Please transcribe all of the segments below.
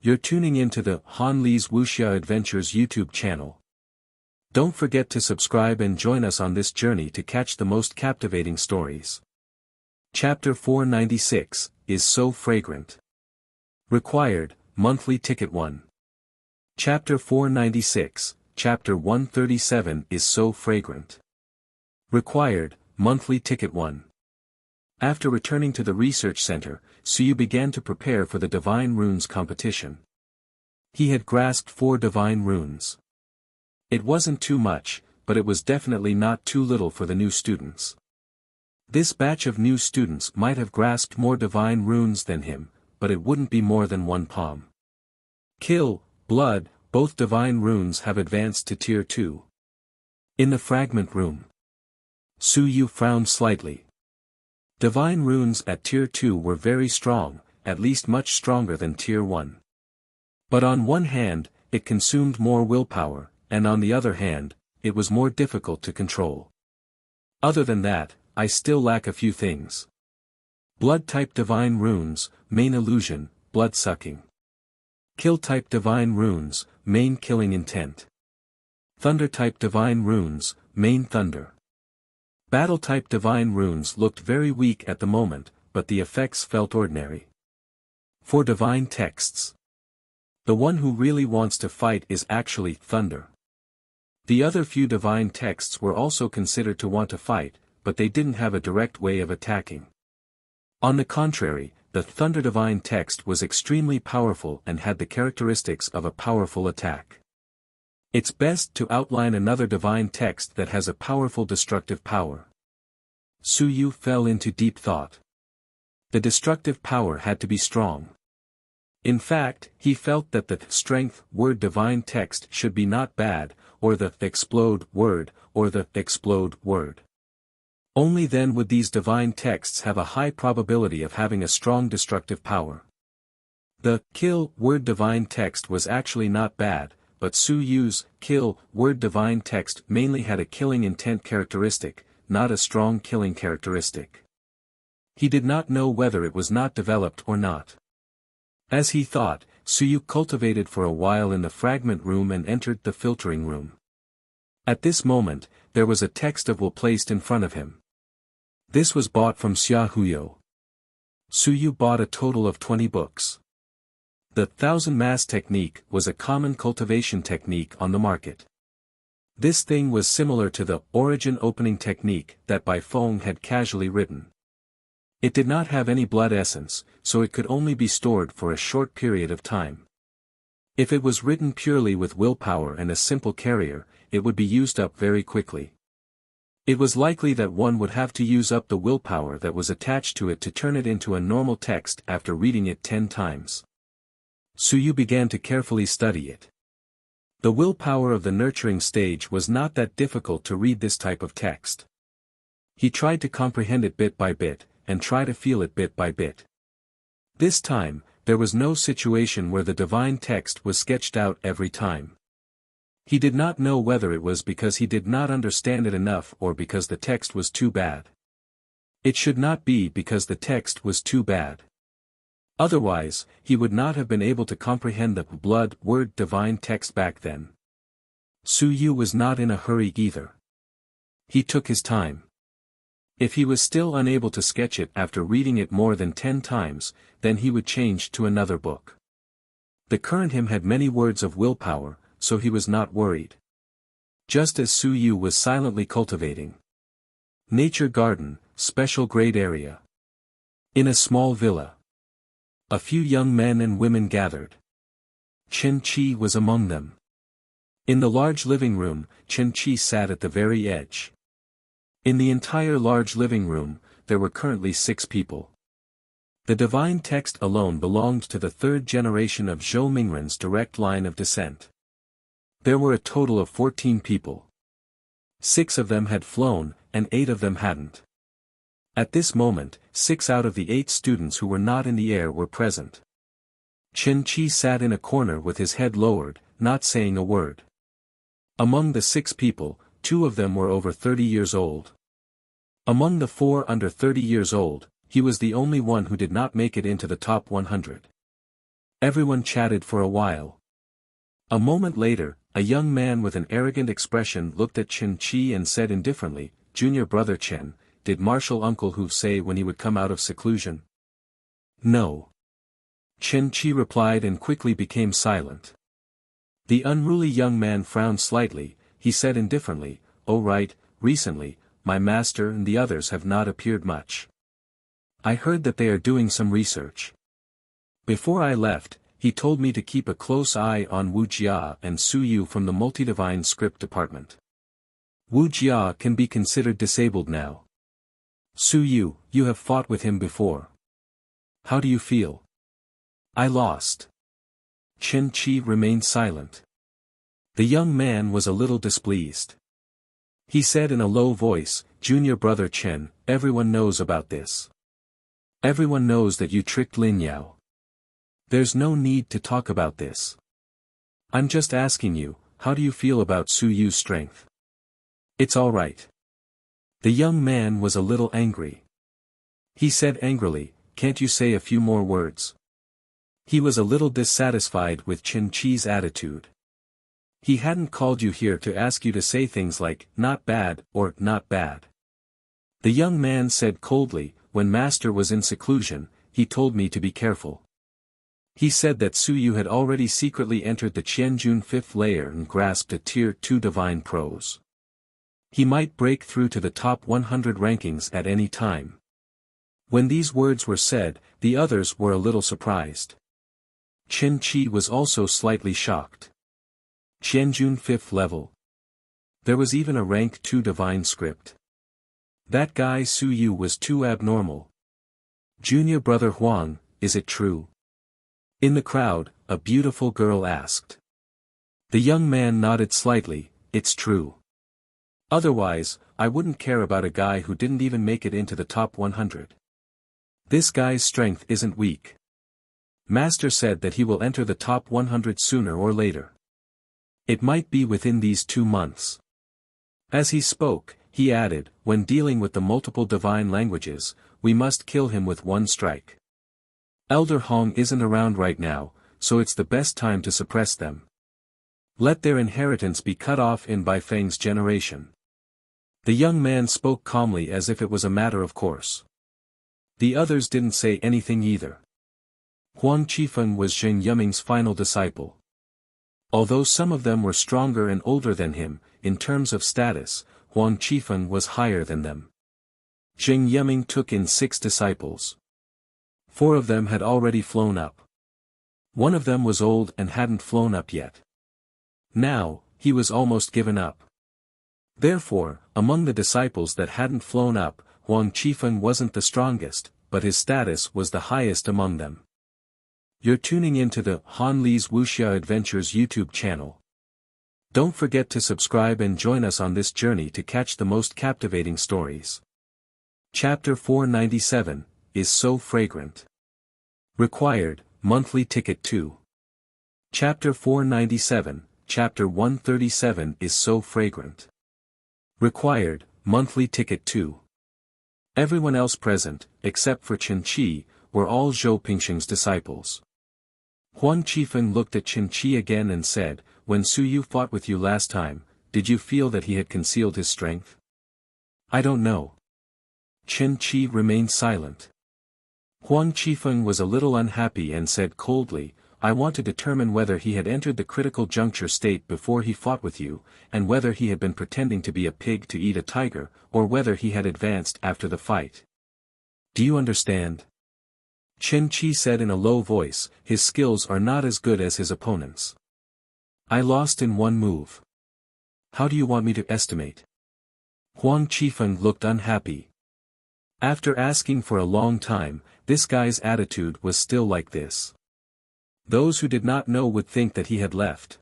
You're tuning into the Han Li's Wuxia Adventures YouTube channel. Don't forget to subscribe and join us on this journey to catch the most captivating stories. Chapter 496, is so fragrant. Required, monthly ticket 1. Chapter 496, Chapter 137 is so fragrant. Required, monthly ticket 1. After returning to the research center, Suyu began to prepare for the Divine Runes competition. He had grasped 4 Divine Runes. It wasn't too much, but it was definitely not too little for the new students. This batch of new students might have grasped more Divine Runes than him, but it wouldn't be more than 1 palm. Kill, Blood, both Divine Runes have advanced to Tier 2. In the Fragment Room. Suyu frowned slightly. Divine Runes at Tier 2 were very strong, at least much stronger than Tier 1. But on one hand, it consumed more willpower, and on the other hand, it was more difficult to control. Other than that, I still lack a few things. Blood-type Divine Runes, main illusion, blood-sucking. Kill-type Divine Runes, main killing intent. Thunder-type Divine Runes, main thunder. Battle-type Divine Runes looked very weak at the moment, but the effects felt ordinary. For Divine Texts. The one who really wants to fight is actually Thunder. The other few Divine Texts were also considered to want to fight, but they didn't have a direct way of attacking. On the contrary, the Thunder Divine Text was extremely powerful and had the characteristics of a powerful attack. It's best to outline another Divine Text that has a powerful destructive power. Suyu fell into deep thought. The destructive power had to be strong. In fact, he felt that the strength word Divine Text should be not bad, or the explode word, or the explode word. Only then would these Divine Texts have a high probability of having a strong destructive power. The kill word Divine Text was actually not bad, but Suyu's kill word Divine Text mainly had a killing intent characteristic, not a strong killing characteristic. He did not know whether it was not developed or not. As he thought, Suyu cultivated for a while in the fragment room and entered the filtering room. At this moment, there was a text of will placed in front of him. This was bought from Xiaohuyo. Suyu bought a total of 20 books. The 1000 mass technique was a common cultivation technique on the market. This thing was similar to the origin opening technique that Bai Feng had casually written. It did not have any blood essence, so it could only be stored for a short period of time. If it was written purely with willpower and a simple carrier, it would be used up very quickly. It was likely that one would have to use up the willpower that was attached to it to turn it into a normal text after reading it 10 times. Suyu began to carefully study it. The willpower of the nurturing stage was not that difficult to read this type of text. He tried to comprehend it bit by bit, and try to feel it bit by bit. This time, there was no situation where the divine text was sketched out every time. He did not know whether it was because he did not understand it enough or because the text was too bad. It should not be because the text was too bad. Otherwise, he would not have been able to comprehend the blood word divine text back then. Suyu was not in a hurry either. He took his time. If he was still unable to sketch it after reading it more than 10 times, then he would change to another book. The current him had many words of willpower, so he was not worried. Just as Suyu was silently cultivating. Nature garden, special grade area. In a small villa. A few young men and women gathered. Chen Qi was among them. In the large living room, Chen Qi sat at the very edge. In the entire large living room, there were currently 6 people. The divine text alone belonged to the 3rd generation of Zhou Mingren's direct line of descent. There were a total of 14 people. 6 of them had flown, and 8 of them hadn't. At this moment, 6 out of the 8 students who were not in the air were present. Chen Qi sat in a corner with his head lowered, not saying a word. Among the 6 people, 2 of them were over 30 years old. Among the 4 under 30 years old, he was the only one who did not make it into the top 100. Everyone chatted for a while. A moment later, a young man with an arrogant expression looked at Chen Qi and said indifferently, "Junior brother Chen, did Martial Uncle Hu say when he would come out of seclusion?" "No." Chen Qi replied and quickly became silent. The unruly young man frowned slightly. He said indifferently, "Oh right, recently, my master and the others have not appeared much. I heard that they are doing some research. Before I left, he told me to keep a close eye on Wuxia and Su Yu from the Multidivine Script Department. Wuxia can be considered disabled now. Su Yu, you have fought with him before. How do you feel?" "I lost." Chen Qi remained silent. The young man was a little displeased. He said in a low voice, "Junior brother Chen, everyone knows about this. Everyone knows that you tricked Lin Yao. There's no need to talk about this. I'm just asking you, how do you feel about Su Yu's strength?" "It's all right." The young man was a little angry. He said angrily, "Can't you say a few more words?" He was a little dissatisfied with Chen Qi's attitude. He hadn't called you here to ask you to say things like, "not bad," or "not bad." The young man said coldly, "When Master was in seclusion, he told me to be careful. He said that Su Yu had already secretly entered the Qianjun 5th layer and grasped a Tier 2 divine prose. He might break through to the top 100 rankings at any time." When these words were said, the others were a little surprised. Chen Qi was also slightly shocked. Qianjun 5th level. There was even a rank 2 divine script. That guy Su Yu was too abnormal. "Junior brother Huang, is it true?" In the crowd, a beautiful girl asked. The young man nodded slightly, "It's true. Otherwise, I wouldn't care about a guy who didn't even make it into the top 100. This guy's strength isn't weak. Master said that he will enter the top 100 sooner or later. It might be within these 2 months. As he spoke, he added, "When dealing with the multiple divine languages, we must kill him with one strike. Elder Hong isn't around right now, so it's the best time to suppress them. Let their inheritance be cut off in Bai Feng's generation." The young man spoke calmly as if it was a matter of course. The others didn't say anything either. Huang Qifeng was Zheng Yiming's final disciple. Although some of them were stronger and older than him, in terms of status, Huang Qifeng was higher than them. Zheng Yiming took in 6 disciples. 4 of them had already flown up. One of them was old and hadn't flown up yet. Now, he was almost given up. Therefore, among the disciples that hadn't flown up, Huang Qifeng wasn't the strongest, but his status was the highest among them. You're tuning into the Han Li's Wuxia Adventures YouTube channel. Don't forget to subscribe and join us on this journey to catch the most captivating stories. Chapter 497, is so fragrant. Required, monthly ticket 2. Chapter 497, Chapter 137 is so fragrant. Required, monthly ticket 2. Everyone else present, except for Chen Qi, were all Zhou Pingsheng's disciples. Huang Qifeng looked at Chen Qi again and said, "When Su Yu fought with you last time, did you feel that he had concealed his strength?" "I don't know." Chen Qi remained silent. Huang Qifeng was a little unhappy and said coldly, "I want to determine whether he had entered the critical juncture state before he fought with you, and whether he had been pretending to be a pig to eat a tiger, or whether he had advanced after the fight. Do you understand?" Chen Qi said in a low voice, "His skills are not as good as his opponents. I lost in one move. How do you want me to estimate?" Huang Qifeng looked unhappy. After asking for a long time, this guy's attitude was still like this. Those who did not know would think that he had left.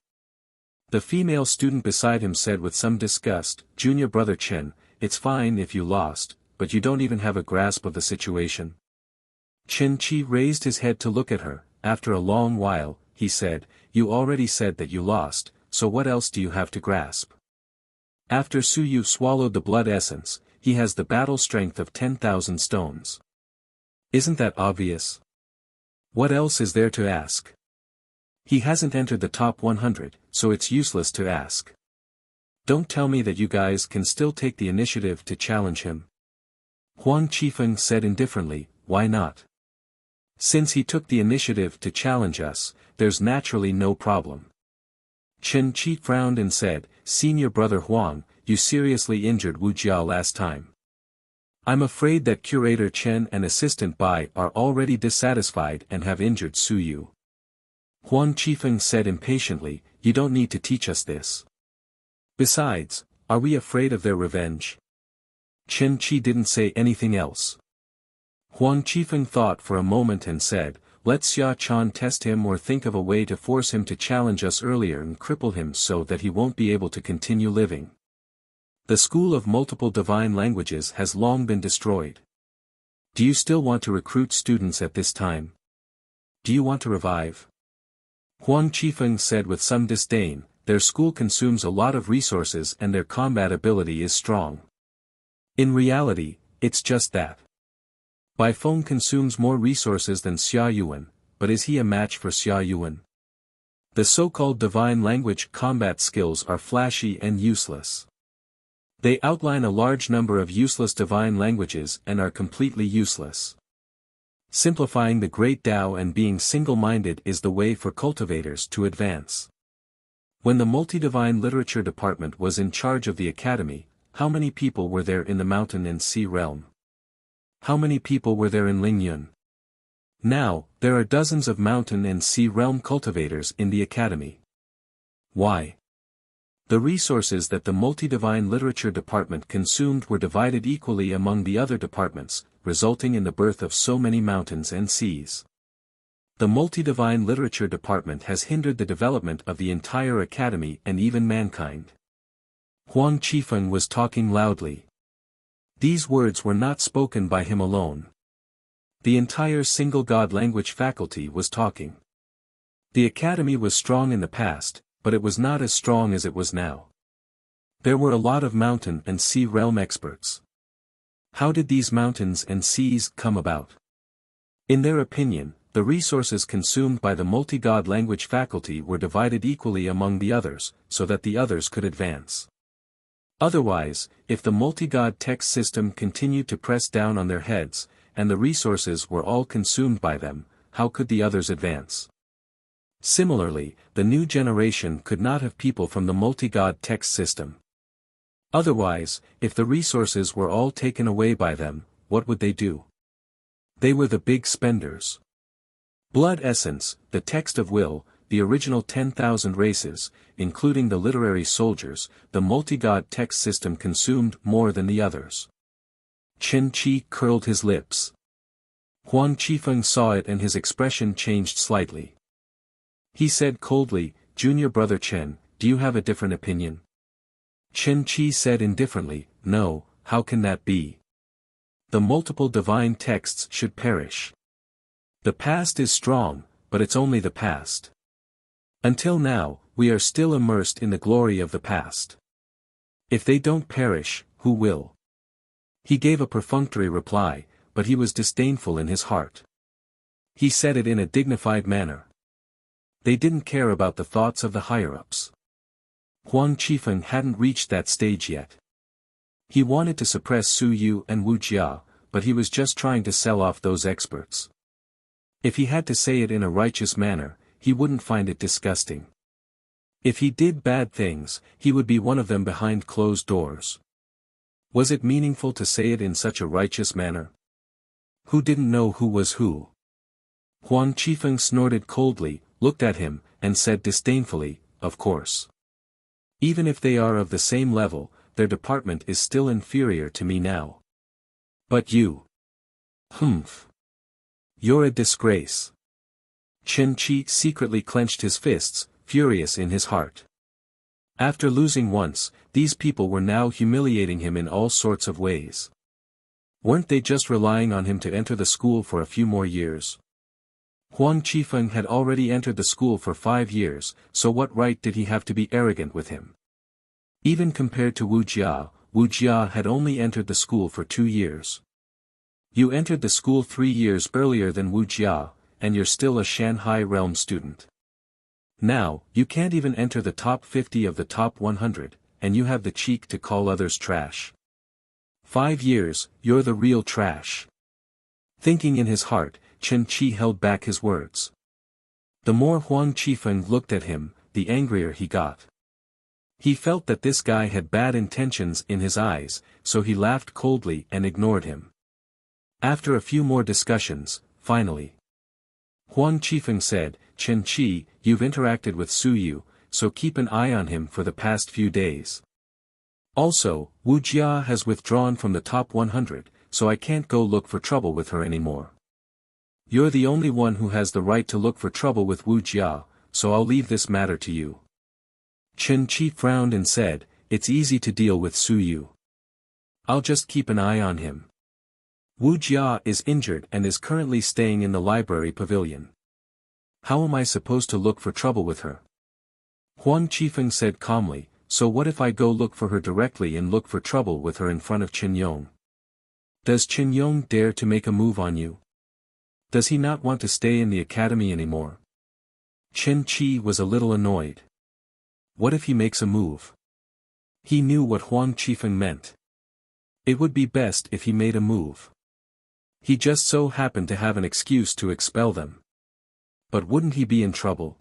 The female student beside him said with some disgust, "Junior brother Chen, it's fine if you lost, but you don't even have a grasp of the situation." Chen Qi raised his head to look at her. After a long while, he said, "You already said that you lost, so what else do you have to grasp? After Su Yu swallowed the blood essence, he has the battle strength of 10,000 stones. Isn't that obvious? What else is there to ask?" He hasn't entered the top 100, so it's useless to ask. Don't tell me that you guys can still take the initiative to challenge him. Huang Qifeng said indifferently, why not? Since he took the initiative to challenge us, there's naturally no problem. Chen Qi frowned and said, Senior brother Huang, you seriously injured Wuxia last time. I'm afraid that Curator Chen and Assistant Bai are already dissatisfied and have injured Su Yu. Huang Qifeng said impatiently, you don't need to teach us this. Besides, are we afraid of their revenge? Chen Qi didn't say anything else. Huang Qifeng thought for a moment and said, let Xia Chan test him or think of a way to force him to challenge us earlier and cripple him so that he won't be able to continue living. The school of multiple divine languages has long been destroyed. Do you still want to recruit students at this time? Do you want to revive? Huang Qifeng said with some disdain, their school consumes a lot of resources and their combat ability is strong. In reality, it's just that. Bai Feng consumes more resources than Xia Yuan, but is he a match for Xia Yuan? The so-called divine language combat skills are flashy and useless. They outline a large number of useless divine languages and are completely useless. Simplifying the great Tao and being single-minded is the way for cultivators to advance. When the multi-divine literature department was in charge of the academy, how many people were there in the mountain and sea realm? How many people were there in Lingyun? Now, there are dozens of mountain and sea realm cultivators in the academy. Why? The resources that the multi-divine literature department consumed were divided equally among the other departments, resulting in the birth of so many mountains and seas. The multi-divine literature department has hindered the development of the entire academy and even mankind. Huang Qifeng was talking loudly. These words were not spoken by him alone. The entire single God language faculty was talking. The academy was strong in the past, but it was not as strong as it was now. There were a lot of mountain and sea realm experts. How did these mountains and seas come about? In their opinion, the resources consumed by the multi-god language faculty were divided equally among the others, so that the others could advance. Otherwise, if the multi-god text system continued to press down on their heads, and the resources were all consumed by them, how could the others advance? Similarly, the new generation could not have people from the multi-god text system. Otherwise, if the resources were all taken away by them, what would they do? They were the big spenders. Blood essence, the text of will, the original 10,000 races, including the literary soldiers, the multi-god text system consumed more than the others. Chen Qi curled his lips. Huang Qifeng saw it and his expression changed slightly. He said coldly, Junior brother Chen, do you have a different opinion? Chen Qi said indifferently, no, how can that be? The multiple divine texts should perish. The past is strong, but it's only the past. Until now, we are still immersed in the glory of the past. If they don't perish, who will? He gave a perfunctory reply, but he was disdainful in his heart. He said it in a dignified manner. They didn't care about the thoughts of the higher-ups. Huang Qifeng hadn't reached that stage yet. He wanted to suppress Su Yu and Wuxia, but he was just trying to sell off those experts. If he had to say it in a righteous manner, he wouldn't find it disgusting. If he did bad things, he would be one of them behind closed doors. Was it meaningful to say it in such a righteous manner? Who didn't know who was who? Huang Qifeng snorted coldly, looked at him, and said disdainfully, of course. Even if they are of the same level, their department is still inferior to me now. But you. Humph. You're a disgrace. Chen Qi secretly clenched his fists, furious in his heart. After losing once, these people were now humiliating him in all sorts of ways. Weren't they just relying on him to enter the school for a few more years? Huang Qifeng had already entered the school for 5 years, so what right did he have to be arrogant with him? Even compared to Wuxia had only entered the school for 2 years. You entered the school 3 years earlier than Wuxia, and you're still a Shanghai realm student. Now, you can't even enter the top 50 of the top 100, and you have the cheek to call others trash. 5 years, you're the real trash. Thinking in his heart, Chen Qi held back his words. The more Huang Qifeng looked at him, the angrier he got. He felt that this guy had bad intentions in his eyes, so he laughed coldly and ignored him. After a few more discussions, finally, Huang Qifeng said, Chen Qi, you've interacted with Su Yu, so keep an eye on him for the past few days. Also, Wuxia has withdrawn from the top 100, so I can't go look for trouble with her anymore. You're the only one who has the right to look for trouble with Wuxia, so I'll leave this matter to you. Chen Qi frowned and said, it's easy to deal with Su Yu. I'll just keep an eye on him. Wu Jia is injured and is currently staying in the library pavilion. How am I supposed to look for trouble with her? Huang Qifeng said calmly, so what if I go look for her directly and look for trouble with her in front of Qin Yong? Does Qin Yong dare to make a move on you? Does he not want to stay in the academy anymore? Chen Qi was a little annoyed. What if he makes a move? He knew what Huang Qifeng meant. It would be best if he made a move. He just so happened to have an excuse to expel them. But wouldn't he be in trouble?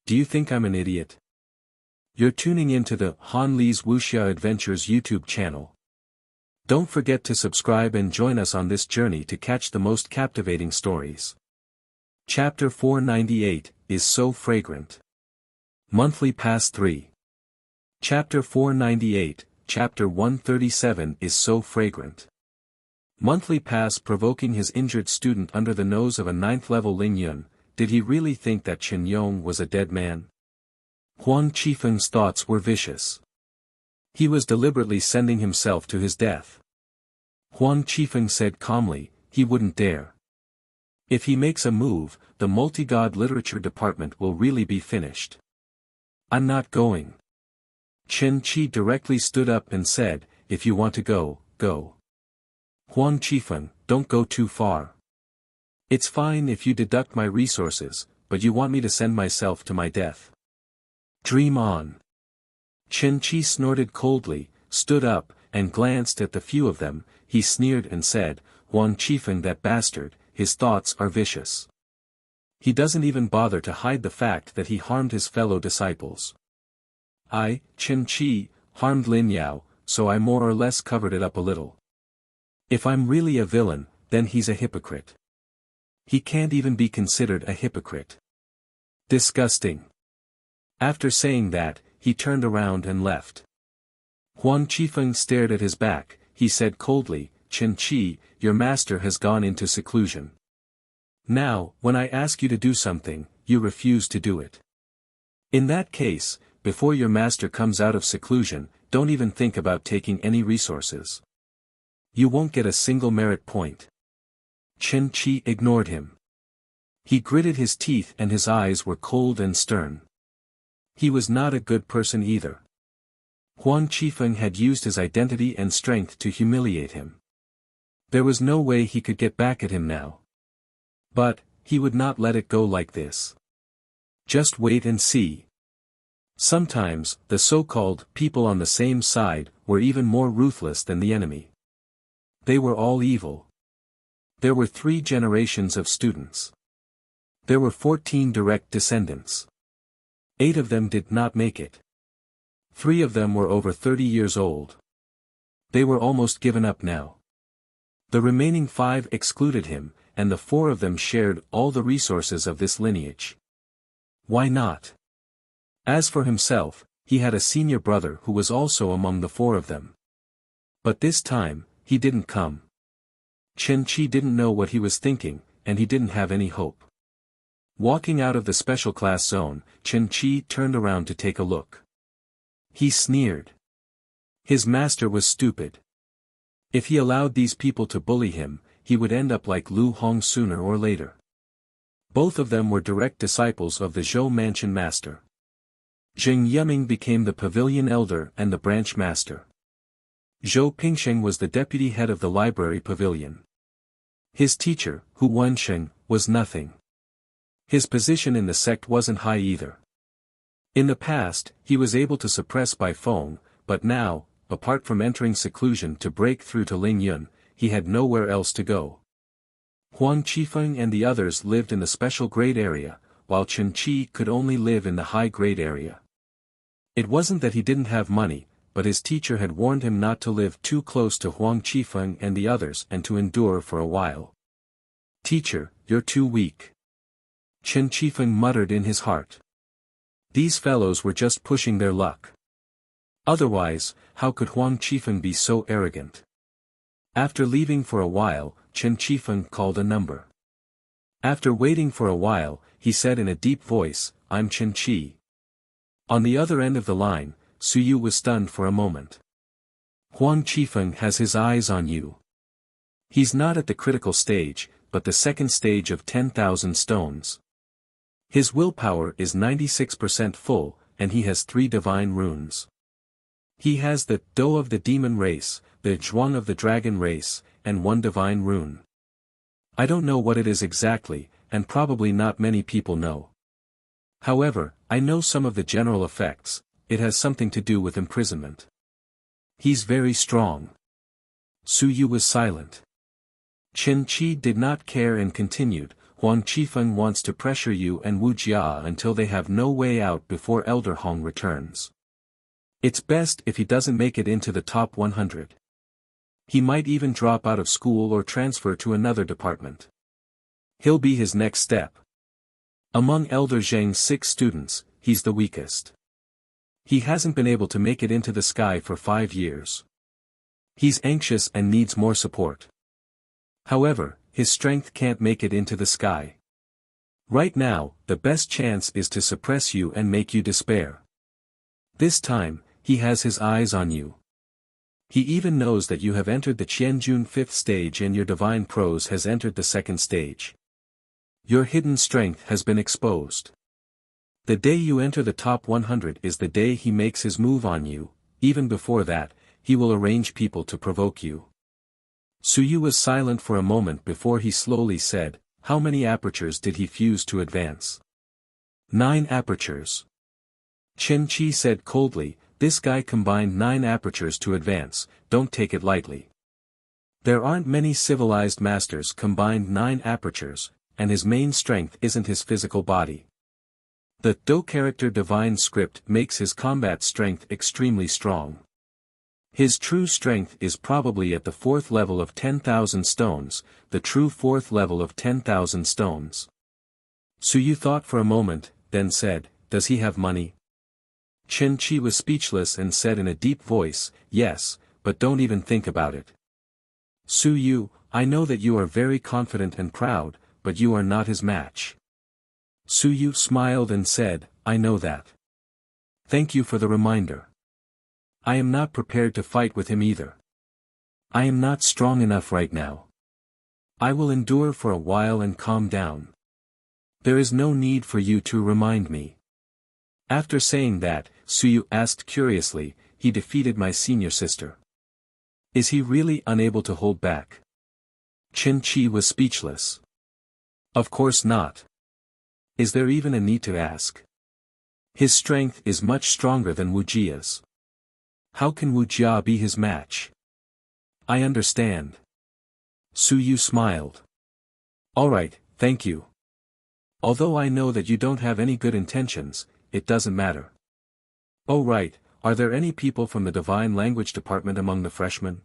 Do you think I'm an idiot? You're tuning into the Han Li's Wuxia Adventures YouTube channel. Don't forget to subscribe and join us on this journey to catch the most captivating stories. Chapter 498, is so fragrant. Monthly Pass 3. Chapter 498, Chapter 137 is so fragrant. Monthly Pass provoking his injured student under the nose of a 9th level Ling Yun, did he really think that Qin Yong was a dead man? Huang Qifeng's thoughts were vicious. He was deliberately sending himself to his death. Huang Qifeng said calmly, he wouldn't dare. If he makes a move, the multi-god literature department will really be finished. I'm not going. Chen Qi directly stood up and said, if you want to go, go. Huang Qifeng, don't go too far. It's fine if you deduct my resources, but you want me to send myself to my death. Dream on. Chen Qi snorted coldly, stood up, and glanced at the few of them. He sneered and said, Huang Qifeng, that bastard, his thoughts are vicious. He doesn't even bother to hide the fact that he harmed his fellow disciples. I, Chen Qi, harmed Lin Yao, so I more or less covered it up a little. If I'm really a villain, then he's a hypocrite. He can't even be considered a hypocrite. Disgusting. After saying that, he turned around and left. Huang Qifeng stared at his back. He said coldly, Chen Qi, your master has gone into seclusion. Now, when I ask you to do something, you refuse to do it. In that case, before your master comes out of seclusion, don't even think about taking any resources. You won't get a single merit point. Chen Qi ignored him. He gritted his teeth and his eyes were cold and stern. He was not a good person either. Huang Qifeng had used his identity and strength to humiliate him. There was no way he could get back at him now. But, he would not let it go like this. Just wait and see. Sometimes, the so-called people on the same side were even more ruthless than the enemy. They were all evil. There were 3 generations of students. There were 14 direct descendants. 8 of them did not make it. 3 of them were over 30 years old. They were almost given up now. The remaining 5 excluded him, and the 4 of them shared all the resources of this lineage. Why not? As for himself, he had a senior brother who was also among the 4 of them. But this time, he didn't come. Chen Qi didn't know what he was thinking, and he didn't have any hope. Walking out of the special class zone, Chen Qi turned around to take a look. He sneered. His master was stupid. If he allowed these people to bully him, he would end up like Lu Hong sooner or later. Both of them were direct disciples of the Zhou Mansion master. Zheng Yiming became the pavilion elder and the branch master. Zhou Pingsheng was the deputy head of the library pavilion. His teacher, Hu Wensheng, was nothing. His position in the sect wasn't high either. In the past, he was able to suppress by phone, but now, apart from entering seclusion to break through to Ling Yun, he had nowhere else to go. Huang Qifeng and the others lived in the special grade area, while Chen Qi could only live in the high grade area. It wasn't that he didn't have money, but his teacher had warned him not to live too close to Huang Qifeng and the others and to endure for a while. "Teacher, you're too weak," Chen Qifeng muttered in his heart. These fellows were just pushing their luck. Otherwise, how could Huang Qifeng be so arrogant? After leaving for a while, Chen Qifeng called a number. After waiting for a while, he said in a deep voice, "I'm Chen Qi." On the other end of the line, Suyu was stunned for a moment. "Huang Qifeng has his eyes on you. He's not at the critical stage, but the second stage of 10,000 stones. His willpower is 96% full, and he has 3 divine runes. He has the Do of the demon race, the Zhuang of the dragon race, and 1 divine rune. I don't know what it is exactly, and probably not many people know. However, I know some of the general effects. It has something to do with imprisonment. He's very strong." Suyu was silent. Chen Qi did not care and continued, "Huang Qifeng wants to pressure you and Wuxia until they have no way out before Elder Hong returns. It's best if he doesn't make it into the top 100. He might even drop out of school or transfer to another department. He'll be his next step. Among Elder Zheng's 6 students, he's the weakest. He hasn't been able to make it into the sky for 5 years. He's anxious and needs more support. However, his strength can't make it into the sky. Right now, the best chance is to suppress you and make you despair. This time, he has his eyes on you. He even knows that you have entered the Qianjun 5th stage and your divine prose has entered the 2nd stage. Your hidden strength has been exposed. The day you enter the top 100 is the day he makes his move on you. Even before that, he will arrange people to provoke you." Suyu was silent for a moment before he slowly said, "How many apertures did he fuse to advance?" 9 apertures. Chen Qi said coldly, "This guy combined 9 apertures to advance, don't take it lightly. There aren't many civilized masters combined 9 apertures, and his main strength isn't his physical body. The Do character divine script makes his combat strength extremely strong. His true strength is probably at the 4th level of 10,000 stones, the true 4th level of 10,000 stones." Suyu thought for a moment, then said, "Does he have money?" Chen Qi was speechless and said in a deep voice, "Yes, but don't even think about it. Suyu, I know that you are very confident and proud, but you are not his match." Suyu smiled and said, "I know that. Thank you for the reminder. I am not prepared to fight with him either. I am not strong enough right now. I will endure for a while and calm down. There is no need for you to remind me." After saying that, Suyu asked curiously, "He defeated my senior sister. Is he really unable to hold back?" Chen Qi was speechless. "Of course not. Is there even a need to ask? His strength is much stronger than Wuxia's. How can Wuxia be his match?" "I understand." Suyu smiled. "Alright, thank you. Although I know that you don't have any good intentions, it doesn't matter. Oh right, are there any people from the Divine Language Department among the freshmen?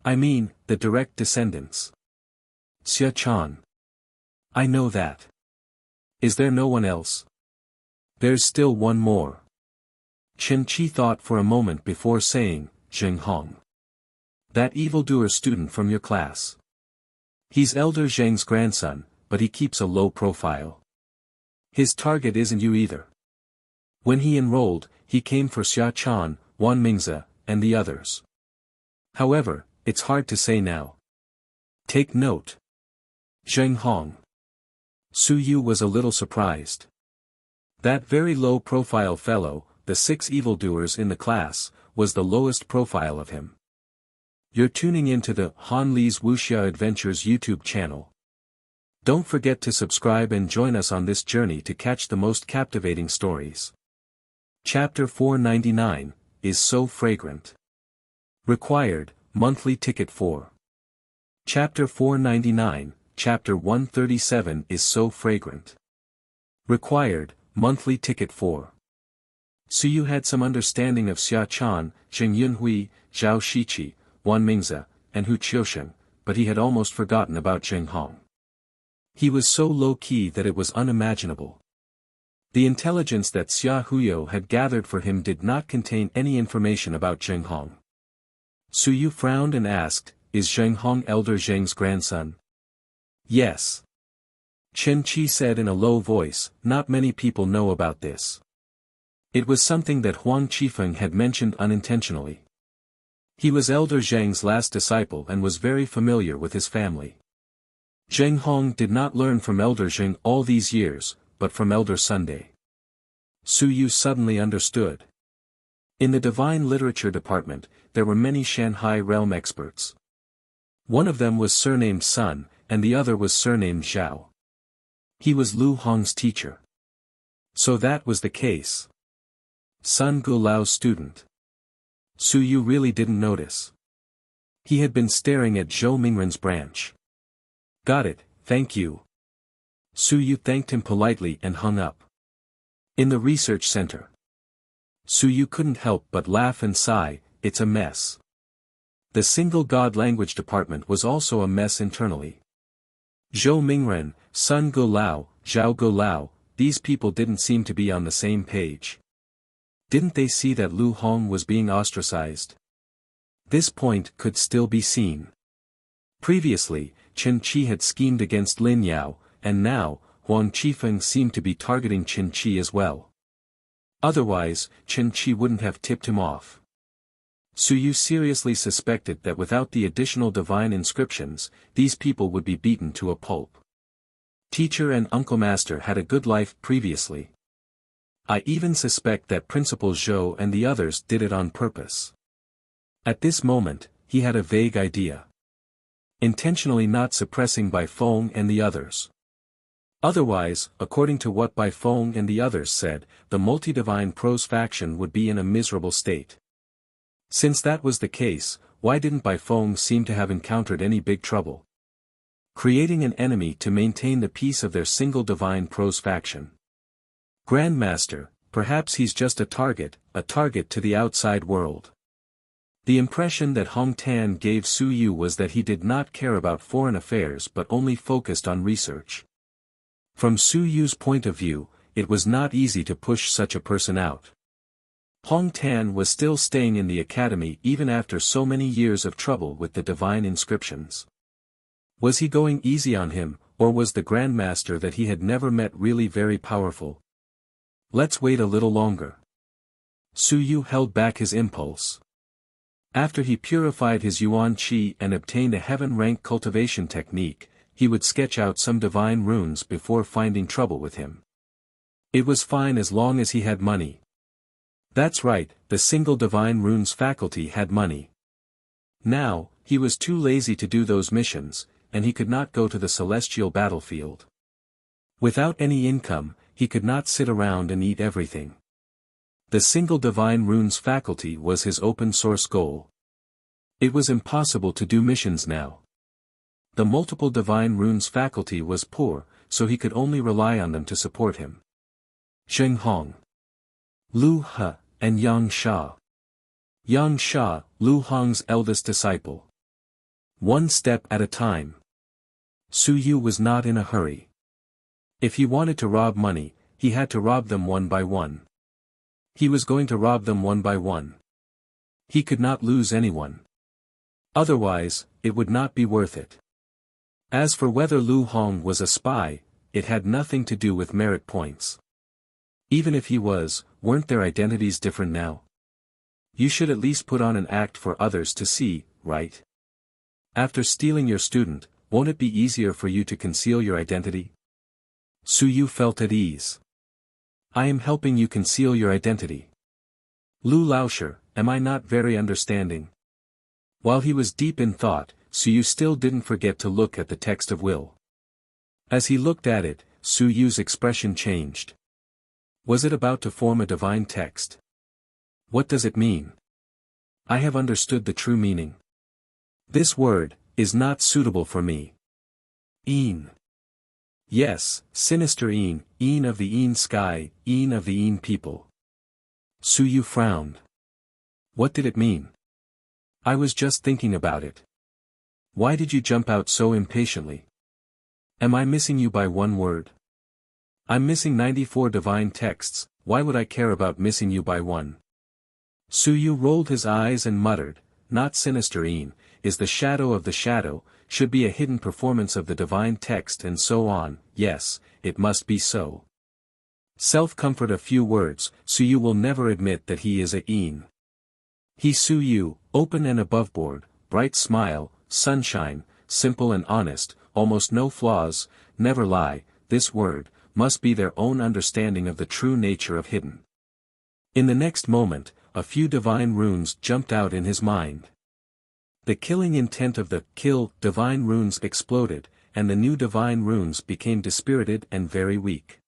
I mean, the direct descendants." "Xia Chan. I know that. Is there no one else?" "There's still one more." Chen Qi thought for a moment before saying, "Zheng Hong. That evildoer student from your class. He's Elder Zheng's grandson, but he keeps a low profile. His target isn't you either. When he enrolled, he came for Xia Chan, Wan Mingze, and the others. However, it's hard to say now. Take note. Zheng Hong." Suyu was a little surprised. That very low-profile fellow, the 6 evildoers in the class, was the lowest profile of him. You're tuning into the Han Li's Wuxia Adventures YouTube channel. Don't forget to subscribe and join us on this journey to catch the most captivating stories. Chapter 499, is so fragrant. Required, monthly ticket 4. Chapter 499, Chapter 137 is so fragrant. Required, monthly ticket 4. Suyu had some understanding of Xia Chan, Zheng Yunhui, Zhao Shiqi, Wan Mingze, and Hu Qiusheng, but he had almost forgotten about Zheng Hong. He was so low-key that it was unimaginable. The intelligence that Xia Huyo had gathered for him did not contain any information about Zheng Hong. Suyu frowned and asked, "Is Zheng Hong Elder Zheng's grandson?" "Yes." Chen Qi said in a low voice, "Not many people know about this." It was something that Huang Qifeng had mentioned unintentionally. He was Elder Zheng's last disciple and was very familiar with his family. Zheng Hong did not learn from Elder Zheng all these years, but from Elder Sunday. Suyu suddenly understood. In the Divine Literature department, there were many Shanghai realm experts. One of them was surnamed Sun, and the other was surnamed Zhao. He was Lu Hong's teacher. So that was the case. Sun Gulao's student. Suyu really didn't notice. He had been staring at Zhou Mingren's branch. "Got it, thank you." Suyu thanked him politely and hung up. In the research center, Suyu couldn't help but laugh and sigh, "It's a mess." The single God language department was also a mess internally. Zhou Mingren, Sun Gulao, Zhao Gulao, these people didn't seem to be on the same page. Didn't they see that Lu Hong was being ostracized? This point could still be seen. Previously, Chen Qi had schemed against Lin Yao, and now, Huang Qifeng seemed to be targeting Chen Qi as well. Otherwise, Chen Qi wouldn't have tipped him off. Suyu seriously suspected that without the additional divine inscriptions, these people would be beaten to a pulp. Teacher and Uncle Master had a good life previously. I even suspect that Principal Zhou and the others did it on purpose. At this moment, he had a vague idea. Intentionally not suppressing Bai Feng and the others. Otherwise, according to what Bai Feng and the others said, the multi-divine pros faction would be in a miserable state. Since that was the case, why didn't Bai Feng seem to have encountered any big trouble? Creating an enemy to maintain the peace of their single divine pros faction. Grandmaster, perhaps he's just a target to the outside world. The impression that Hong Tan gave Suyu was that he did not care about foreign affairs but only focused on research. From Suyu's point of view, it was not easy to push such a person out. Hong Tan was still staying in the academy even after so many years of trouble with the divine inscriptions. Was he going easy on him, or was the Grandmaster that he had never met really very powerful? Let's wait a little longer. Suyu held back his impulse. After he purified his Yuan Qi and obtained a heaven-rank cultivation technique, he would sketch out some divine runes before finding trouble with him. It was fine as long as he had money. That's right, the single divine runes faculty had money. Now, he was too lazy to do those missions, and he could not go to the celestial battlefield. Without any income, he could not sit around and eat everything. The single divine runes faculty was his open-source goal. It was impossible to do missions now. The multiple divine runes faculty was poor, so he could only rely on them to support him. Zheng Hong, Lu He, and Yang Sha. Yang Sha, Lu Hong's eldest disciple. One step at a time. Suyu was not in a hurry. If he wanted to rob money, he had to rob them one by one. He was going to rob them one by one. He could not lose anyone. Otherwise, it would not be worth it. As for whether Lu Hong was a spy, it had nothing to do with merit points. Even if he was, weren't their identities different now? You should at least put on an act for others to see, right? After stealing your student, won't it be easier for you to conceal your identity? Suyu felt at ease. I am helping you conceal your identity. Lu Laosher, am I not very understanding? While he was deep in thought, Suyu still didn't forget to look at the text of will. As he looked at it, Suyu's expression changed. Was it about to form a divine text? What does it mean? I have understood the true meaning. This word is not suitable for me. Een. Yes, sinister Een, Een of the Een sky, Een of the Een people. Su Yu frowned. What did it mean? I was just thinking about it. Why did you jump out so impatiently? Am I missing you by one word? I'm missing 94 divine texts, why would I care about missing you by one? Su Yu rolled his eyes and muttered, not sinister Een, is the shadow of the shadow, should be a hidden performance of the divine text and so on, yes, it must be so. Self-comfort a few words, Su Yu will never admit that he is a Een. He Su Yu, open and aboveboard, bright smile, sunshine, simple and honest, almost no flaws, never lie, this word, must be their own understanding of the true nature of hidden. In the next moment, a few divine runes jumped out in his mind. The killing intent of the kill divine runes exploded, and the new divine runes became dispirited and very weak.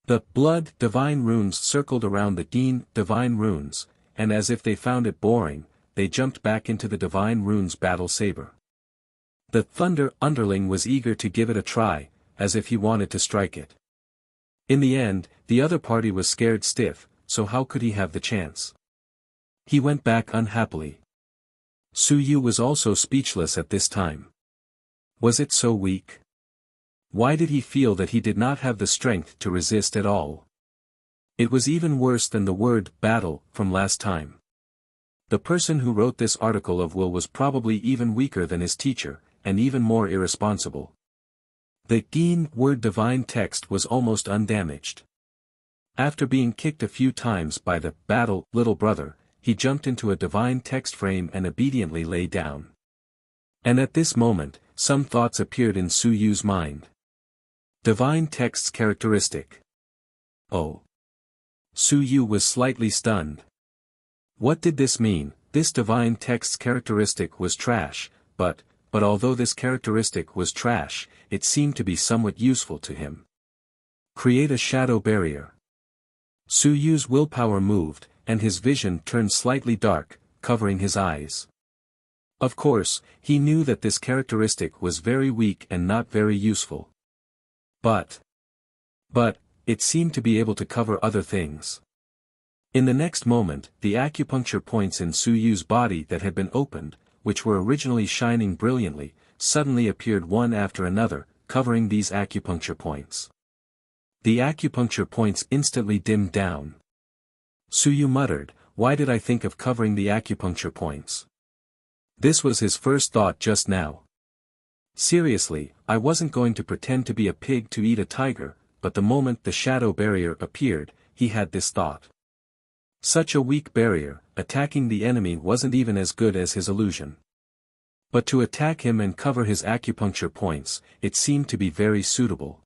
The blood divine runes circled around the Een divine runes, and as if they found it boring, they jumped back into the divine runes battle saber. The thunder underling was eager to give it a try, as if he wanted to strike it. In the end, the other party was scared stiff, so how could he have the chance? He went back unhappily. Su Yu was also speechless at this time. Was it so weak? Why did he feel that he did not have the strength to resist at all? It was even worse than the word battle from last time. The person who wrote this article of Will was probably even weaker than his teacher, and even more irresponsible. The Een word divine text was almost undamaged. After being kicked a few times by the battle little brother, he jumped into a divine text frame and obediently lay down. And at this moment, some thoughts appeared in Su Yu's mind. Divine text's characteristic. Oh. Su Yu was slightly stunned. What did this mean? This divine text's characteristic was trash, but although this characteristic was trash, it seemed to be somewhat useful to him. Create a shadow barrier. Su Yu's willpower moved, and his vision turned slightly dark, covering his eyes. Of course, he knew that this characteristic was very weak and not very useful. But it seemed to be able to cover other things. In the next moment, the acupuncture points in Su Yu's body that had been opened, which were originally shining brilliantly, suddenly appeared one after another, covering these acupuncture points. The acupuncture points instantly dimmed down. Su Yu muttered, why did I think of covering the acupuncture points? This was his first thought just now. Seriously, I wasn't going to pretend to be a pig to eat a tiger, but the moment the shadow barrier appeared, he had this thought. Such a weak barrier, attacking the enemy wasn't even as good as his illusion. But to attack him and cover his acupuncture points, it seemed to be very suitable.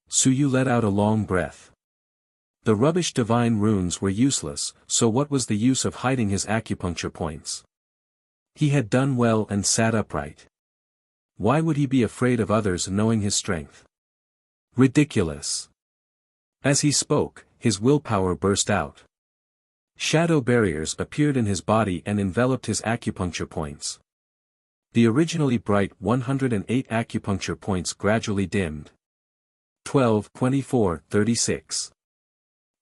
Su Yu let out a long breath. The rubbish divine runes were useless, so what was the use of hiding his acupuncture points? He had done well and sat upright. Why would he be afraid of others knowing his strength? Ridiculous. As he spoke, his willpower burst out. Shadow barriers appeared in his body and enveloped his acupuncture points. The originally bright 108 acupuncture points gradually dimmed. 12, 24, 36.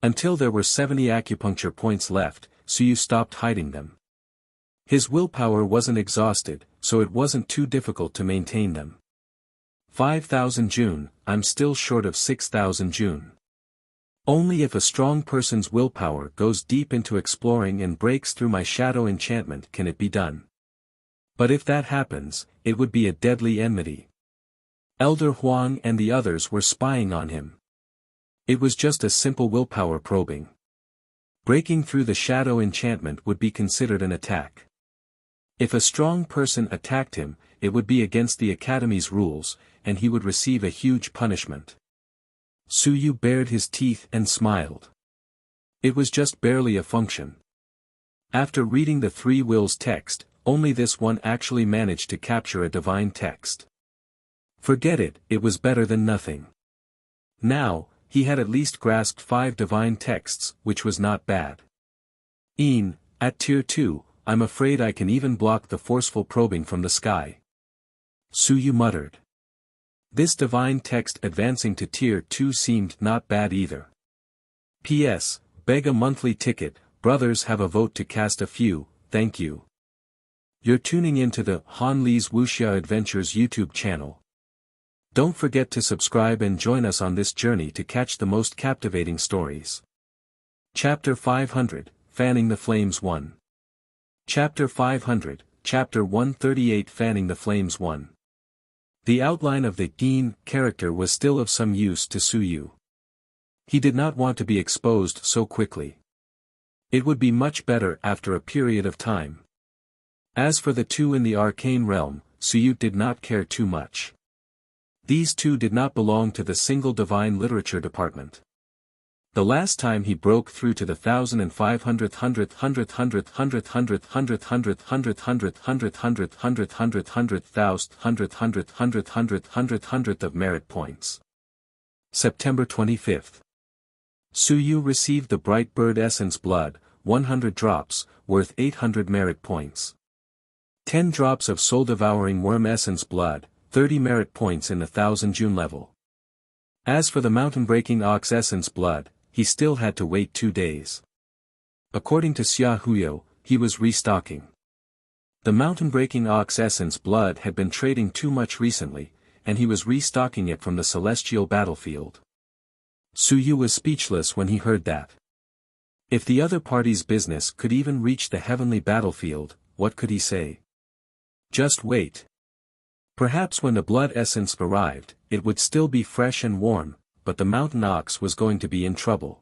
Until there were 70 acupuncture points left, Su Yu stopped hiding them. His willpower wasn't exhausted, so it wasn't too difficult to maintain them. 5,000 June, I'm still short of 6,000 June. Only if a strong person's willpower goes deep into exploring and breaks through my shadow enchantment can it be done. But if that happens, it would be a deadly enmity. Elder Huang and the others were spying on him. It was just a simple willpower probing. Breaking through the shadow enchantment would be considered an attack. If a strong person attacked him, it would be against the Academy's rules, and he would receive a huge punishment. Su Yu bared his teeth and smiled. It was just barely a function. After reading the Three Wills text, only this one actually managed to capture a divine text. Forget it, it was better than nothing. Now, he had at least grasped 5 divine texts, which was not bad. At tier 2, I'm afraid I can even block the forceful probing from the sky. Suyu muttered. This divine text advancing to tier 2 seemed not bad either. P.S. Beg a monthly ticket, brothers have a vote to cast a few, thank you. You're tuning into the Han Lee's Wuxia Adventures YouTube channel. Don't forget to subscribe and join us on this journey to catch the most captivating stories. Chapter 500, Fanning the Flames 1. Chapter 500, Chapter 138 Fanning the Flames 1. The outline of the Gin character was still of some use to Suyu. He did not want to be exposed so quickly. It would be much better after a period of time. As for the 2 in the arcane realm, Suyu did not care too much. These 2 did not belong to the single divine literature department. The last time he broke through to the 1500th of merit points. September 25th. Suyu received the Bright Bird Essence Blood, 100 drops, worth 800 merit points. 10 drops of Soul Devouring Worm Essence Blood, 30 merit points in the 1000 June level. As for the Mountain Breaking Ox Essence Blood, he still had to wait 2 days. According to Xia Huyo, he was restocking. The Mountain Breaking Ox Essence Blood had been trading too much recently, and he was restocking it from the celestial battlefield. Suyu was speechless when he heard that. If the other party's business could even reach the heavenly battlefield, what could he say? Just wait. Perhaps when the blood essence arrived, it would still be fresh and warm, but the mountain ox was going to be in trouble.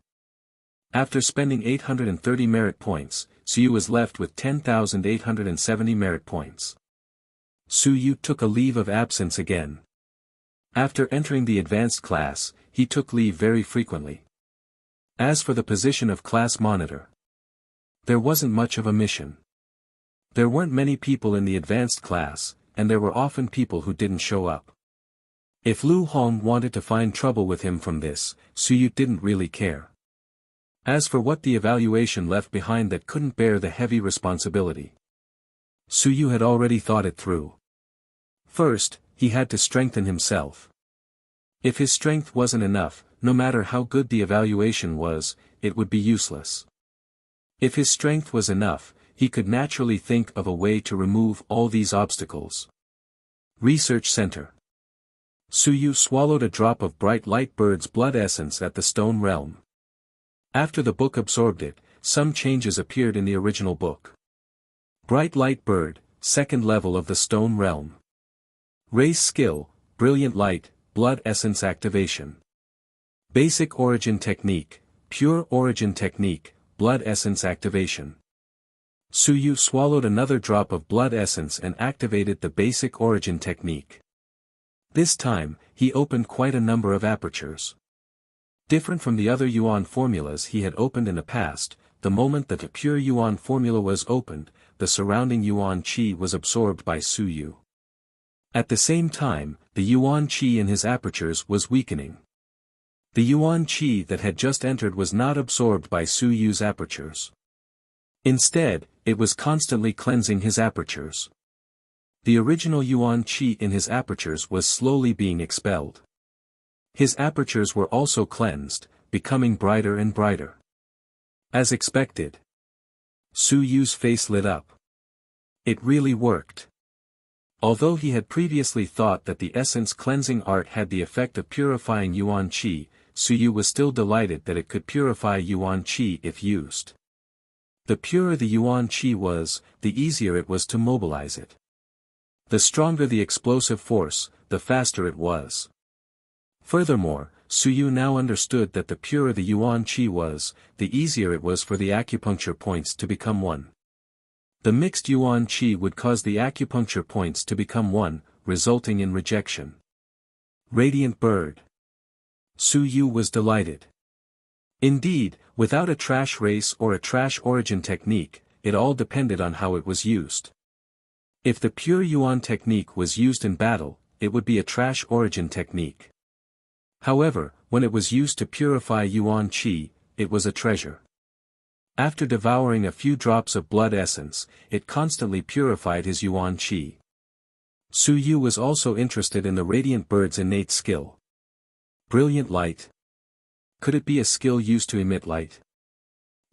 After spending 830 merit points, Suyu was left with 10,870 merit points. Suyu took a leave of absence again. After entering the advanced class, he took leave very frequently. As for the position of class monitor, there wasn't much of a mission. There weren't many people in the advanced class, and there were often people who didn't show up. If Lu Hong wanted to find trouble with him from this, Suyu didn't really care. As for what the evaluation left behind that couldn't bear the heavy responsibility, Suyu had already thought it through. First, he had to strengthen himself. If his strength wasn't enough, no matter how good the evaluation was, it would be useless. If his strength was enough, he could naturally think of a way to remove all these obstacles. Research Center. Suyu swallowed a drop of Bright Light Bird's blood essence at the Stone Realm. After the book absorbed it, some changes appeared in the original book. Bright Light Bird, 2nd level of the Stone Realm. Race Skill, Brilliant Light, Blood Essence Activation. Basic Origin Technique, Pure Origin Technique, Blood Essence Activation. Suyu swallowed another drop of blood essence and activated the Basic Origin Technique. This time, he opened quite a number of apertures. Different from the other Yuan formulas he had opened in the past, the moment that the pure Yuan formula was opened, the surrounding Yuan Qi was absorbed by Suyu. At the same time, the Yuan Qi in his apertures was weakening. The Yuan Qi that had just entered was not absorbed by Suyu's apertures. Instead, it was constantly cleansing his apertures. The original Yuan Qi in his apertures was slowly being expelled. His apertures were also cleansed, becoming brighter and brighter. As expected, Suyu's face lit up. It really worked. Although he had previously thought that the essence cleansing art had the effect of purifying Yuan Qi, Suyu was still delighted that it could purify Yuan Qi if used. The purer the Yuan Qi was, the easier it was to mobilize it. The stronger the explosive force, the faster it was. Furthermore, Suyu now understood that the purer the Yuan Qi was, the easier it was for the acupuncture points to become one. The mixed Yuan Qi would cause the acupuncture points to become one, resulting in rejection. Radiant Bird. Suyu was delighted. Indeed, without a trash race or a trash origin technique, it all depended on how it was used. If the pure Yuan technique was used in battle, it would be a trash origin technique. However, when it was used to purify yuan qi, it was a treasure. After devouring a few drops of blood essence, it constantly purified his yuan qi. Su Yu was also interested in the radiant bird's innate skill. Brilliant light. Could it be a skill used to emit light?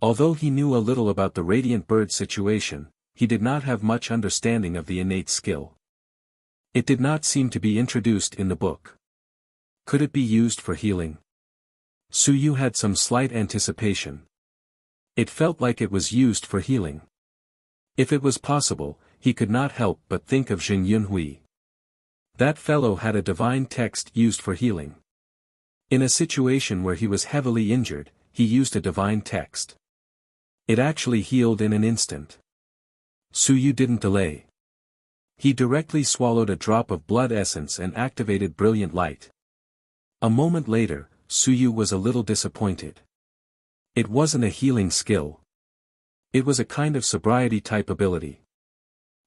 Although he knew a little about the radiant bird's situation, he did not have much understanding of the innate skill. It did not seem to be introduced in the book. Could it be used for healing? Su Yu had some slight anticipation. It felt like it was used for healing. If it was possible, he could not help but think of Jing Yunhui. That fellow had a divine text used for healing. In a situation where he was heavily injured, he used a divine text. It actually healed in an instant. Su Yu didn't delay. He directly swallowed a drop of blood essence and activated brilliant light. A moment later, Su Yu was a little disappointed. It wasn't a healing skill. It was a kind of sobriety-type ability.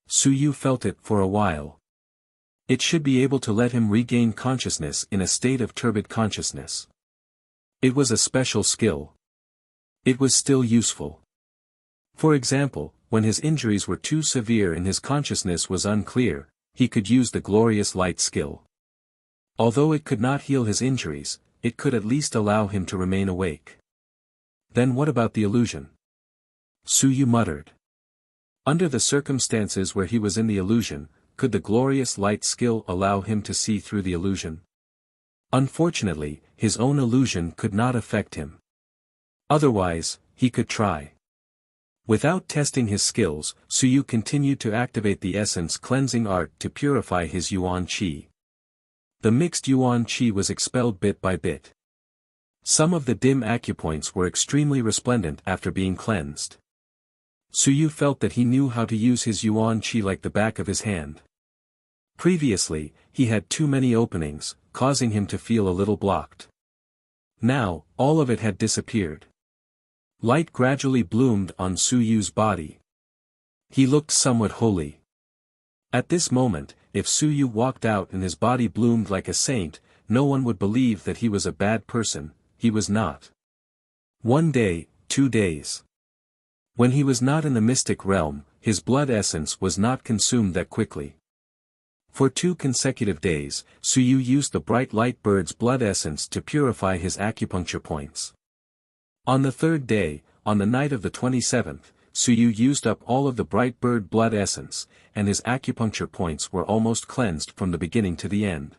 Su Yu felt it for a while. It should be able to let him regain consciousness in a state of turbid consciousness. It was a special skill. It was still useful. For example, when his injuries were too severe and his consciousness was unclear, he could use the glorious light skill. Although it could not heal his injuries, it could at least allow him to remain awake. Then what about the illusion? Su Yu muttered. Under the circumstances where he was in the illusion, could the glorious light skill allow him to see through the illusion? Unfortunately, his own illusion could not affect him. Otherwise, he could try. Without testing his skills, Su Yu continued to activate the essence cleansing art to purify his yuan qi. The mixed yuan qi was expelled bit by bit. Some of the dim acupoints were extremely resplendent after being cleansed. Su Yu felt that he knew how to use his yuan qi like the back of his hand. Previously, he had too many openings, causing him to feel a little blocked. Now, all of it had disappeared. Light gradually bloomed on Su Yu's body. He looked somewhat holy. At this moment, if Su Yu walked out and his body bloomed like a saint, no one would believe that he was a bad person. He was not. 1 day, 2 days. When he was not in the mystic realm, his blood essence was not consumed that quickly. For 2 consecutive days, Su Yu used the bright light bird's blood essence to purify his acupuncture points. On the 3rd day, on the night of the 27th, Su Yu used up all of the bright bird blood essence, and his acupuncture points were almost cleansed from the beginning to the end.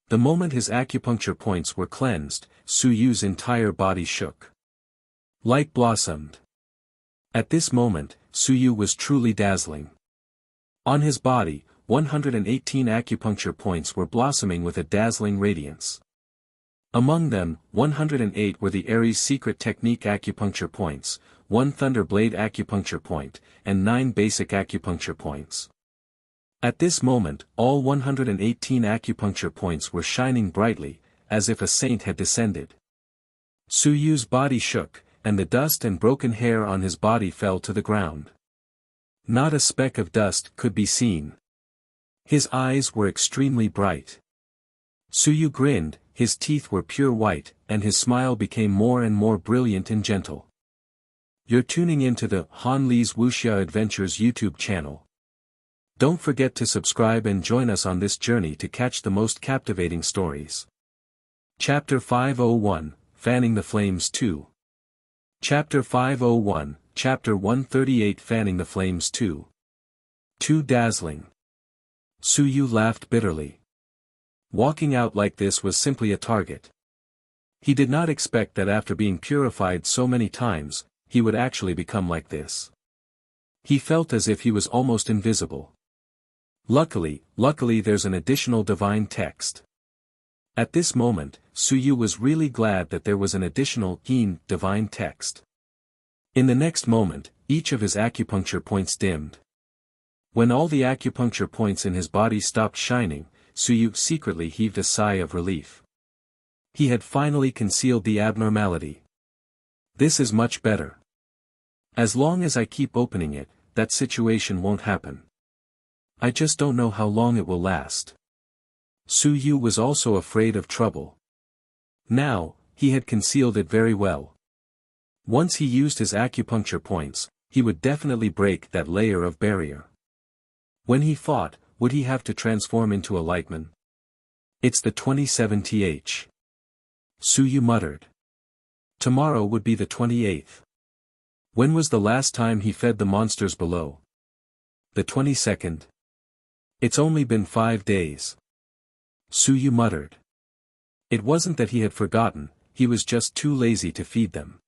The moment his acupuncture points were cleansed, Su Yu's entire body shook. Light blossomed. At this moment, Su Yu was truly dazzling. On his body, 118 acupuncture points were blossoming with a dazzling radiance. Among them, 108 were the Aries secret technique acupuncture points, 1 thunder blade acupuncture point, and 9 basic acupuncture points. At this moment, all 118 acupuncture points were shining brightly, as if a saint had descended. Su Yu's body shook, and the dust and broken hair on his body fell to the ground. Not a speck of dust could be seen. His eyes were extremely bright. Su Yu grinned, his teeth were pure white, and his smile became more and more brilliant and gentle. You're tuning into the Han Li's Wuxia Adventures YouTube channel. Don't forget to subscribe and join us on this journey to catch the most captivating stories. Chapter 501, Fanning the Flames 2. Chapter 501, Chapter 138 Fanning the Flames 2. Too dazzling. Su Yu laughed bitterly. Walking out like this was simply a target. He did not expect that after being purified so many times, he would actually become like this. He felt as if he was almost invisible. Luckily there's an additional divine text. At this moment, Su Yu was really glad that there was an additional divine text. In the next moment, each of his acupuncture points dimmed. When all the acupuncture points in his body stopped shining, Su Yu secretly heaved a sigh of relief. He had finally concealed the abnormality. This is much better. As long as I keep opening it, that situation won't happen. I just don't know how long it will last. Su Yu was also afraid of trouble. Now, he had concealed it very well. Once he used his acupuncture points, he would definitely break that layer of barrier. When he fought, would he have to transform into a lightman? It's the 27th. Suyu muttered. Tomorrow would be the 28th. When was the last time he fed the monsters below? The 22nd. It's only been 5 days. Suyu muttered. It wasn't that he had forgotten, he was just too lazy to feed them.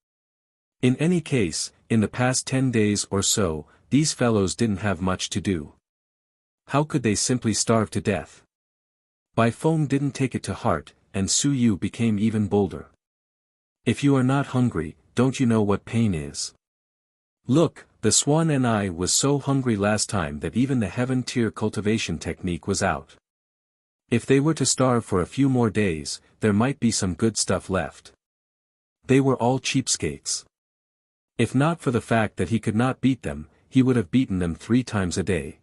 In any case, in the past 10 days or so, these fellows didn't have much to do. How could they simply starve to death? Bai Feng didn't take it to heart, and Suyu became even bolder. If you are not hungry, don't you know what pain is? Look, the swan and I was so hungry last time that even the heaven tier cultivation technique was out. If they were to starve for a few more days, there might be some good stuff left. They were all cheapskates. If not for the fact that he could not beat them, he would have beaten them 3 times a day.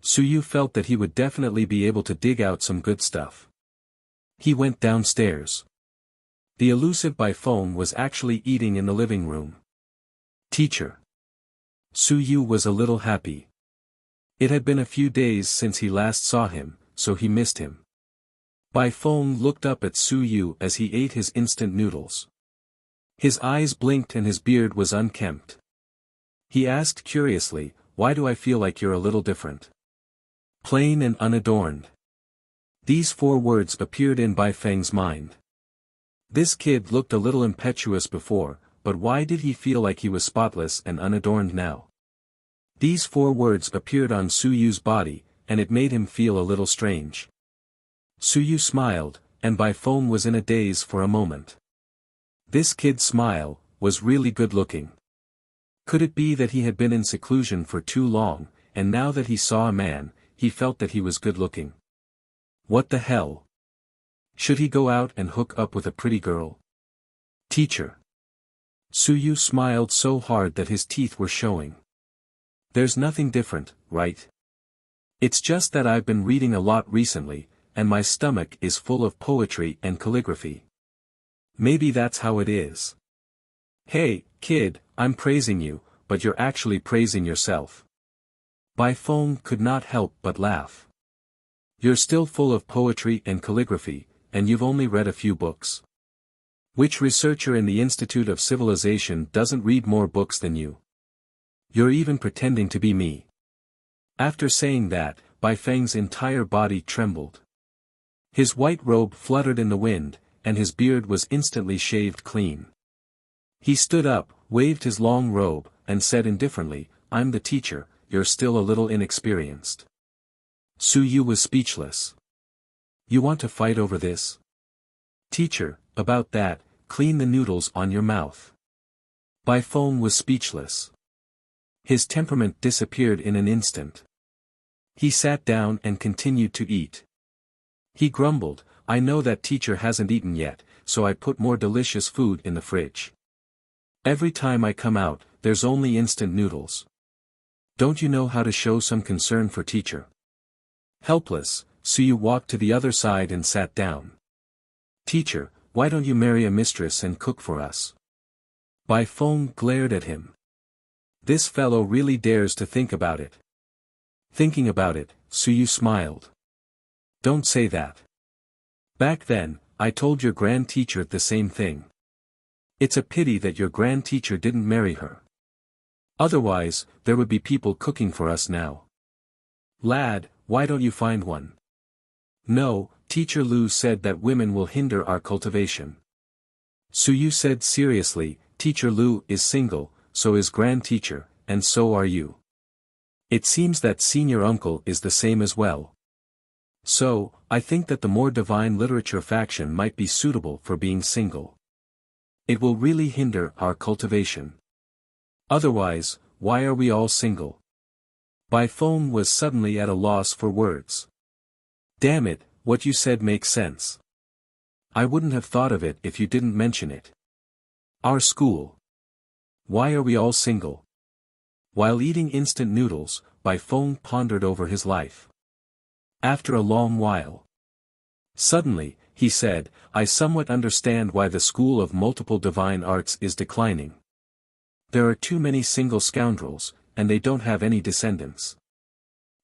Suyu felt that he would definitely be able to dig out some good stuff. He went downstairs. The elusive Bai Feng was actually eating in the living room. Teacher. Suyu was a little happy. It had been a few days since he last saw him, so he missed him. Bai Feng looked up at Suyu as he ate his instant noodles. His eyes blinked and his beard was unkempt. He asked curiously, "Why do I feel like you're a little different? Plain and unadorned." These 4 words appeared in Bai Feng's mind. This kid looked a little impetuous before, but why did he feel like he was spotless and unadorned now? These 4 words appeared on Suyu's body, and it made him feel a little strange. Suyu smiled, and Bai Feng was in a daze for a moment. This kid's smile was really good-looking. Could it be that he had been in seclusion for too long, and now that he saw a man, he felt that he was good-looking? What the hell? Should he go out and hook up with a pretty girl? Teacher. Suyu smiled so hard that his teeth were showing. There's nothing different, right? It's just that I've been reading a lot recently, and my stomach is full of poetry and calligraphy. Maybe that's how it is. Hey, kid, I'm praising you, but you're actually praising yourself. Bai Feng could not help but laugh. You're still full of poetry and calligraphy, and you've only read a few books. Which researcher in the Institute of Civilization doesn't read more books than you? You're even pretending to be me. After saying that, Bai Feng's entire body trembled. His white robe fluttered in the wind, and his beard was instantly shaved clean. He stood up, waved his long robe, and said indifferently, "I'm the teacher, you're still a little inexperienced." Suyu was speechless. You want to fight over this? Teacher, about that, clean the noodles on your mouth. Bai Feng was speechless. His temperament disappeared in an instant. He sat down and continued to eat. He grumbled, "I know that teacher hasn't eaten yet, so I put more delicious food in the fridge. Every time I come out, there's only instant noodles. Don't you know how to show some concern for teacher?" Helpless, Suyu walked to the other side and sat down. "Teacher, why don't you marry a mistress and cook for us?" Bai Feng glared at him. This fellow really dares to think about it. Thinking about it, Suyu smiled. Don't say that. Back then, I told your grand teacher the same thing. It's a pity that your grand teacher didn't marry her. Otherwise, there would be people cooking for us now. Lad, why don't you find one? No, Teacher Lu said that women will hinder our cultivation. Suyu said seriously, Teacher Lu is single, so is grand teacher, and so are you. It seems that senior uncle is the same as well. So, I think that the more divine literature faction might be suitable for being single. It will really hinder our cultivation. Otherwise, why are we all single? Bai Feng was suddenly at a loss for words. Damn it, what you said makes sense. I wouldn't have thought of it if you didn't mention it. Our school. Why are we all single? While eating instant noodles, Bai Feng pondered over his life. After a long while. Suddenly, he said, I somewhat understand why the school of multiple divine arts is declining. There are too many single scoundrels, and they don't have any descendants.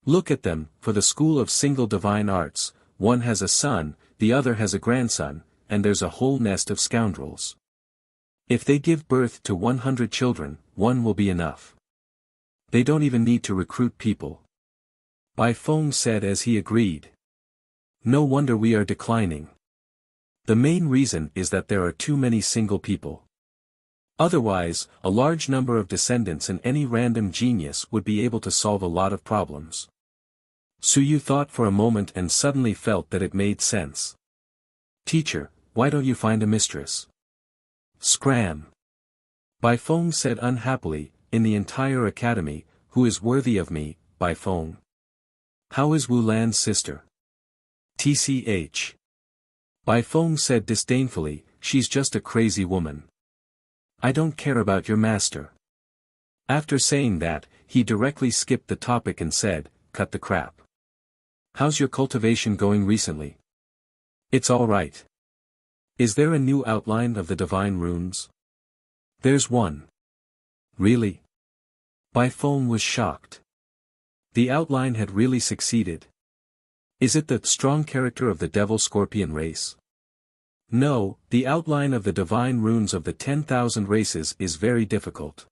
Look at them, for the school of single divine arts, one has a son, the other has a grandson, and there's a whole nest of scoundrels. If they give birth to 100 children, one will be enough. They don't even need to recruit people. Bai Feng said as he agreed. No wonder we are declining. The main reason is that there are too many single people. Otherwise, a large number of descendants and any random genius would be able to solve a lot of problems. Suyu thought for a moment and suddenly felt that it made sense. Teacher, why don't you find a mistress? Scram. Bai Feng said unhappily, in the entire academy, who is worthy of me, Bai Feng? How is Wu Lan's sister? Tch. Bai Feng said disdainfully, she's just a crazy woman. I don't care about your master. After saying that, he directly skipped the topic and said, cut the crap. How's your cultivation going recently? It's all right. Is there a new outline of the divine runes? There's one. Really? Bai Feng was shocked. The outline had really succeeded. Is it the strong character of the devil scorpion race? No, the outline of the divine runes of the 10,000 races is very difficult.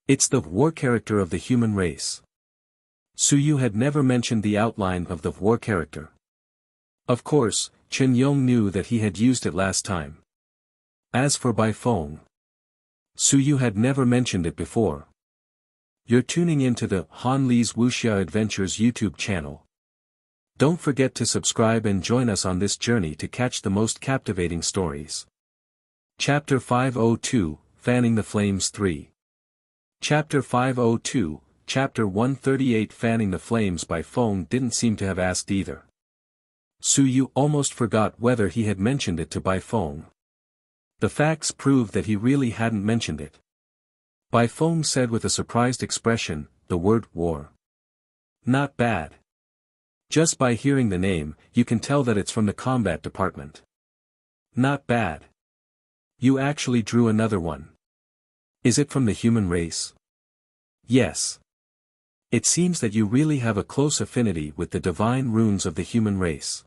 It's the war character of the human race. Suyu had never mentioned the outline of the war character. Of course, Chen Yong knew that he had used it last time. As for Bai Feng, Suyu had never mentioned it before. You're tuning into the Han Li's Wuxia Adventures YouTube channel. Don't forget to subscribe and join us on this journey to catch the most captivating stories. Chapter 502, Fanning the Flames 3. Chapter 502, Chapter 138 Fanning the Flames. Bai Feng didn't seem to have asked either. Suyu almost forgot whether he had mentioned it to Bai Feng. The facts proved that he really hadn't mentioned it. Bai Feng said with a surprised expression, the word war. Not bad. Just by hearing the name, you can tell that it's from the combat department. Not bad. You actually drew another one. Is it from the human race? Yes. It seems that you really have a close affinity with the divine runes of the human race.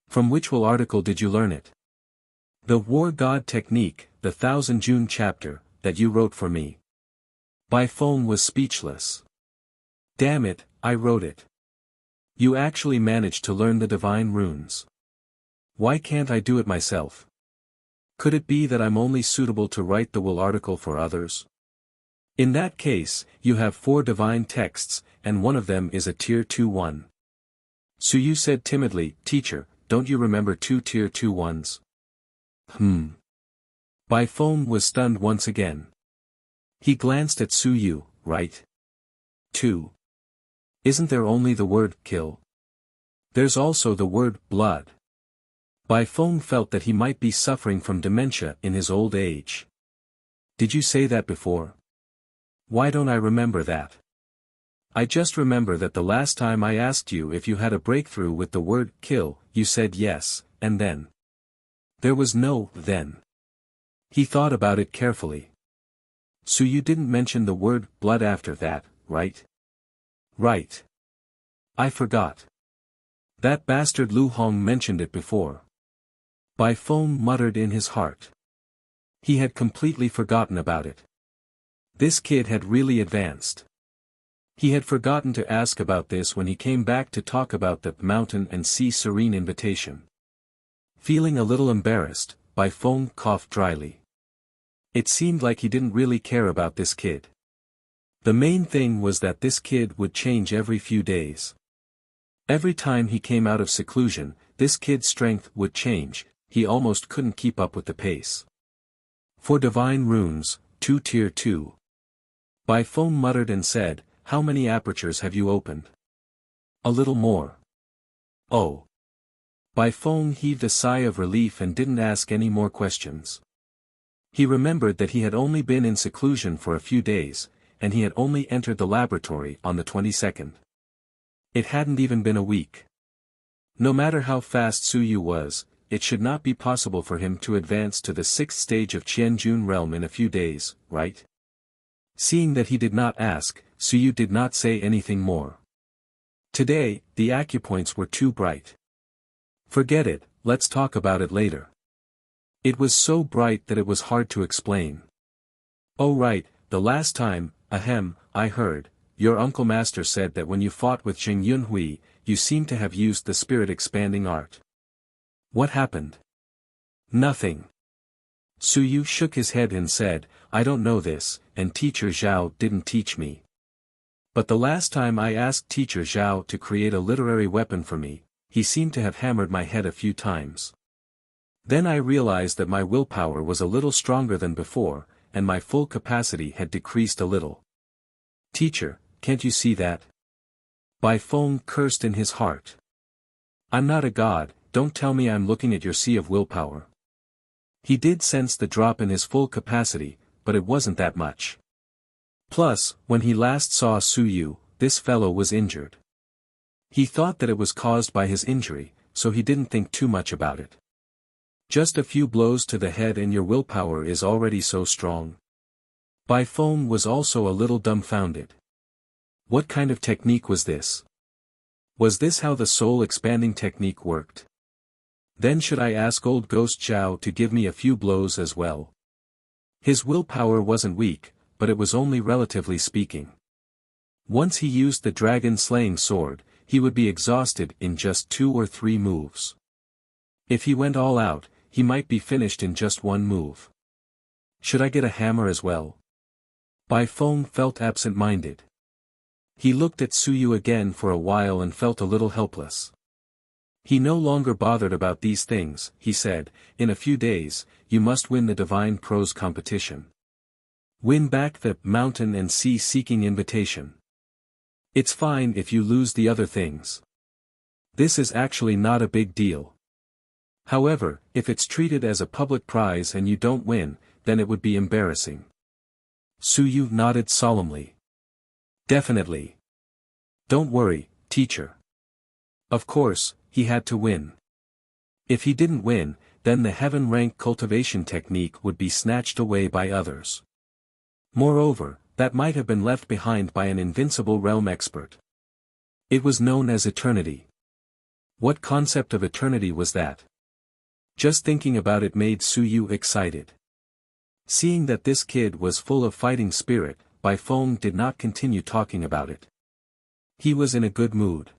From which article did you learn it? The War God Technique, the 1000 June chapter, that you wrote for me. Bai Feng was speechless. Damn it, I wrote it. You actually managed to learn the divine runes. Why can't I do it myself? Could it be that I'm only suitable to write the will article for others? In that case, you have 4 divine texts, and one of them is a Tier 2 one. Suyu said timidly, Teacher, don't you remember 2 Tier 2 ones? Bai Feng was stunned once again. He glanced at Suyu, right? 2. Isn't there only the word kill? There's also the word blood. Bai Feng felt that he might be suffering from dementia in his old age. Did you say that before? Why don't I remember that? I just remember that the last time I asked you if you had a breakthrough with the word kill, you said yes, and then. There was no then. He thought about it carefully. So you didn't mention the word blood after that, right? Right. I forgot. That bastard Lu Hong mentioned it before. Bai Feng muttered in his heart. He had completely forgotten about it. This kid had really advanced. He had forgotten to ask about this when he came back to talk about the mountain and sea serene invitation. Feeling a little embarrassed, Bai Feng coughed dryly. It seemed like he didn't really care about this kid. The main thing was that this kid would change every few days. Every time he came out of seclusion, this kid's strength would change, he almost couldn't keep up with the pace. For divine runes, 2 Tier 2. Bai Feng muttered and said, how many apertures have you opened? A little more. Oh. Bai Feng heaved a sigh of relief and didn't ask any more questions. He remembered that he had only been in seclusion for a few days, and he had only entered the laboratory on the 22nd. It hadn't even been a week. No matter how fast Suyu was, it should not be possible for him to advance to the 6th stage of Qianjun realm in a few days, right? Seeing that he did not ask, Suyu did not say anything more. Today, the acupoints were too bright. Forget it, let's talk about it later. It was so bright that it was hard to explain. Oh right, the last time, I heard, your uncle master said that when you fought with Jing Yunhui, you seem to have used the spirit-expanding art. What happened? Nothing. Suyu shook his head and said, I don't know this, and Teacher Zhao didn't teach me. But the last time I asked Teacher Zhao to create a literary weapon for me, he seemed to have hammered my head a few times. Then I realized that my willpower was a little stronger than before, and my full capacity had decreased a little. Teacher, can't you see that? Bai Feng cursed in his heart. I'm not a god, don't tell me I'm looking at your sea of willpower. He did sense the drop in his full capacity, but it wasn't that much. Plus, when he last saw Suyu, this fellow was injured. He thought that it was caused by his injury, so he didn't think too much about it. Just a few blows to the head and your willpower is already so strong. Bai Feng was also a little dumbfounded. What kind of technique was this? Was this how the soul-expanding technique worked? Then should I ask old Ghost Zhao to give me a few blows as well? His willpower wasn't weak, but it was only relatively speaking. Once he used the dragon-slaying sword, he would be exhausted in just 2 or 3 moves. If he went all out, he might be finished in just 1 move. Should I get a hammer as well? Bai Feng felt absent-minded. He looked at Suyu again for a while and felt a little helpless. He no longer bothered about these things, he said, in a few days, you must win the Divine Prose competition. Win back the Mountain and Sea Seeking invitation. It's fine if you lose the other things. This is actually not a big deal. However, if it's treated as a public prize and you don't win, then it would be embarrassing. Suyu nodded solemnly. Definitely. Don't worry, teacher. Of course, he had to win. If he didn't win, then the heaven-rank cultivation technique would be snatched away by others. Moreover, that might have been left behind by an invincible realm expert. It was known as eternity. What concept of eternity was that? Just thinking about it made Suyu excited. Seeing that this kid was full of fighting spirit, Bai Feng did not continue talking about it. He was in a good mood.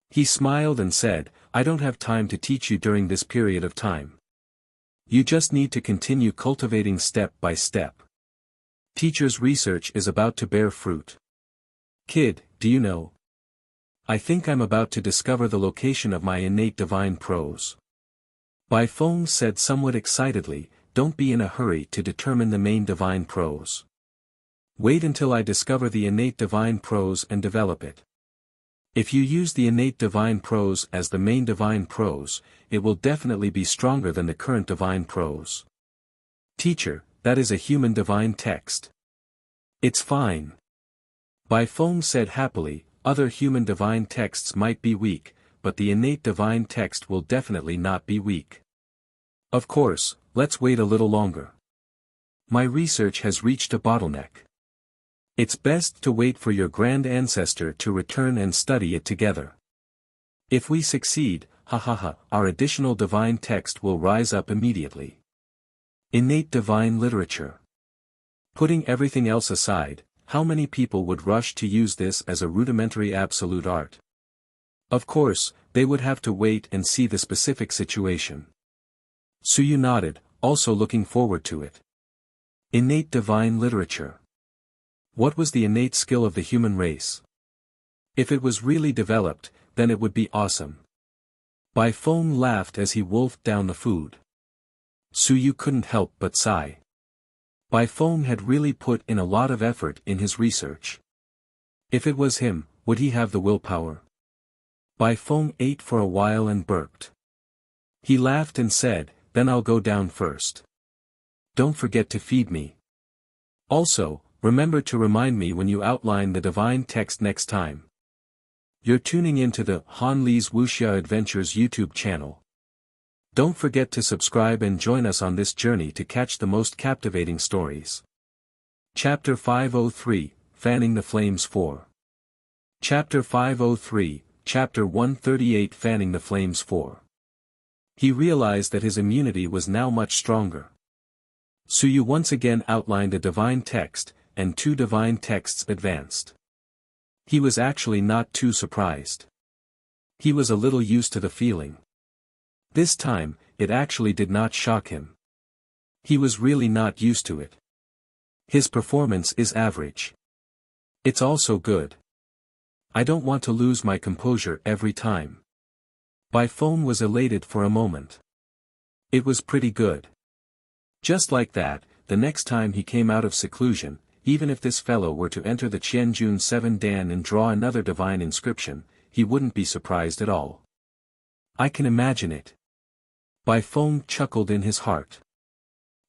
He smiled and said, I don't have time to teach you during this period of time. You just need to continue cultivating step by step. Teacher's research is about to bear fruit. Kid, do you know? I think I'm about to discover the location of my innate divine prose. Bai Feng said somewhat excitedly, don't be in a hurry to determine the main divine prose. Wait until I discover the innate divine prose and develop it. If you use the innate divine prose as the main divine prose, it will definitely be stronger than the current divine prose. Teacher, that is a human divine text. It's fine. Bai Feng said happily, other human divine texts might be weak, but the innate divine text will definitely not be weak. Of course, let's wait a little longer. My research has reached a bottleneck. It's best to wait for your grand ancestor to return and study it together. If we succeed, our additional divine text will rise up immediately. Innate divine literature. Putting everything else aside, how many people would rush to use this as a rudimentary absolute art? Of course, they would have to wait and see the specific situation. Suyu nodded, also looking forward to it. Innate divine literature. What was the innate skill of the human race? If it was really developed, then it would be awesome. Bai Feng laughed as he wolfed down the food. Suyu couldn't help but sigh. Bai Feng had really put in a lot of effort in his research. If it was him, would he have the willpower? Bai Feng ate for a while and burped. He laughed and said, then I'll go down first. Don't forget to feed me. Also, remember to remind me when you outline the divine text next time. You're tuning into the Han Li's Wuxia Adventures YouTube channel. Don't forget to subscribe and join us on this journey to catch the most captivating stories. Chapter 503, Fanning the Flames 4. Chapter 503, Chapter 138 Fanning the Flames 4. He realized that his immunity was now much stronger. Suyu once again outlined a divine text, and 2 divine texts advanced. He was actually not too surprised. He was a little used to the feeling. This time, it actually did not shock him. He was really not used to it. His performance is average. It's also good. I don't want to lose my composure every time. Bai Feng was elated for a moment. It was pretty good. Just like that, the next time he came out of seclusion, even if this fellow were to enter the Qianjun 7 Dan and draw another divine inscription, he wouldn't be surprised at all. I can imagine it. Bai Feng chuckled in his heart.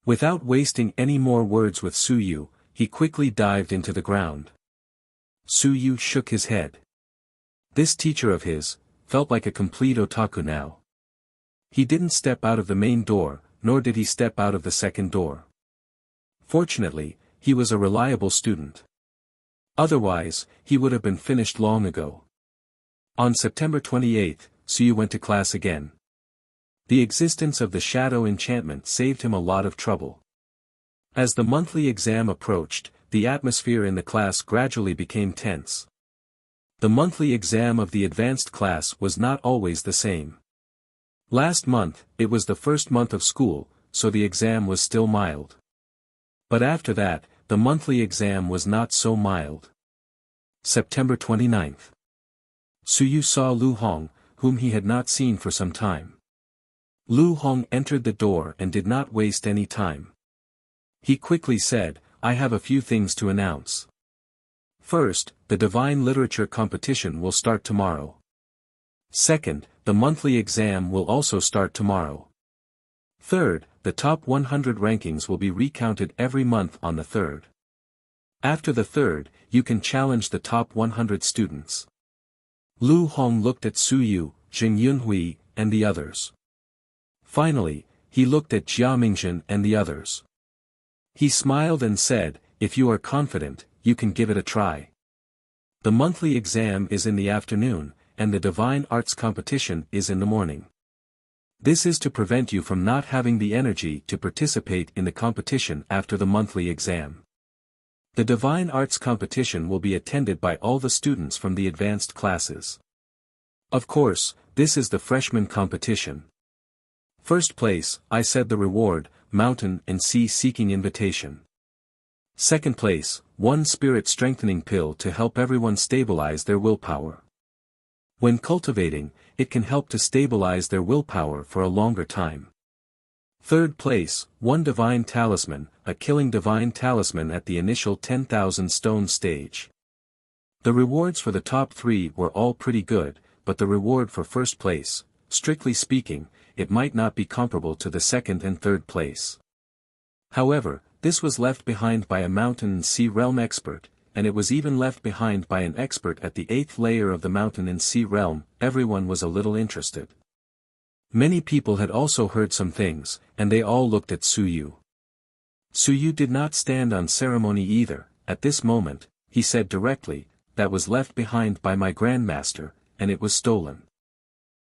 Without wasting any more words with Suyu, he quickly dived into the ground. Suyu shook his head. This teacher of his felt like a complete otaku now. He didn't step out of the main door, nor did he step out of the second door. Fortunately, he was a reliable student. Otherwise, he would have been finished long ago. On September 28, Suyu went to class again. The existence of the shadow enchantment saved him a lot of trouble. As the monthly exam approached, the atmosphere in the class gradually became tense. The monthly exam of the advanced class was not always the same. Last month, it was the first month of school, so the exam was still mild. But after that, the monthly exam was not so mild. September 29th. Suyu saw Lu Hong, whom he had not seen for some time. Lu Hong entered the door and did not waste any time. He quickly said, "I have a few things to announce. First, the Divine Literature competition will start tomorrow. Second, the monthly exam will also start tomorrow. Third, the top 100 rankings will be recounted every month on the 3rd. After the 3rd, you can challenge the top 100 students." Lu Hong looked at Suyu, Jing Yunhui, and the others. Finally, he looked at Jia Mingzhen and the others. He smiled and said, "If you are confident, you can give it a try. The monthly exam is in the afternoon, and the Divine Arts competition is in the morning. This is to prevent you from not having the energy to participate in the competition after the monthly exam. The Divine Arts competition will be attended by all the students from the advanced classes. Of course, this is the freshman competition. First place, I said the reward, mountain and sea seeking invitation. Second place, 1 spirit strengthening pill to help everyone stabilize their willpower. When cultivating, it can help to stabilize their willpower for a longer time. Third place, 1 divine talisman, a killing divine talisman at the initial 10,000 stone stage. The rewards for the top 3 were all pretty good, but the reward for first place, strictly speaking, it might not be comparable to the second and third place. However, this was left behind by a mountain and sea realm expert, and it was even left behind by an expert at the 8th layer of the mountain and sea realm. Everyone was a little interested. Many people had also heard some things, and they all looked at Suyu. Suyu did not stand on ceremony either. At this moment, he said directly, "That was left behind by my grandmaster, and it was stolen.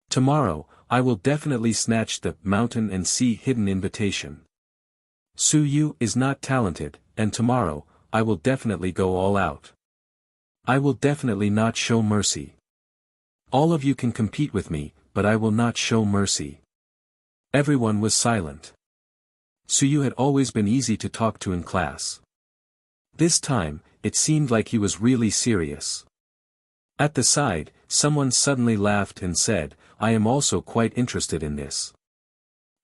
Tomorrow, I will definitely snatch the mountain and sea hidden invitation. Suyu is not talented, and tomorrow, I will definitely go all out. I will definitely not show mercy. All of you can compete with me, but I will not show mercy." Everyone was silent. Suyu had always been easy to talk to in class. This time, it seemed like he was really serious. At the side, someone suddenly laughed and said, "I am also quite interested in this."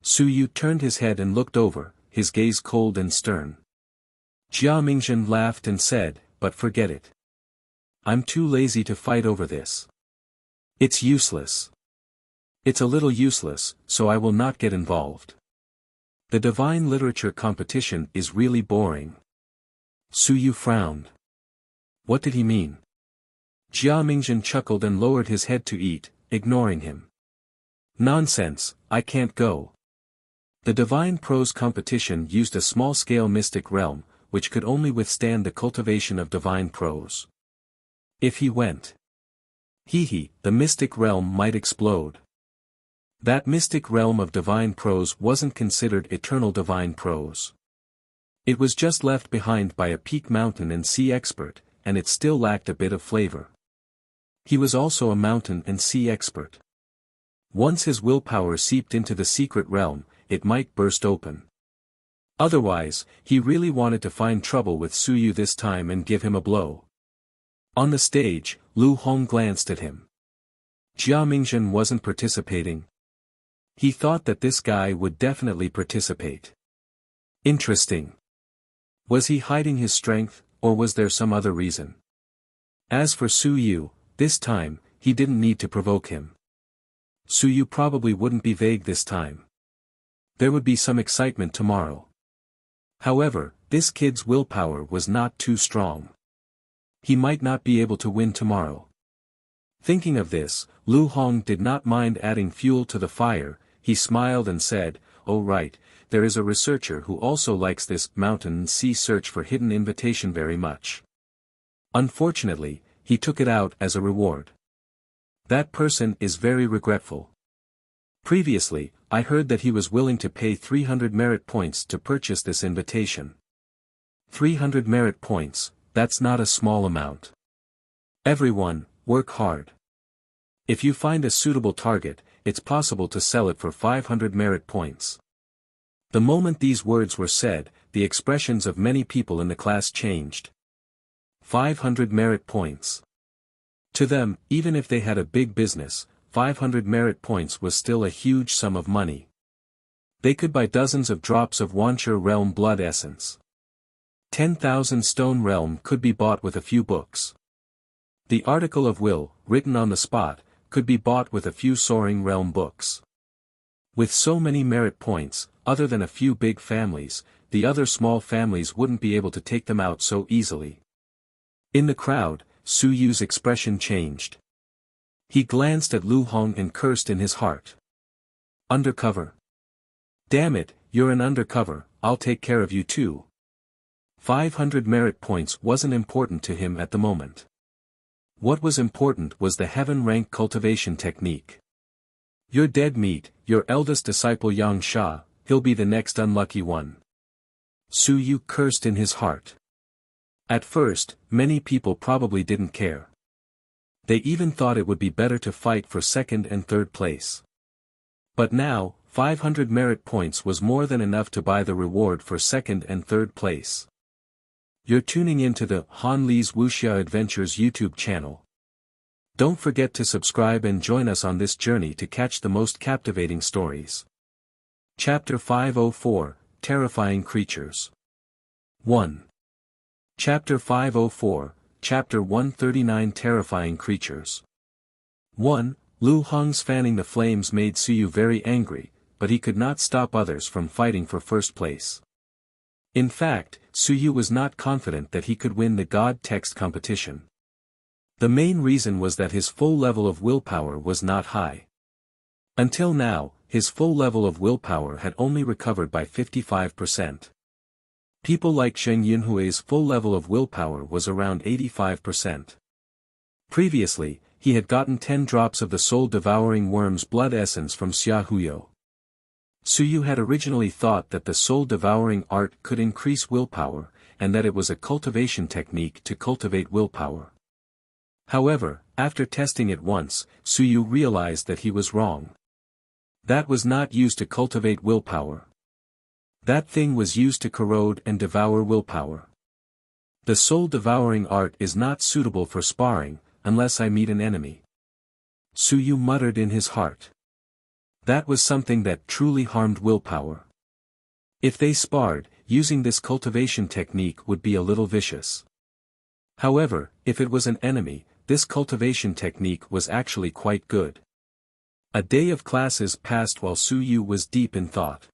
Suyu turned his head and looked over, his gaze cold and stern. Jia Mingzhen laughed and said, "But forget it. I'm too lazy to fight over this. It's useless. It's a little useless, so I will not get involved. The Divine Literature competition is really boring." Suyu frowned. What did he mean? Jia Mingzhen chuckled and lowered his head to eat, ignoring him. Nonsense, I can't go. The Divine Prose competition used a small-scale mystic realm, which could only withstand the cultivation of Divine Prose. If he went, the mystic realm might explode. That mystic realm of Divine Prose wasn't considered eternal Divine Prose. It was just left behind by a peak mountain and sea expert, and it still lacked a bit of flavor. He was also a mountain and sea expert. Once his willpower seeped into the secret realm, it might burst open. Otherwise, he really wanted to find trouble with Suyu this time and give him a blow. On the stage, Lu Hong glanced at him. Jia Mingzhen wasn't participating. He thought that this guy would definitely participate. Interesting. Was he hiding his strength, or was there some other reason? As for Suyu, this time, he didn't need to provoke him. Suyu probably wouldn't be vague this time. There would be some excitement tomorrow. However, this kid's willpower was not too strong. He might not be able to win tomorrow. Thinking of this, Lu Hong did not mind adding fuel to the fire. He smiled and said, "Oh right, there is a researcher who also likes this mountain and sea search for hidden invitation very much. Unfortunately, he took it out as a reward. That person is very regretful. Previously, I heard that he was willing to pay 300 merit points to purchase this invitation. 300 merit points, that's not a small amount. Everyone, work hard. If you find a suitable target, it's possible to sell it for 500 merit points." The moment these words were said, the expressions of many people in the class changed. 500 merit points. To them, even if they had a big business, 500 merit points was still a huge sum of money. They could buy dozens of drops of Wuxia realm blood essence. 10,000 stone realm could be bought with a few books. The article of will, written on the spot, could be bought with a few soaring realm books. With so many merit points, other than a few big families, the other small families wouldn't be able to take them out so easily. In the crowd, Suyu's expression changed. He glanced at Lu Hong and cursed in his heart. Undercover. Damn it, you're an undercover, I'll take care of you too. 500 merit points wasn't important to him at the moment. What was important was the heaven rank cultivation technique. You're dead meat, your eldest disciple Yang Sha, he'll be the next unlucky one. Suyu cursed in his heart. At first, many people probably didn't care. They even thought it would be better to fight for second and third place. But now, 500 merit points was more than enough to buy the reward for second and third place. You're tuning into the Han Li's Wuxia Adventures YouTube channel. Don't forget to subscribe and join us on this journey to catch the most captivating stories. Chapter 504, Terrifying Creatures. 1. Chapter 504, Chapter 139 Terrifying Creatures. 1. Lu Hong's fanning the flames made Suyu very angry, but he could not stop others from fighting for first place. In fact, Suyu was not confident that he could win the God Text competition. The main reason was that his full level of willpower was not high. Until now, his full level of willpower had only recovered by 55%. People like Zheng Yunhui's full level of willpower was around 85%. Previously, he had gotten 10 drops of the soul-devouring worm's blood essence from Xia Huyo. Suyu had originally thought that the soul-devouring art could increase willpower, and that it was a cultivation technique to cultivate willpower. However, after testing it once, Suyu realized that he was wrong. That was not used to cultivate willpower. That thing was used to corrode and devour willpower. The soul-devouring art is not suitable for sparring, unless I meet an enemy. Suyu muttered in his heart. That was something that truly harmed willpower. If they sparred, using this cultivation technique would be a little vicious. However, if it was an enemy, this cultivation technique was actually quite good. A day of classes passed while Suyu was deep in thought.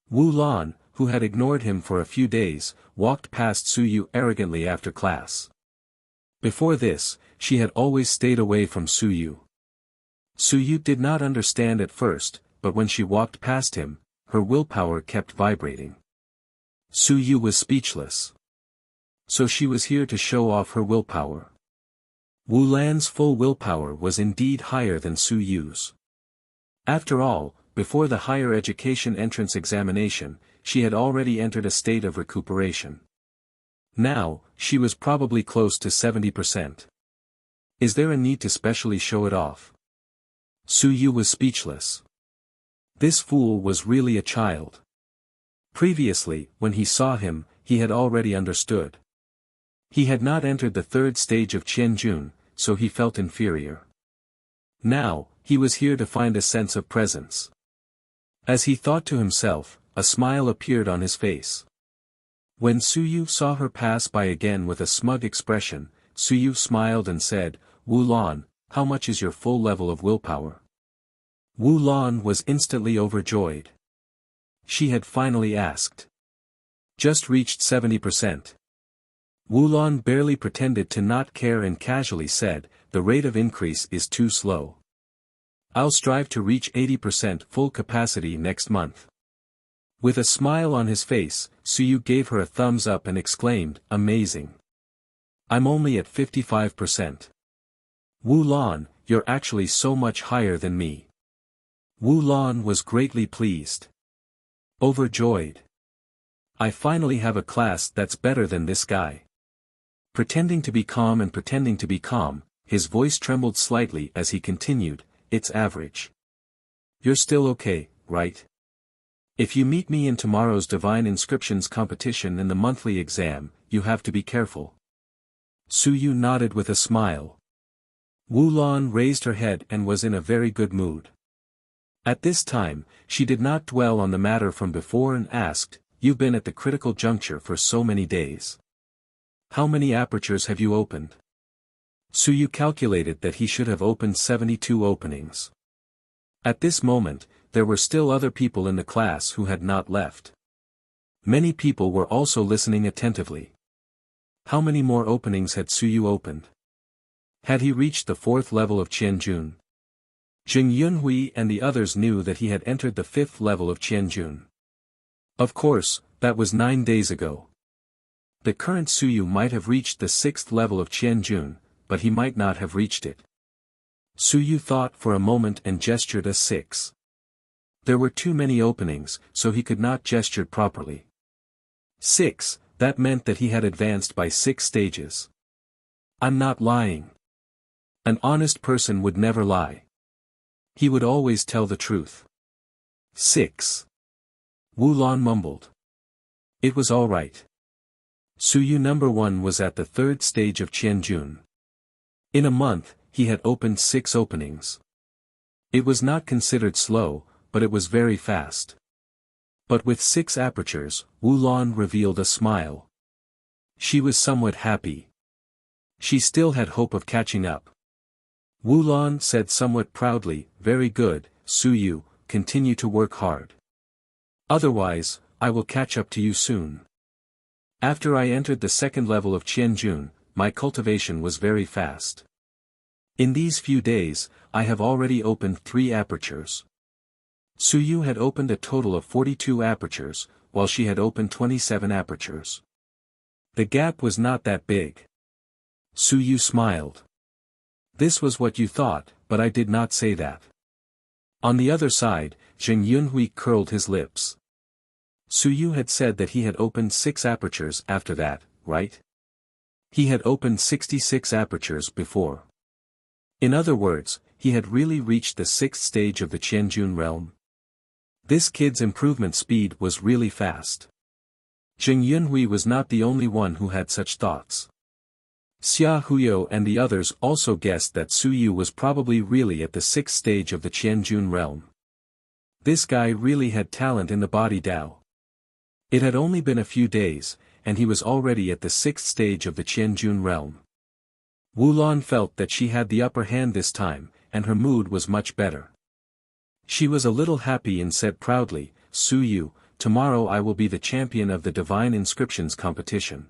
Wu Lan, who had ignored him for a few days, walked past Suyu arrogantly after class. Before this, she had always stayed away from Suyu. Su Yu did not understand at first, but when she walked past him, her willpower kept vibrating. Su Yu was speechless. So she was here to show off her willpower. Wu Lan's full willpower was indeed higher than Su Yu's. After all, before the higher education entrance examination, she had already entered a state of recuperation. Now, she was probably close to 70%. Is there a need to specially show it off? Su Yu was speechless. This fool was really a child. Previously, when he saw him, he had already understood. He had not entered the third stage of Qianjun, so he felt inferior. Now, he was here to find a sense of presence. As he thought to himself, a smile appeared on his face. When Su Yu saw her pass by again with a smug expression, Su Yu smiled and said, "Wu Lan, how much is your full level of willpower?" Wu Lan was instantly overjoyed. She had finally asked. Just reached 70%. Wu Lan barely pretended to not care and casually said, "The rate of increase is too slow. I'll strive to reach 80% full capacity next month." With a smile on his face, Su Yu gave her a thumbs up and exclaimed, "Amazing. I'm only at 55%. Wu Lan, you're actually so much higher than me." Wu Lan was greatly pleased. Overjoyed. "I finally have a class that's better than this guy." Pretending to be calm and pretending to be calm, his voice trembled slightly as he continued, "It's average. You're still okay, right? If you meet me in tomorrow's Divine Inscriptions competition in the monthly exam, you have to be careful." Su Yu nodded with a smile. Wu Lan raised her head and was in a very good mood. At this time, she did not dwell on the matter from before and asked, "You've been at the critical juncture for so many days. How many apertures have you opened?" Su Yu calculated that he should have opened 72 openings. At this moment, there were still other people in the class who had not left. Many people were also listening attentively. How many more openings had Su Yu opened? Had he reached the fourth level of Qianjun? Jing Yunhui and the others knew that he had entered the fifth level of Qianjun. Of course, that was 9 days ago. The current Su Yu might have reached the sixth level of Qianjun, but he might not have reached it. Su Yu thought for a moment and gestured a 6. There were too many openings, so he could not gesture properly. 6, that meant that he had advanced by 6 stages. I'm not lying. An honest person would never lie. He would always tell the truth. 6. Wu Lan mumbled. It was all right. Su Yu number 1 was at the third stage of Qianjun. In a month, he had opened 6 openings. It was not considered slow, but it was very fast. But with 6 apertures, Wu Lan revealed a smile. She was somewhat happy. She still had hope of catching up. Wu Lan said somewhat proudly, "Very good, Su Yu, continue to work hard. Otherwise, I will catch up to you soon." After I entered the second level of Qianjun, my cultivation was very fast. In these few days, I have already opened 3 apertures. Su Yu had opened a total of 42 apertures, while she had opened 27 apertures. The gap was not that big. Su Yu smiled. This was what you thought, but I did not say that. On the other side, Jing Yunhui curled his lips. Su Yu had said that he had opened 6 apertures after that, right? He had opened 66 apertures before. In other words, he had really reached the 6th stage of the Qianjun realm. This kid's improvement speed was really fast. Jing Yunhui was not the only one who had such thoughts. Xia Huyo and the others also guessed that Su Yu was probably really at the 6th stage of the Qianjun realm. This guy really had talent in the body Dao. It had only been a few days, and he was already at the 6th stage of the Qianjun realm. Wu Lan felt that she had the upper hand this time, and her mood was much better. She was a little happy and said proudly, "Su Yu, tomorrow I will be the champion of the Divine Inscriptions competition.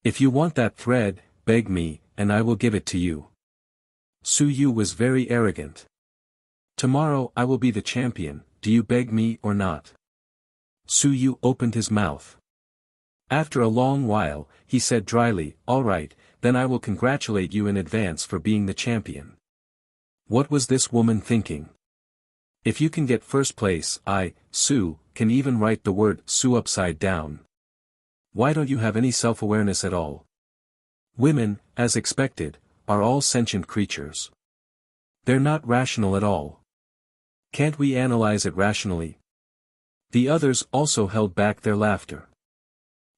If you want that thread, beg me, and I will give it to you." Su Yu was very arrogant. Tomorrow I will be the champion, do you beg me or not? Su Yu opened his mouth. After a long while, he said dryly, all right, then I will congratulate you in advance for being the champion. What was this woman thinking? If you can get first place, I, Su, can even write the word Su upside down. Why don't you have any self-awareness at all? Women, as expected, are all sentient creatures. They're not rational at all. Can't we analyze it rationally? The others also held back their laughter.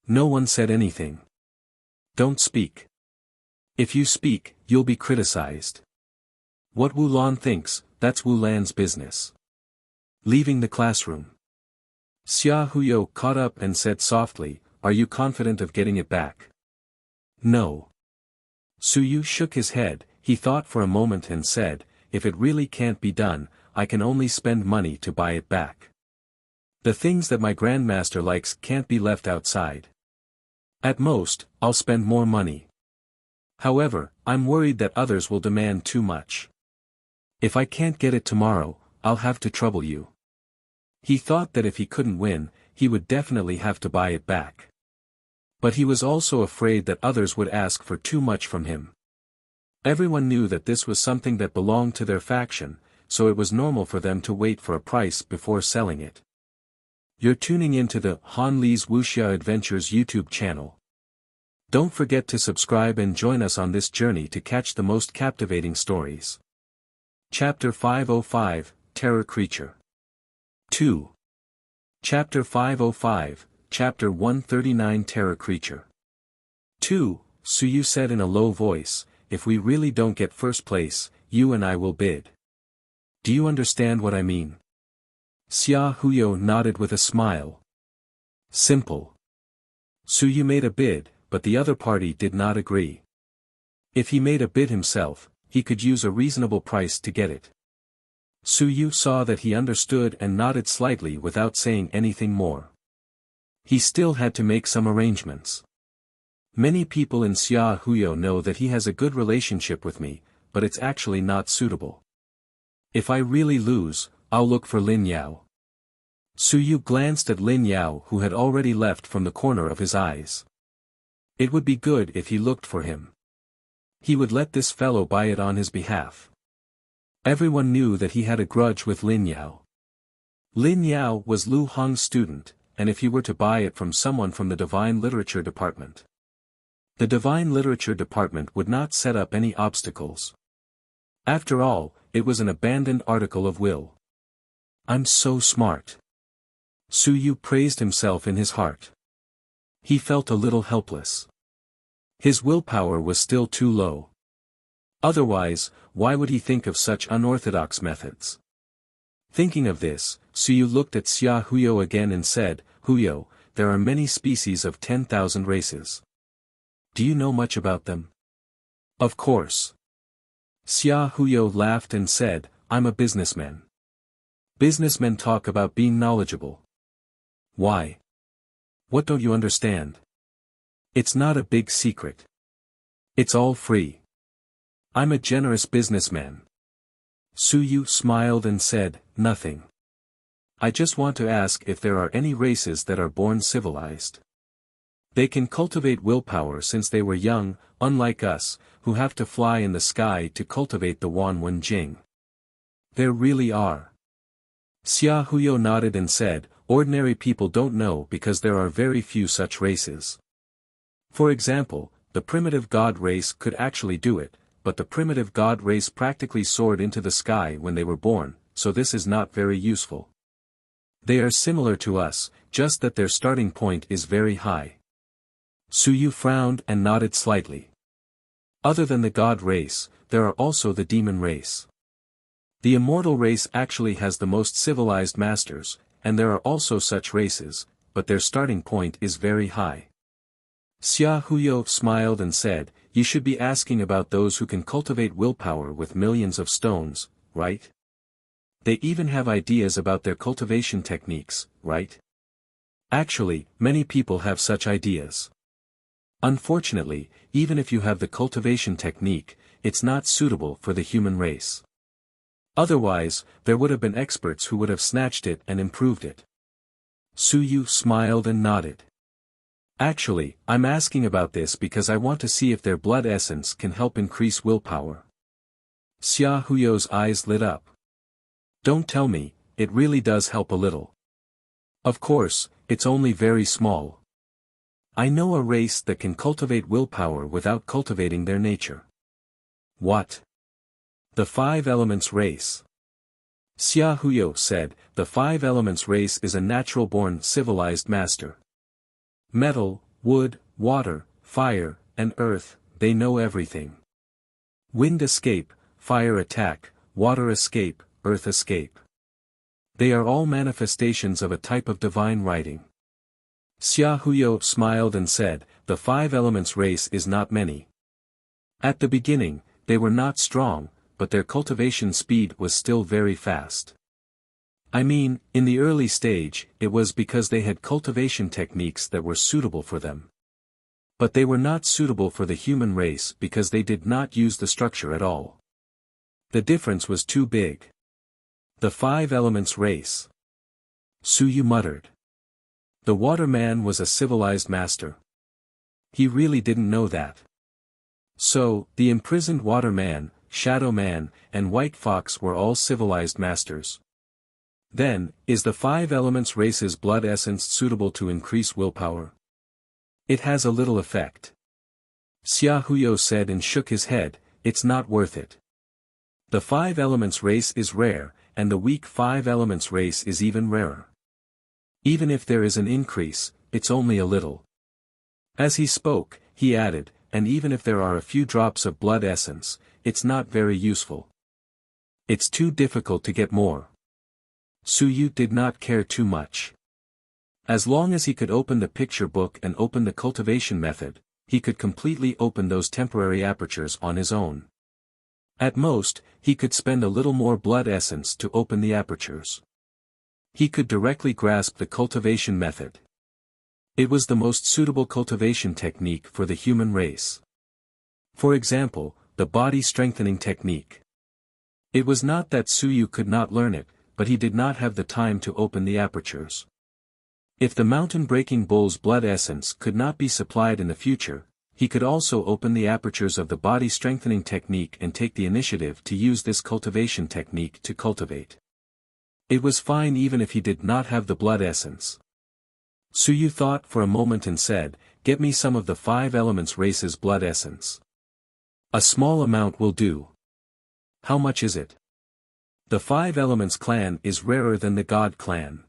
No one said anything. Don't speak. If you speak, you'll be criticized. What Wu Lan thinks, that's Wu Lan's business. Leaving the classroom, Xia Huyo caught up and said softly, are you confident of getting it back? No. Su Yu shook his head, he thought for a moment and said, if it really can't be done, I can only spend money to buy it back. The things that my grandmaster likes can't be left outside. At most, I'll spend more money. However, I'm worried that others will demand too much. If I can't get it tomorrow, I'll have to trouble you. He thought that if he couldn't win, he would definitely have to buy it back. But he was also afraid that others would ask for too much from him. Everyone knew that this was something that belonged to their faction, so it was normal for them to wait for a price before selling it. You're tuning into the Han Li's Wuxia Adventures YouTube channel. Don't forget to subscribe and join us on this journey to catch the most captivating stories. Chapter 505, Terror Creature. 2. Chapter 505, Chapter 139 Terror Creature. 2. Su Yu said in a low voice, if we really don't get first place, you and I will bid. Do you understand what I mean? Xia Huyo nodded with a smile. Simple. Su Yu made a bid, but the other party did not agree. If he made a bid himself, he could use a reasonable price to get it. Su Yu saw that he understood and nodded slightly without saying anything more. He still had to make some arrangements. Many people in Xia Huyo know that he has a good relationship with me, but it's actually not suitable. If I really lose, I'll look for Lin Yao. Su Yu glanced at Lin Yao who had already left from the corner of his eyes. It would be good if he looked for him. He would let this fellow buy it on his behalf. Everyone knew that he had a grudge with Lin Yao. Lin Yao was Lu Hong's student, and if he were to buy it from someone from the Divine Literature Department, the Divine Literature Department would not set up any obstacles. After all, it was an abandoned article of will. I'm so smart. Su Yu praised himself in his heart. He felt a little helpless. His willpower was still too low. Otherwise, why would he think of such unorthodox methods? Thinking of this, Su Yu looked at Xia Huyo again and said, Huyo, there are many species of 10,000 races. Do you know much about them? Of course. Xia Huyo laughed and said, I'm a businessman. Businessmen talk about being knowledgeable. Why? What don't you understand? It's not a big secret. It's all free. I'm a generous businessman. Su Yu smiled and said, nothing. I just want to ask if there are any races that are born civilized. They can cultivate willpower since they were young, unlike us, who have to fly in the sky to cultivate the Wanwen Jing. There really are. Xia Huyo nodded and said, ordinary people don't know because there are very few such races. For example, the primitive god race could actually do it, but the primitive god race practically soared into the sky when they were born, so this is not very useful. They are similar to us, just that their starting point is very high. Su Yu frowned and nodded slightly. Other than the god race, there are also the demon race. The immortal race actually has the most civilized masters, and there are also such races, but their starting point is very high. Xia Huyo smiled and said, you should be asking about those who can cultivate willpower with millions of stones, right? They even have ideas about their cultivation techniques, right? Actually, many people have such ideas. Unfortunately, even if you have the cultivation technique, it's not suitable for the human race. Otherwise, there would have been experts who would have snatched it and improved it. Su Yu smiled and nodded. Actually, I'm asking about this because I want to see if their blood essence can help increase willpower. Xia Huyo's eyes lit up. Don't tell me, it really does help a little. Of course, it's only very small. I know a race that can cultivate willpower without cultivating their nature. What? The Five Elements race. Xia Huyo said, the Five Elements race is a natural-born civilized master. Metal, wood, water, fire, and earth, they know everything. Wind escape, fire attack, water escape, earth escape. They are all manifestations of a type of divine writing. Xia Huyo smiled and said, the Five Elements race is not many. At the beginning, they were not strong, but their cultivation speed was still very fast. I mean, in the early stage, it was because they had cultivation techniques that were suitable for them. But they were not suitable for the human race because they did not use the structure at all. The difference was too big. The Five Elements race. Su Yu muttered. The Water Man was a civilized master. He really didn't know that. So, the imprisoned Water Man, Shadow Man, and White Fox were all civilized masters. Then, is the Five Elements race's blood essence suitable to increase willpower? It has a little effect. Xia Huyo said and shook his head, it's not worth it. The Five Elements race is rare, and the weak Five Elements race is even rarer. Even if there is an increase, it's only a little. As he spoke, he added, and even if there are a few drops of blood essence, it's not very useful. It's too difficult to get more. Su Yu did not care too much. As long as he could open the picture book and open the cultivation method, he could completely open those temporary apertures on his own. At most, he could spend a little more blood essence to open the apertures. He could directly grasp the cultivation method. It was the most suitable cultivation technique for the human race. For example, the body strengthening technique. It was not that Su Yu could not learn it, but he did not have the time to open the apertures. If the mountain-breaking bull's blood essence could not be supplied in the future, he could also open the apertures of the body strengthening technique and take the initiative to use this cultivation technique to cultivate. It was fine even if he did not have the blood essence. Su Yu thought for a moment and said, get me some of the Five Elements race's blood essence. A small amount will do. How much is it? The Five Elements clan is rarer than the God clan.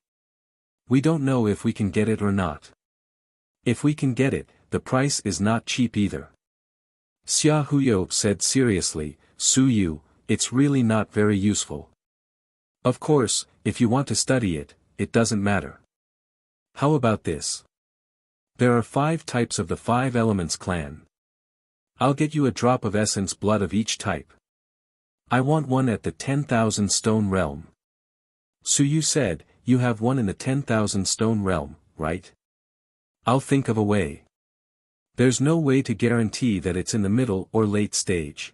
We don't know if we can get it or not. If we can get it, the price is not cheap either. Xia Huyo said seriously, Su Yu, it's really not very useful. Of course, if you want to study it, it doesn't matter. How about this? There are 5 types of the Five Elements clan. I'll get you a drop of essence blood of each type. I want one at the 10,000 stone realm. Su Yu said, you have one in the 10,000 stone realm, right? I'll think of a way. There's no way to guarantee that it's in the middle or late stage.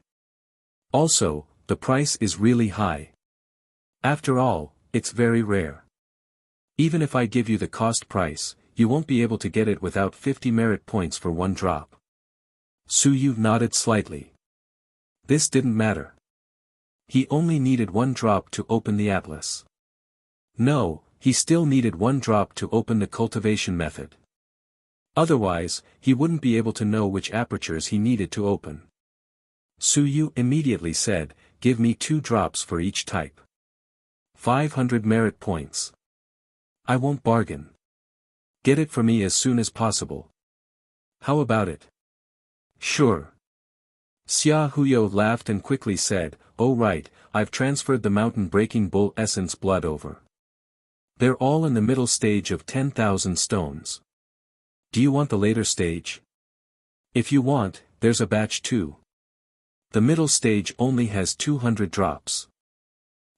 Also, the price is really high. After all, it's very rare. Even if I give you the cost price, you won't be able to get it without 50 merit points for one drop. Su Yu nodded slightly. This didn't matter. He only needed one drop to open the atlas. No, he still needed one drop to open the cultivation method. Otherwise, he wouldn't be able to know which apertures he needed to open. Su Yu immediately said, give me 2 drops for each type. 500 merit points. I won't bargain. Get it for me as soon as possible. How about it? Sure. Xia Huyo laughed and quickly said, oh right, I've transferred the mountain-breaking bull essence blood over. They're all in the middle stage of 10,000 stones. Do you want the later stage? If you want, there's a batch too. The middle stage only has 200 drops.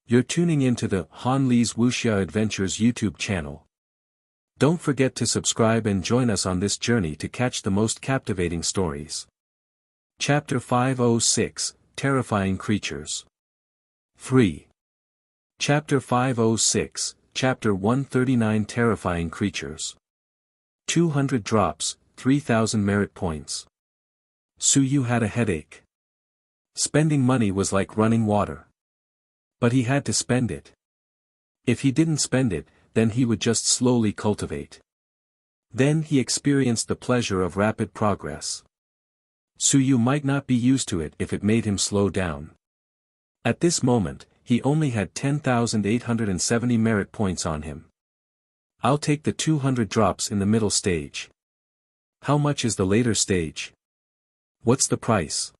You're tuning into the Han Li's Wuxia Adventures YouTube channel. Don't forget to subscribe and join us on this journey to catch the most captivating stories. Chapter 506, Terrifying Creatures. 3. Chapter 506, Chapter 139 Terrifying Creatures. 200 drops, 3,000 merit points. Suyu had a headache. Spending money was like running water. But he had to spend it. If he didn't spend it, then he would just slowly cultivate. Then he experienced the pleasure of rapid progress. Suyu might not be used to it if it made him slow down. At this moment, he only had 10,870 merit points on him. I'll take the 200 drops in the middle stage. How much is the later stage? What's the price?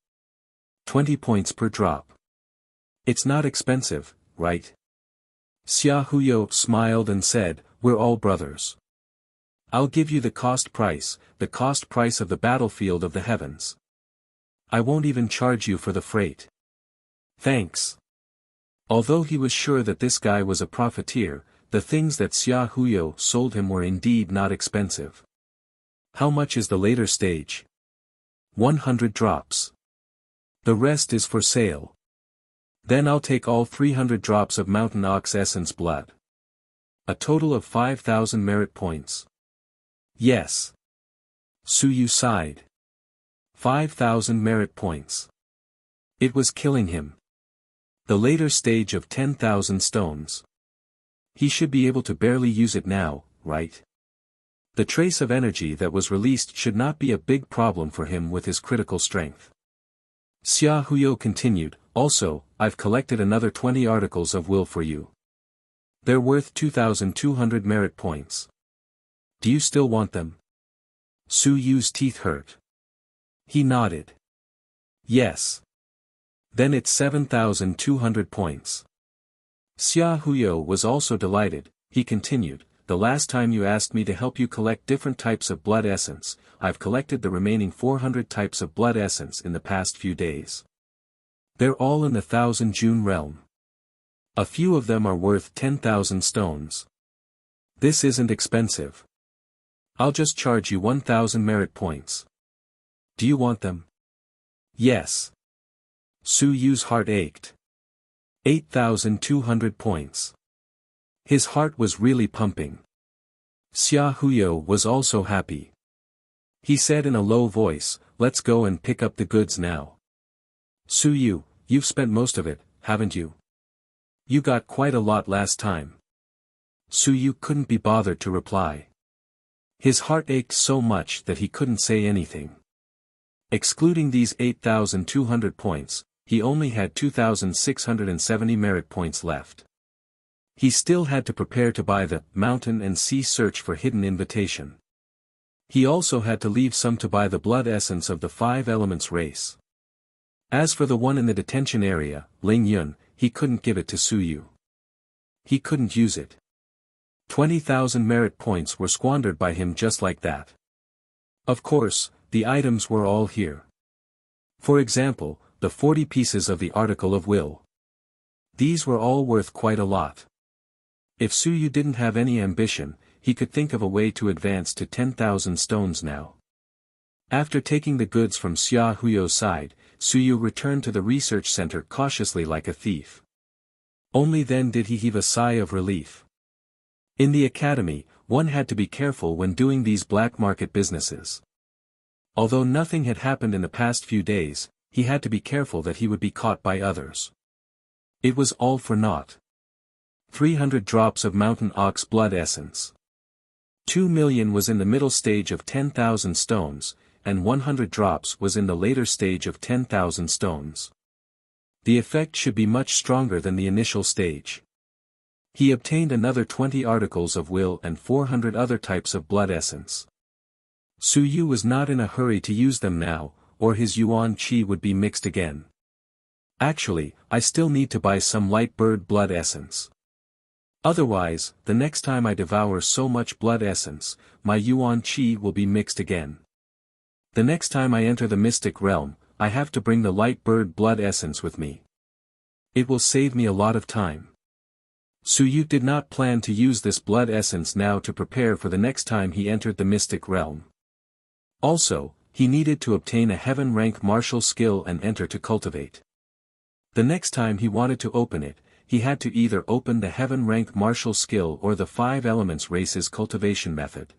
20 points per drop. It's not expensive, right? Xia Huyo smiled and said, "We're all brothers. I'll give you the cost price of the battlefield of the heavens. I won't even charge you for the freight." Thanks. Although he was sure that this guy was a profiteer, the things that Xia Huyo sold him were indeed not expensive. How much is the later stage? 100 drops. The rest is for sale. Then I'll take all 300 drops of mountain ox essence blood. A total of 5,000 merit points. Yes. Suyu sighed. 5,000 merit points. It was killing him. The later stage of 10,000 stones. He should be able to barely use it now, right? The trace of energy that was released should not be a big problem for him with his critical strength. Xia Huyo continued, "Also, I've collected another 20 articles of will for you. They're worth 2,200 merit points. Do you still want them?" Suyu's teeth hurt. He nodded. Yes. Then it's 7,200 points. Xia Huyo was also delighted. He continued, "The last time you asked me to help you collect different types of blood essence, I've collected the remaining 400 types of blood essence in the past few days. They're all in the 1,000 June realm. A few of them are worth 10,000 stones. This isn't expensive. I'll just charge you 1,000 merit points. Do you want them?" Yes. Suyu's heart ached. 8,200 points. His heart was really pumping. Xia Huyo was also happy. He said in a low voice, "Let's go and pick up the goods now." "Suyu, you've spent most of it, haven't you? You got quite a lot last time." Suyu couldn't be bothered to reply. His heart ached so much that he couldn't say anything. Excluding these 8,200 points, he only had 2,670 merit points left. He still had to prepare to buy the Mountain and Sea Search for Hidden Invitation. He also had to leave some to buy the blood essence of the 5 elements race. As for the one in the detention area, Ling Yun, he couldn't give it to Suyu. He couldn't use it. 20,000 merit points were squandered by him just like that. Of course, the items were all here. For example, the 40 pieces of the Article of Will. These were all worth quite a lot. If Suyu didn't have any ambition, he could think of a way to advance to 10,000 stones now. After taking the goods from Xia Huyo's side, Suyu returned to the research center cautiously like a thief. Only then did he heave a sigh of relief. In the academy, one had to be careful when doing these black market businesses. Although nothing had happened in the past few days, he had to be careful that he would be caught by others. It was all for naught. 300 drops of mountain ox blood essence. 2 million was in the middle stage of 10,000 stones, and 100 drops was in the later stage of 10,000 stones. The effect should be much stronger than the initial stage. He obtained another 20 articles of will and 400 other types of blood essence. Suyu was not in a hurry to use them now, or his yuan qi would be mixed again. Actually, I still need to buy some light bird blood essence. Otherwise, the next time I devour so much blood essence, my yuan qi will be mixed again. The next time I enter the mystic realm, I have to bring the light bird blood essence with me. It will save me a lot of time. Suyu did not plan to use this blood essence now to prepare for the next time he entered the mystic realm. Also, he needed to obtain a heaven rank martial skill and enter to cultivate. The next time he wanted to open it, he had to either open the heaven rank martial skill or the 5 elements race's cultivation method.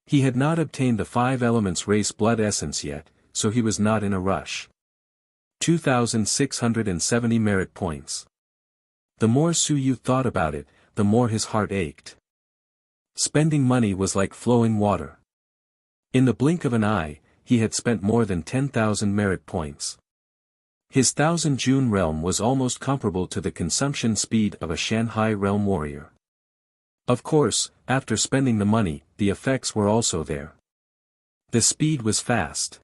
He had not obtained the 5 elements race blood essence yet, so he was not in a rush. 2,670 merit points. The more Su Yu thought about it, the more his heart ached. Spending money was like flowing water. In the blink of an eye, he had spent more than 10,000 merit points. His 1000 June realm was almost comparable to the consumption speed of a Shanghai realm warrior. Of course, after spending the money, the effects were also there. The speed was fast.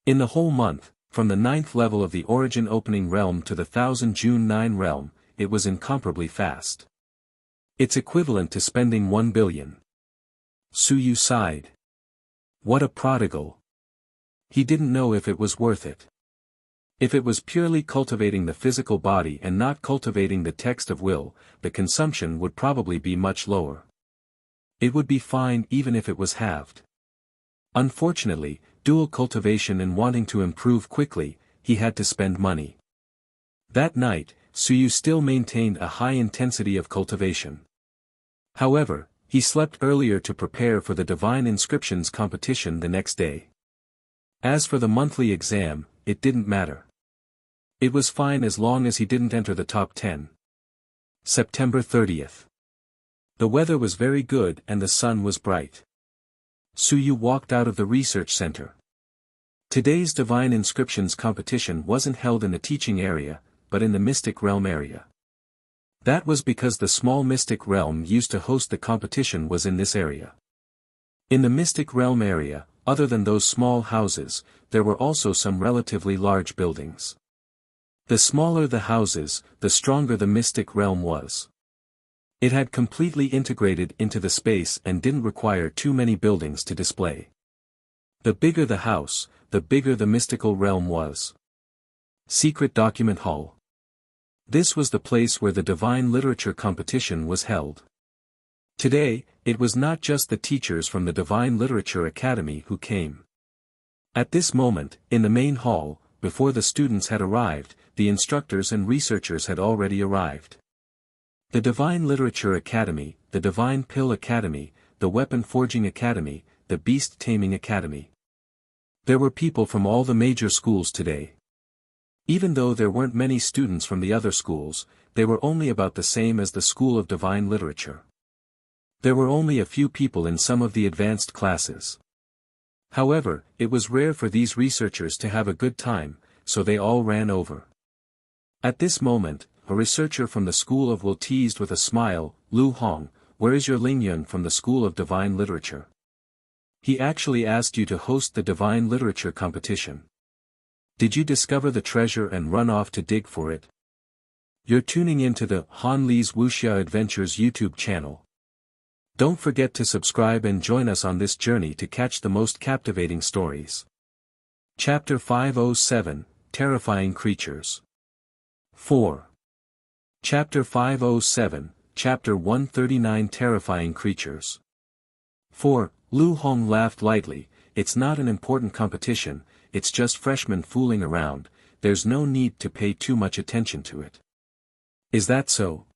In the whole month, from the 9th level of the origin opening realm to the 1000 June 9 realm, it was incomparably fast. It's equivalent to spending 1 billion. Su Yu sighed. What a prodigal. He didn't know if it was worth it. If it was purely cultivating the physical body and not cultivating the text of will, the consumption would probably be much lower. It would be fine even if it was halved. Unfortunately, dual cultivation and wanting to improve quickly, he had to spend money. That night, Su Yu still maintained a high intensity of cultivation. However, he slept earlier to prepare for the Divine Inscriptions competition the next day. As for the monthly exam, it didn't matter. It was fine as long as he didn't enter the top 10. September 30th. The weather was very good and the sun was bright. Su Yu walked out of the research center. Today's Divine Inscriptions competition wasn't held in the teaching area, but in the Mystic Realm area. That was because the small Mystic Realm used to host the competition was in this area. In the Mystic Realm area, other than those small houses, there were also some relatively large buildings. The smaller the houses, the stronger the Mystic Realm was. It had completely integrated into the space and didn't require too many buildings to display. The bigger the house, the bigger the mystical realm was. Secret Document Hall. This was the place where the Divine Literature competition was held. Today, it was not just the teachers from the Divine Literature Academy who came. At this moment, in the main hall, before the students had arrived, the instructors and researchers had already arrived. The Divine Literature Academy, the Divine Pill Academy, the Weapon Forging Academy, the Beast Taming Academy. There were people from all the major schools today. Even though there weren't many students from the other schools, they were only about the same as the School of Divine Literature. There were only a few people in some of the advanced classes. However, it was rare for these researchers to have a good time, so they all ran over. At this moment, a researcher from the School of Will teased with a smile, "Lu Hong, where is your Lingyun from the School of Divine Literature? He actually asked you to host the Divine Literature competition. Did you discover the treasure and run off to dig for it? You're tuning into the Han Li's Wuxia Adventures YouTube channel. Don't forget to subscribe and join us on this journey to catch the most captivating stories." Chapter 507, Terrifying Creatures. 4. Chapter 507, Chapter 139 Terrifying Creatures. 4. Lu Hong laughed lightly. It's not an important competition, it's just freshmen fooling around, there's no need to pay too much attention to it. Is that so?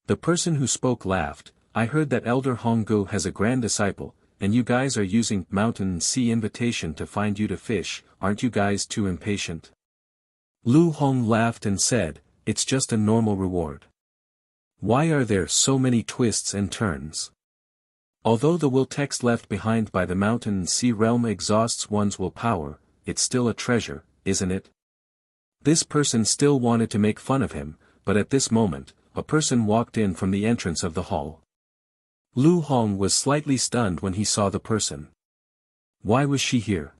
The person who spoke laughed. I heard that Elder Honggu has a grand disciple, and you guys are using mountain and sea invitation to find you to fish, aren't you guys too impatient? Lu Hong laughed and said, it's just a normal reward. Why are there so many twists and turns? Although the will text left behind by the mountain and sea realm exhausts one's willpower, it's still a treasure, isn't it? This person still wanted to make fun of him, but at this moment, a person walked in from the entrance of the hall. Lu Hong was slightly stunned when he saw the person. Why was she here?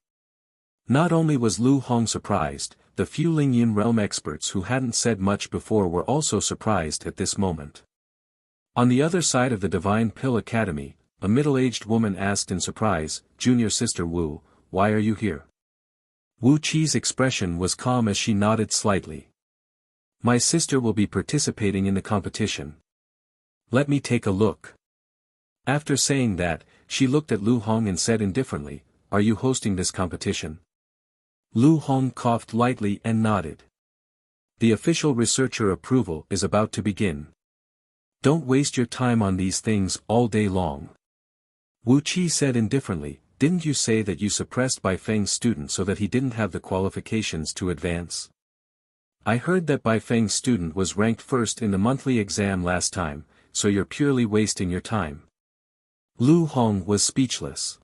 Not only was Lu Hong surprised, the few Lingyun realm experts who hadn't said much before were also surprised at this moment. On the other side of the Divine Pill Academy, a middle-aged woman asked in surprise, "Junior Sister Wu, why are you here?" Wu Qi's expression was calm as she nodded slightly. "My sister will be participating in the competition. Let me take a look." After saying that, she looked at Lu Hong and said indifferently, "Are you hosting this competition?" Lu Hong coughed lightly and nodded. The official researcher approval is about to begin. Don't waste your time on these things all day long. Wuxia said indifferently, didn't you say that you suppressed Bai Feng's student so that he didn't have the qualifications to advance? I heard that Bai Feng's student was ranked first in the monthly exam last time, so you're purely wasting your time. Lu Hong was speechless.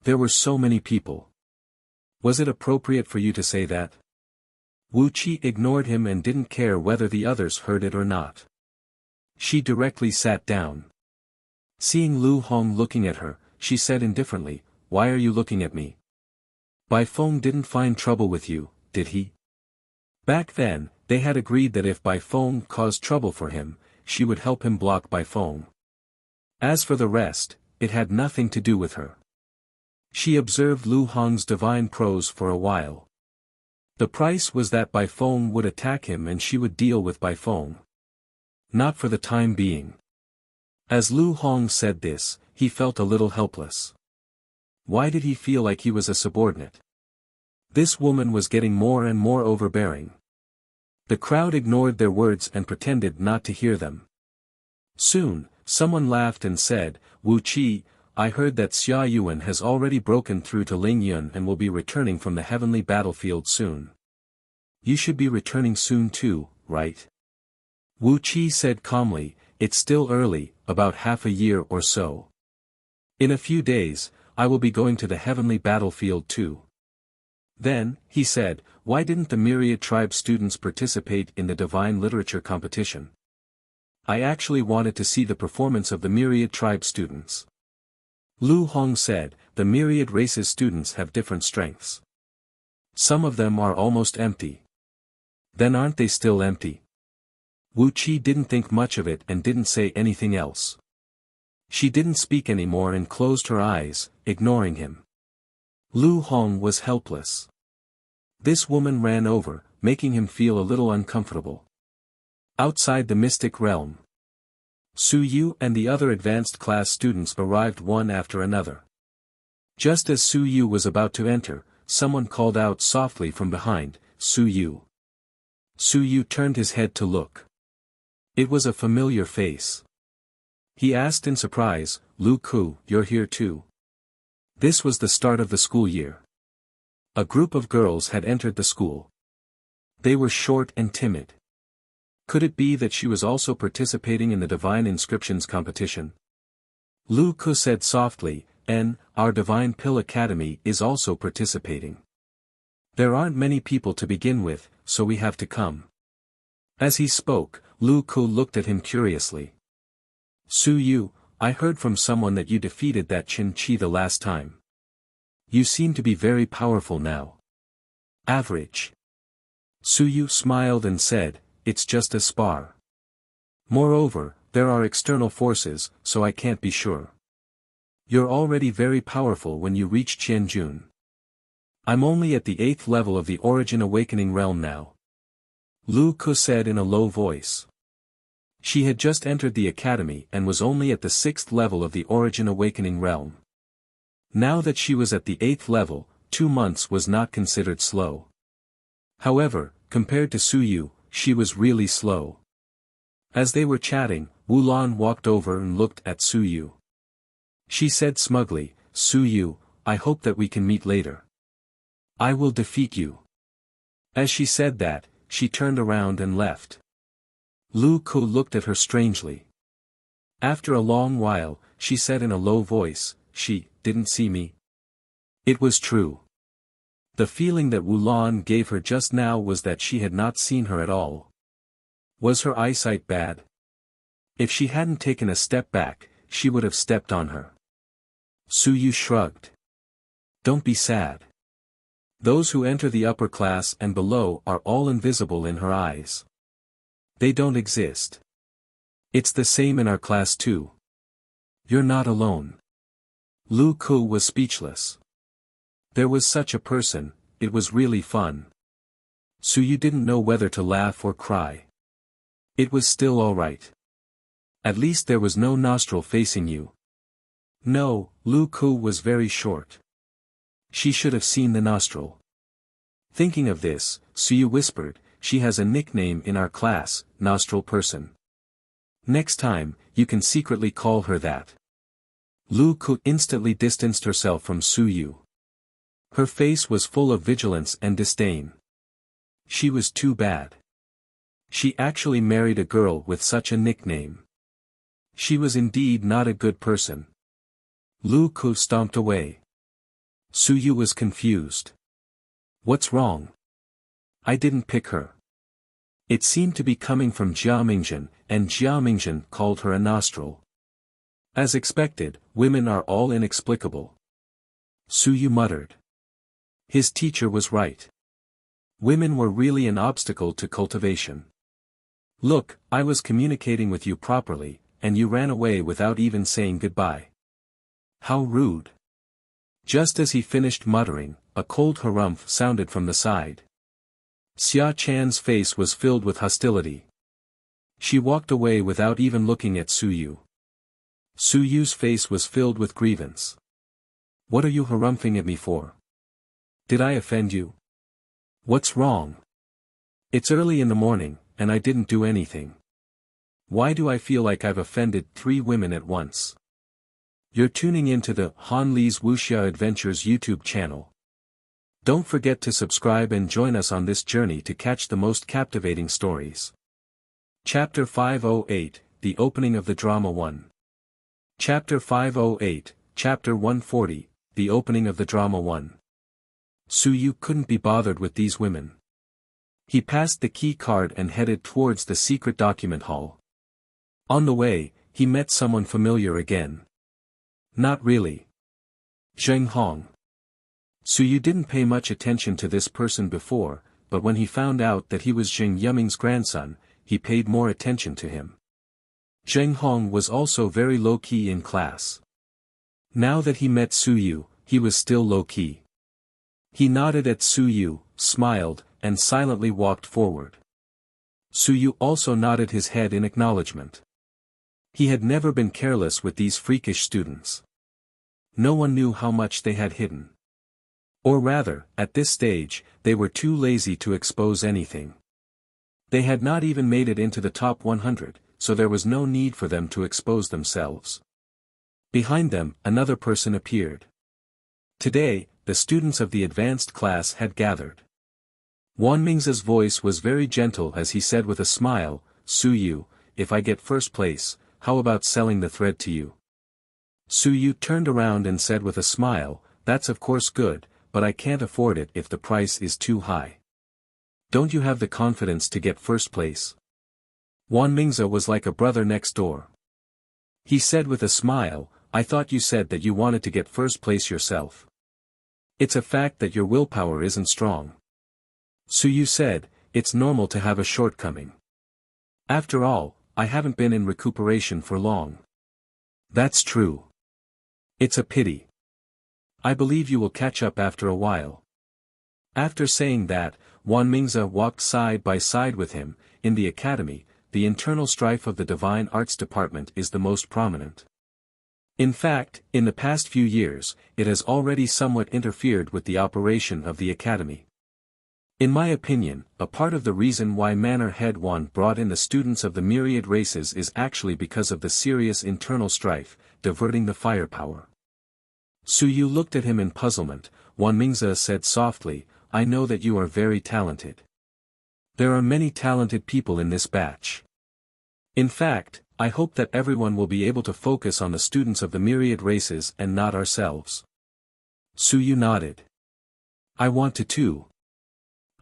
There were so many people. Was it appropriate for you to say that? Wuxia ignored him and didn't care whether the others heard it or not. She directly sat down. Seeing Lu Hong looking at her, she said indifferently, why are you looking at me? Bai Feng didn't find trouble with you, did he? Back then, they had agreed that if Bai Feng caused trouble for him, she would help him block Bai Feng. As for the rest, it had nothing to do with her. She observed Lu Hong's divine prose for a while. The price was that Bai Feng would attack him and she would deal with Bai Feng. Not for the time being. As Lu Hong said this, he felt a little helpless. Why did he feel like he was a subordinate? This woman was getting more and more overbearing. The crowd ignored their words and pretended not to hear them. Soon, someone laughed and said, Wuxia, I heard that Xia Yuan has already broken through to Ling Yun and will be returning from the heavenly battlefield soon. You should be returning soon too, right? Wuxia said calmly, it's still early, about half a year or so. In a few days, I will be going to the heavenly battlefield too. Then, he said, why didn't the myriad tribe students participate in the divine literature competition? I actually wanted to see the performance of the myriad tribe students. Lu Hong said, the myriad races students have different strengths. Some of them are almost empty. Then aren't they still empty? Wuxia didn't think much of it and didn't say anything else. She didn't speak anymore and closed her eyes, ignoring him. Lu Hong was helpless. This woman ran over, making him feel a little uncomfortable. Outside the mystic realm, Su Yu and the other advanced class students arrived one after another. Just as Su Yu was about to enter, someone called out softly from behind, Su Yu. Su Yu turned his head to look. It was a familiar face. He asked in surprise, Lu Ku, you're here too? This was the start of the school year. A group of girls had entered the school. They were short and timid. Could it be that she was also participating in the Divine Inscriptions competition? Lu Ku said softly, our Divine Pill Academy is also participating. There aren't many people to begin with, so we have to come. As he spoke, Lu Ku looked at him curiously. Su Yu, I heard from someone that you defeated that Qin Chi the last time. You seem to be very powerful now. Average. Su Yu smiled and said, it's just a spar. Moreover, there are external forces, so I can't be sure. You're already very powerful when you reach Qianjun. I'm only at the 8th level of the Origin Awakening realm now. Lu Ku said in a low voice. She had just entered the academy and was only at the 6th level of the Origin Awakening realm. Now that she was at the 8th level, 2 months was not considered slow. However, compared to Su Yu, she was really slow. As they were chatting, Wu Lan walked over and looked at Su Yu. She said smugly, Su Yu, I hope that we can meet later. I will defeat you. As she said that, she turned around and left. Lu Ku looked at her strangely. After a long while, she said in a low voice, she didn't see me. It was true. The feeling that Wu Lan gave her just now was that she had not seen her at all. Was her eyesight bad? If she hadn't taken a step back, she would have stepped on her. Su Yu shrugged. Don't be sad. Those who enter the upper class and below are all invisible in her eyes. They don't exist. It's the same in our class too. You're not alone. Lu Ku was speechless. There was such a person, it was really fun. Su Yu didn't know whether to laugh or cry. It was still alright. At least there was no nostril facing you. No, Lu Ku was very short. She should have seen the nostril. Thinking of this, Su Yu whispered, she has a nickname in our class, Nostril Person. Next time, you can secretly call her that. Lu Ku instantly distanced herself from Su Yu. Her face was full of vigilance and disdain. She was too bad. She actually married a girl with such a nickname. She was indeed not a good person. Lu Ku stomped away. Su Yu was confused. What's wrong? I didn't pick her. It seemed to be coming from Jia Mingzhen, and Jia Mingzhen called her a nostril. As expected, women are all inexplicable. Su Yu muttered. His teacher was right. Women were really an obstacle to cultivation. Look, I was communicating with you properly, and you ran away without even saying goodbye. How rude. Just as he finished muttering, a cold harumph sounded from the side. Xia Chan's face was filled with hostility. She walked away without even looking at Su Yu. Su Yu's face was filled with grievance. What are you harumphing at me for? Did I offend you? What's wrong? It's early in the morning, and I didn't do anything. Why do I feel like I've offended 3 women at once? You're tuning into the Han Li's Wuxia Adventures YouTube channel. Don't forget to subscribe and join us on this journey to catch the most captivating stories. Chapter 508, The Opening of the Drama 1. Chapter 508, Chapter 140, The Opening of the Drama 1. Su Yu couldn't be bothered with these women. He passed the key card and headed towards the secret document hall. On the way, he met someone familiar again. Not really. Zheng Hong. Su Yu didn't pay much attention to this person before, but when he found out that he was Zheng Yuming's grandson, he paid more attention to him. Zheng Hong was also very low-key in class. Now that he met Su Yu, he was still low-key. He nodded at Su Yu, smiled, and silently walked forward. Su Yu also nodded his head in acknowledgement. He had never been careless with these freakish students. No one knew how much they had hidden. Or rather, at this stage, they were too lazy to expose anything. They had not even made it into the top 100, so there was no need for them to expose themselves. Behind them, another person appeared. Today, the students of the advanced class had gathered. Wan Ming's voice was very gentle as he said with a smile, Su Yu, if I get first place, how about selling the thread to you? Su Yu turned around and said with a smile, that's of course good, but I can't afford it if the price is too high. Don't you have the confidence to get first place? Wan Mingze was like a brother next door. He said with a smile, I thought you said that you wanted to get first place yourself. It's a fact that your willpower isn't strong. Su Yu said, it's normal to have a shortcoming. After all, I haven't been in recuperation for long. That's true. It's a pity. I believe you will catch up after a while. After saying that, Wan Mingze walked side by side with him. In the academy, the internal strife of the Divine Arts Department is the most prominent. In fact, in the past few years, it has already somewhat interfered with the operation of the academy. In my opinion, a part of the reason why Manor Head Wan brought in the students of the myriad races is actually because of the serious internal strife, diverting the firepower. Su Yu looked at him in puzzlement. Wan Mingze said softly, I know that you are very talented. There are many talented people in this batch. In fact, I hope that everyone will be able to focus on the students of the myriad races and not ourselves. Su Yu nodded. I want to too.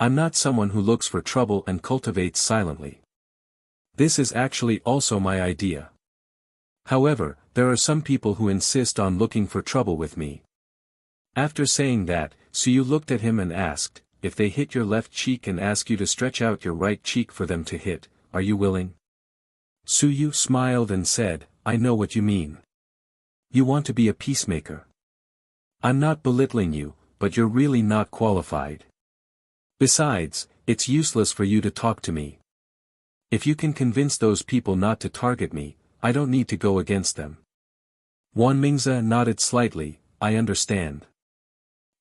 I'm not someone who looks for trouble and cultivates silently. This is actually also my idea. However, there are some people who insist on looking for trouble with me. After saying that, Su Yu looked at him and asked, if they hit your left cheek and ask you to stretch out your right cheek for them to hit, are you willing? Su Yu smiled and said, I know what you mean. You want to be a peacemaker. I'm not belittling you, but you're really not qualified. Besides, it's useless for you to talk to me. If you can convince those people not to target me, I don't need to go against them. Wan Mingze nodded slightly, I understand.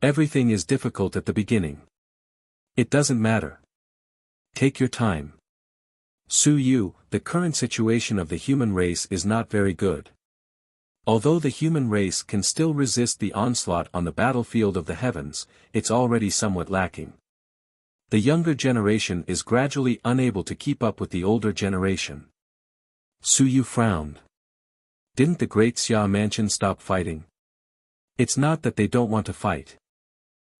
Everything is difficult at the beginning. It doesn't matter. Take your time. Su Yu, the current situation of the human race is not very good. Although the human race can still resist the onslaught on the battlefield of the heavens, it's already somewhat lacking. The younger generation is gradually unable to keep up with the older generation. Su Yu frowned. Didn't the great Xia mansion stop fighting? It's not that they don't want to fight.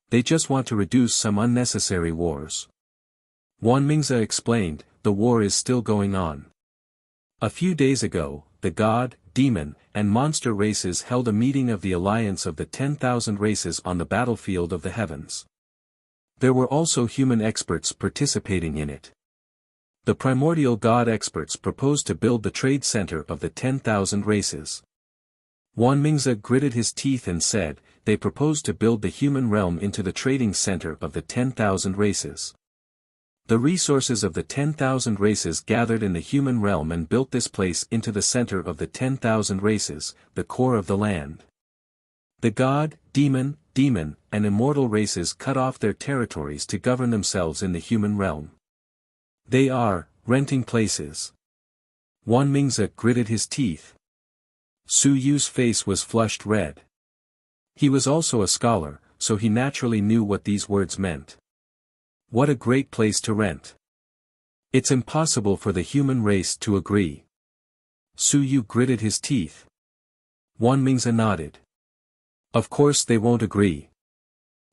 They just want to reduce some unnecessary wars. Wan Mingze explained, the war is still going on. A few days ago, the god, demon, and monster races held a meeting of the alliance of the 10,000 races on the battlefield of the heavens. There were also human experts participating in it. The primordial god experts proposed to build the trade center of the 10,000 races. Wan Mingze gritted his teeth and said, they proposed to build the human realm into the trading center of the 10,000 races. The resources of the 10,000 races gathered in the human realm and built this place into the center of the 10,000 races, the core of the land. The god, demon, and immortal races cut off their territories to govern themselves in the human realm. They are, renting places. Wan Mingze gritted his teeth. Su Yu's face was flushed red. He was also a scholar, so he naturally knew what these words meant. What a great place to rent. It's impossible for the human race to agree. Su Yu gritted his teeth. Wan Mingze nodded. Of course they won't agree.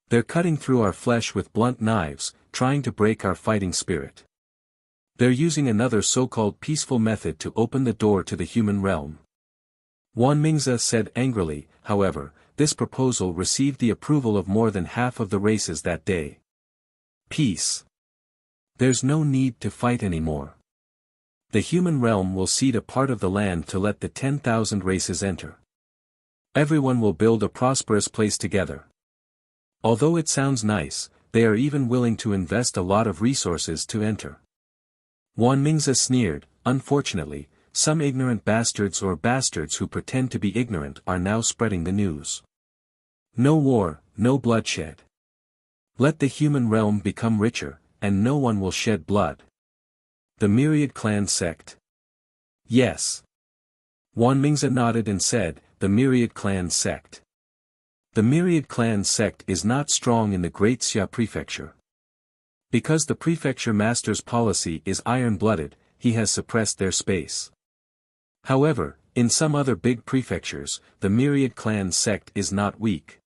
They're cutting through our flesh with blunt knives, trying to break our fighting spirit. They're using another so-called peaceful method to open the door to the human realm. Wan Mingze said angrily, however, this proposal received the approval of more than half of the races that day. Peace. There's no need to fight anymore. The human realm will cede a part of the land to let the 10,000 races enter. Everyone will build a prosperous place together. Although it sounds nice, they are even willing to invest a lot of resources to enter. Wan Mingze sneered, unfortunately, some ignorant bastards or bastards who pretend to be ignorant are now spreading the news. No war, no bloodshed. Let the human realm become richer, and no one will shed blood. The Myriad Clan Sect. Yes. Wan Mingze nodded and said, the Myriad Clan Sect. The Myriad Clan Sect is not strong in the Great Xia Prefecture. Because the prefecture master's policy is iron-blooded, he has suppressed their space. However, in some other big prefectures, the Myriad Clan Sect is not weak.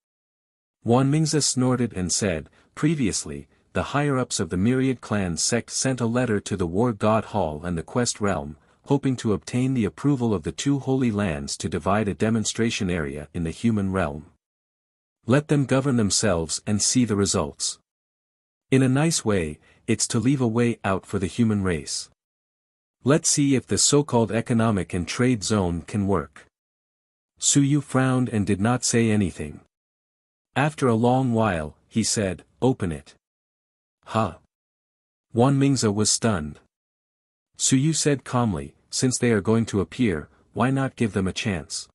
Wan Mingze snorted and said, previously, the higher-ups of the Myriad Clan Sect sent a letter to the War God Hall and the Quest Realm, hoping to obtain the approval of the two holy lands to divide a demonstration area in the human realm. Let them govern themselves and see the results. In a nice way, it's to leave a way out for the human race. Let's see if the so-called economic and trade zone can work. Su Yu frowned and did not say anything. After a long while, he said, open it. Huh? Wan Mingze was stunned. Su Yu said calmly, since they are going to appear, why not give them a chance?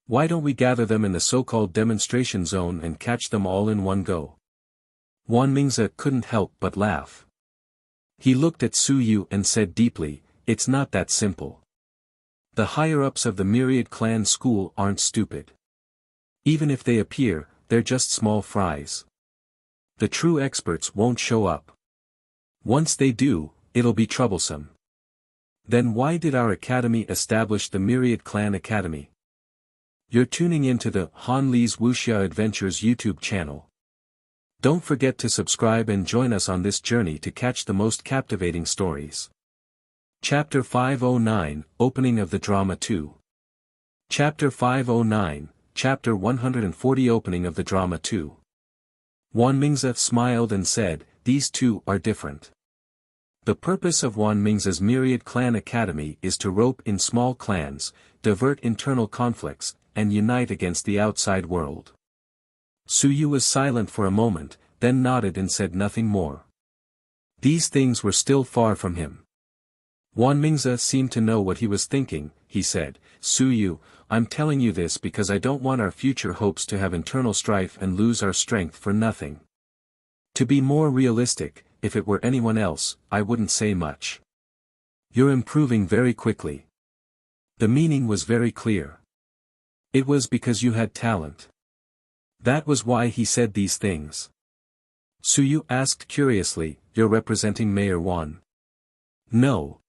Why don't we gather them in the so-called demonstration zone and catch them all in one go? Wan Mingze couldn't help but laugh. He looked at Su Yu and said deeply, it's not that simple. The higher-ups of the Myriad Clan School aren't stupid. Even if they appear, they're just small fries. The true experts won't show up. Once they do, it'll be troublesome. Then why did our academy establish the Myriad Clan Academy? You're tuning into the Han Li's Wuxia Adventures YouTube channel. Don't forget to subscribe and join us on this journey to catch the most captivating stories. Chapter 509, Opening of the Drama 2. Chapter 509, Chapter 140 Opening of the Drama 2. Wan Mingze smiled and said, these two are different. The purpose of Wan Mingze's Myriad Clan Academy is to rope in small clans, divert internal conflicts, and unite against the outside world. Su Yu was silent for a moment, then nodded and said nothing more. These things were still far from him. Wan Mingze seemed to know what he was thinking. He said, Su Yu, I'm telling you this because I don't want our future hopes to have internal strife and lose our strength for nothing. To be more realistic, if it were anyone else, I wouldn't say much. You're improving very quickly. The meaning was very clear. It was because you had talent. That was why he said these things. Suyu asked curiously, you're representing Mayor Wan? No.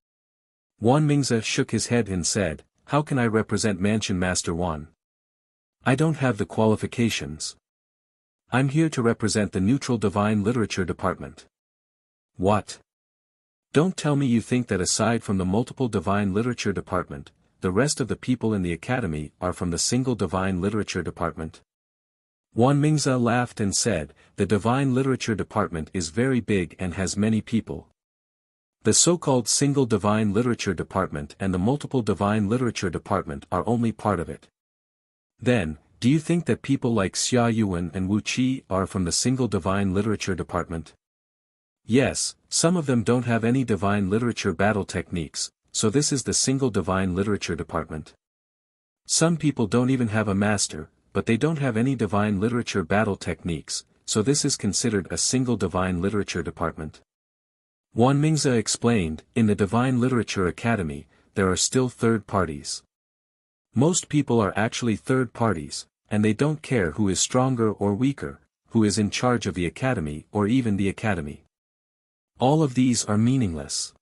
Wan Mingze shook his head and said, how can I represent Mansion Master Wan? I don't have the qualifications. I'm here to represent the neutral divine literature department. What? Don't tell me you think that aside from the multiple divine literature department, the rest of the people in the academy are from the single divine literature department? Wan Mingze laughed and said, the divine literature department is very big and has many people. The so-called single divine literature department and the multiple divine literature department are only part of it. Then, do you think that people like Xia Yuan and Wuxia are from the single divine literature department? Yes, some of them don't have any divine literature battle techniques, so this is the single divine literature department. Some people don't even have a master, but they don't have any divine literature battle techniques, so this is considered a single divine literature department. Wan Mingze explained, in the Divine Literature Academy, there are still third parties. Most people are actually third parties, and they don't care who is stronger or weaker, who is in charge of the academy or even the academy. All of these are meaningless.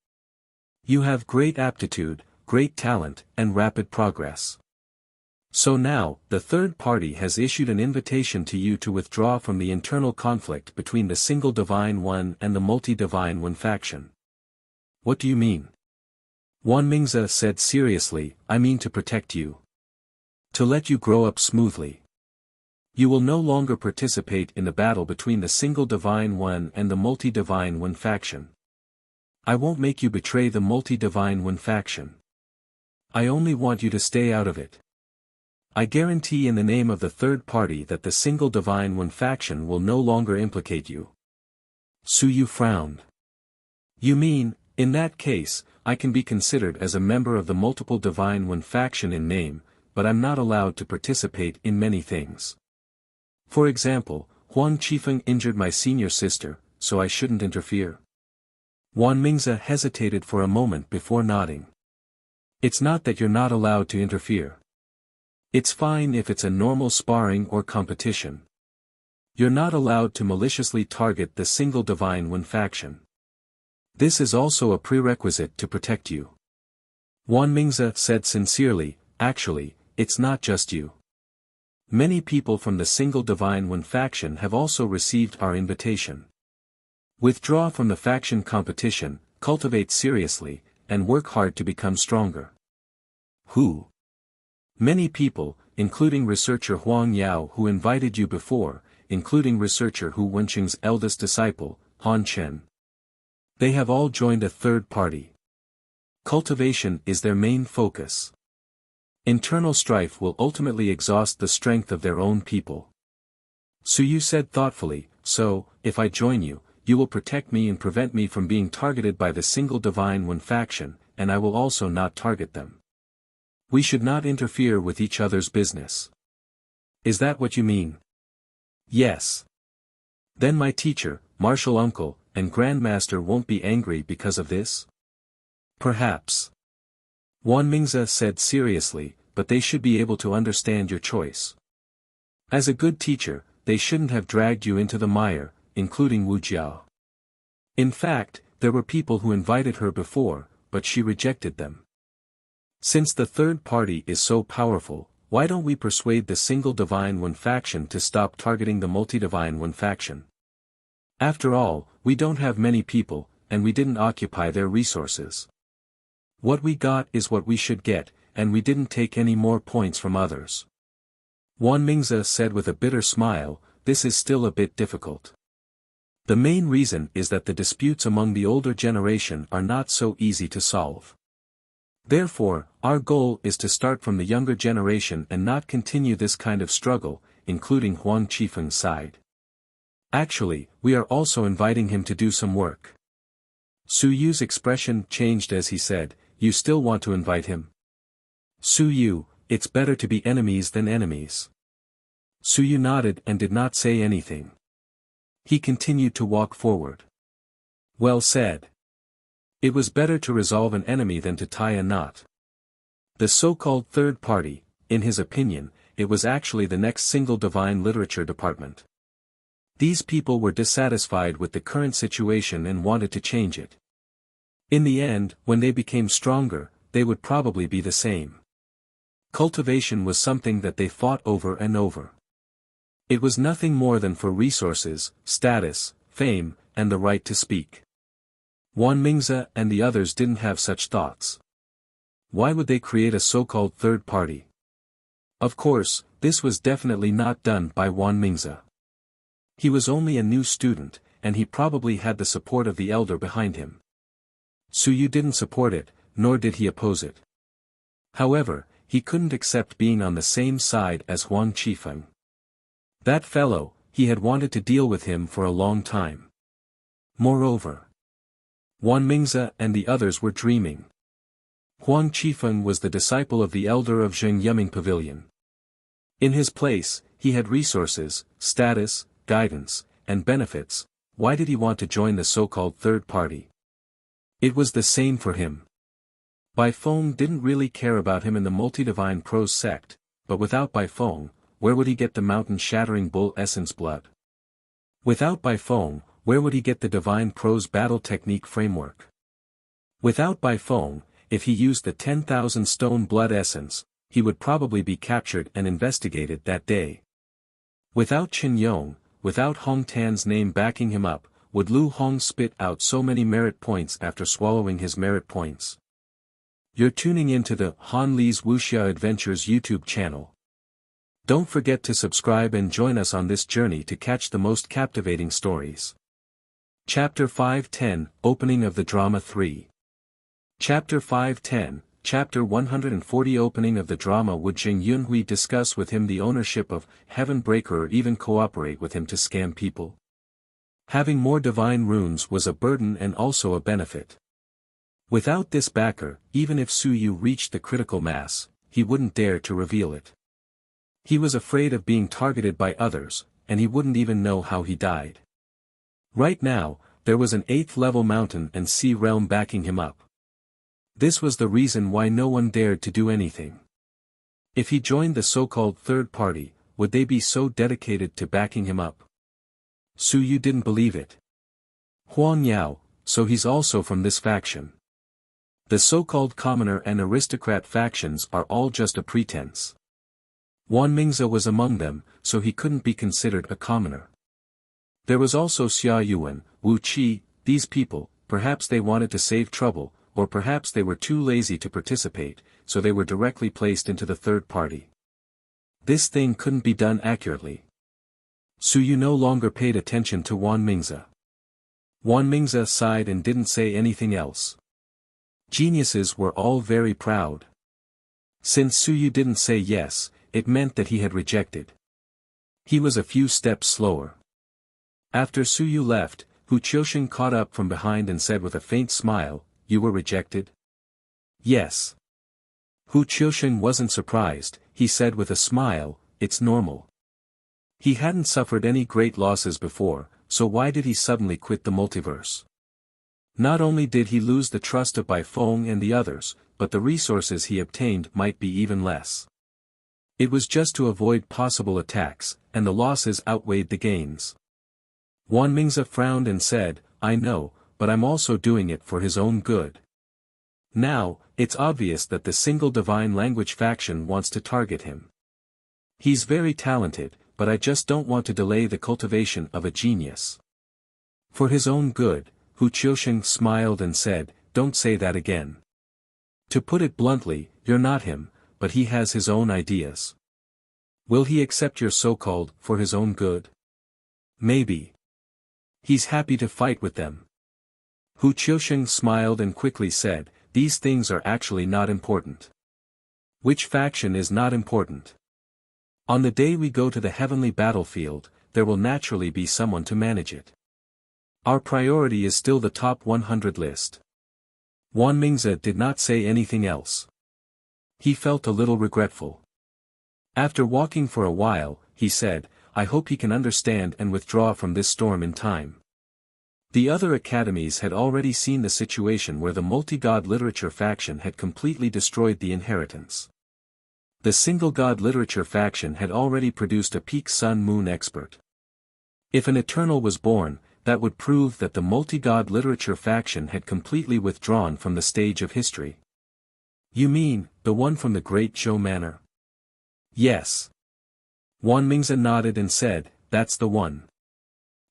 You have great aptitude, great talent, and rapid progress. So now, the third party has issued an invitation to you to withdraw from the internal conflict between the single Divine One and the multi-Divine One faction. What do you mean? Wan Mingze said seriously, I mean to protect you. To let you grow up smoothly. You will no longer participate in the battle between the single Divine One and the multi-Divine One faction. I won't make you betray the multi-Divine One faction. I only want you to stay out of it. I guarantee in the name of the third party that the single Divine One faction will no longer implicate you. Suyu frowned. You mean, in that case, I can be considered as a member of the multiple Divine One faction in name, but I'm not allowed to participate in many things. For example, Huang Qifeng injured my senior sister, so I shouldn't interfere. Wan Mingze hesitated for a moment before nodding. It's not that you're not allowed to interfere. It's fine if it's a normal sparring or competition. You're not allowed to maliciously target the single Divine One faction. This is also a prerequisite to protect you. Wan Mingze said sincerely, actually, it's not just you. Many people from the single Divine One faction have also received our invitation. Withdraw from the faction competition, cultivate seriously, and work hard to become stronger. Who? Many people, including researcher Huang Yao who invited you before, including researcher Hu Wenqing's eldest disciple, Han Chen. They have all joined a third party. Cultivation is their main focus. Internal strife will ultimately exhaust the strength of their own people. Suyu said thoughtfully, so, if I join you, you will protect me and prevent me from being targeted by the single Divine One faction, and I will also not target them. We should not interfere with each other's business. Is that what you mean? Yes. Then my teacher, martial uncle, and grandmaster won't be angry because of this? Perhaps. Wan Mingze said seriously, but they should be able to understand your choice. As a good teacher, they shouldn't have dragged you into the mire, including Wuxia. In fact, there were people who invited her before, but she rejected them. Since the third party is so powerful, why don't we persuade the single Divine One faction to stop targeting the multi-Divine One faction? After all, we don't have many people, and we didn't occupy their resources. What we got is what we should get, and we didn't take any more points from others. Wan Mingze said with a bitter smile, this is still a bit difficult. The main reason is that the disputes among the older generation are not so easy to solve. Therefore, our goal is to start from the younger generation and not continue this kind of struggle, including Huang Qifeng's side. Actually, we are also inviting him to do some work. Suyu's expression changed as he said, you still want to invite him? Suyu, it's better to be enemies than enemies. Suyu nodded and did not say anything. He continued to walk forward. Well said. It was better to resolve an enemy than to tie a knot. The so-called third party, in his opinion, it was actually the next single divine literature department. These people were dissatisfied with the current situation and wanted to change it. In the end, when they became stronger, they would probably be the same. Cultivation was something that they fought over and over. It was nothing more than for resources, status, fame, and the right to speak. Wan Mingze and the others didn't have such thoughts. Why would they create a so-called third party? Of course, this was definitely not done by Wan Mingze. He was only a new student, and he probably had the support of the elder behind him. Su Yu didn't support it, nor did he oppose it. However, he couldn't accept being on the same side as Huang Qifeng. That fellow, he had wanted to deal with him for a long time. Moreover, Wan Mingze and the others were dreaming. Huang Qifeng was the disciple of the elder of Zheng Yuming Pavilion. In his place, he had resources, status, guidance, and benefits. Why did he want to join the so-called third party? It was the same for him. Bai Feng didn't really care about him in the multi-divine prose sect, but without Bai Feng, where would he get the mountain-shattering bull essence blood? Without Bai Feng, where would he get the divine prose battle technique framework? Without Bai Feng, if he used the 10,000 stone blood essence, he would probably be captured and investigated that day. Without Qin Yong, without Hong Tan's name backing him up, would Lu Hong spit out so many merit points after swallowing his merit points? You're tuning into the Han Li's Wuxia Adventures YouTube channel. Don't forget to subscribe and join us on this journey to catch the most captivating stories. Chapter 510, Opening of the Drama 3. Chapter 510, Chapter 140 Opening of the Drama. Would Jing Yunhui discuss with him the ownership of Heaven Breaker or even cooperate with him to scam people? Having more divine runes was a burden and also a benefit. Without this backer, even if Su Yu reached the critical mass, he wouldn't dare to reveal it. He was afraid of being targeted by others, and he wouldn't even know how he died. Right now, there was an 8th level mountain and sea realm backing him up. This was the reason why no one dared to do anything. If he joined the so-called third party, would they be so dedicated to backing him up? Su Yu didn't believe it. Huang Yao, so he's also from this faction. The so-called commoner and aristocrat factions are all just a pretense. Wan Mingze was among them, so he couldn't be considered a commoner. There was also Xia Yuan, Wu Qi. These people, perhaps they wanted to save trouble, or perhaps they were too lazy to participate, so they were directly placed into the third party. This thing couldn't be done accurately. Su Yu no longer paid attention to Wan Mingze. Wan Mingze sighed and didn't say anything else. Geniuses were all very proud. Since Su Yu didn't say yes, it meant that he had rejected. He was a few steps slower. After Su Yu left, Hu Qiusheng caught up from behind and said with a faint smile, "You were rejected?" "Yes." Hu Qiusheng wasn't surprised, he said with a smile, "It's normal." He hadn't suffered any great losses before, so why did he suddenly quit the multiverse? Not only did he lose the trust of Bai Feng and the others, but the resources he obtained might be even less. It was just to avoid possible attacks, and the losses outweighed the gains. Wan Mingze frowned and said, "I know, but I'm also doing it for his own good. Now, it's obvious that the single divine language faction wants to target him. He's very talented, but I just don't want to delay the cultivation of a genius." For his own good, Hu Qiusheng smiled and said, "Don't say that again. To put it bluntly, you're not him, but he has his own ideas. Will he accept your so-called, for his own good? Maybe. He's happy to fight with them." Hu Qiusheng smiled and quickly said, "These things are actually not important." "Which faction is not important? On the day we go to the heavenly battlefield, there will naturally be someone to manage it. Our priority is still the top 100 list." Wan Mingze did not say anything else. He felt a little regretful. After walking for a while, he said, "I hope he can understand and withdraw from this storm in time." The other academies had already seen the situation where the multi-god literature faction had completely destroyed the inheritance. The single-god literature faction had already produced a peak sun-moon expert. If an Eternal was born, that would prove that the multi-god literature faction had completely withdrawn from the stage of history. You mean, the one from the Great Zhou Manor? Yes. Wan Mingze nodded and said, that's the one.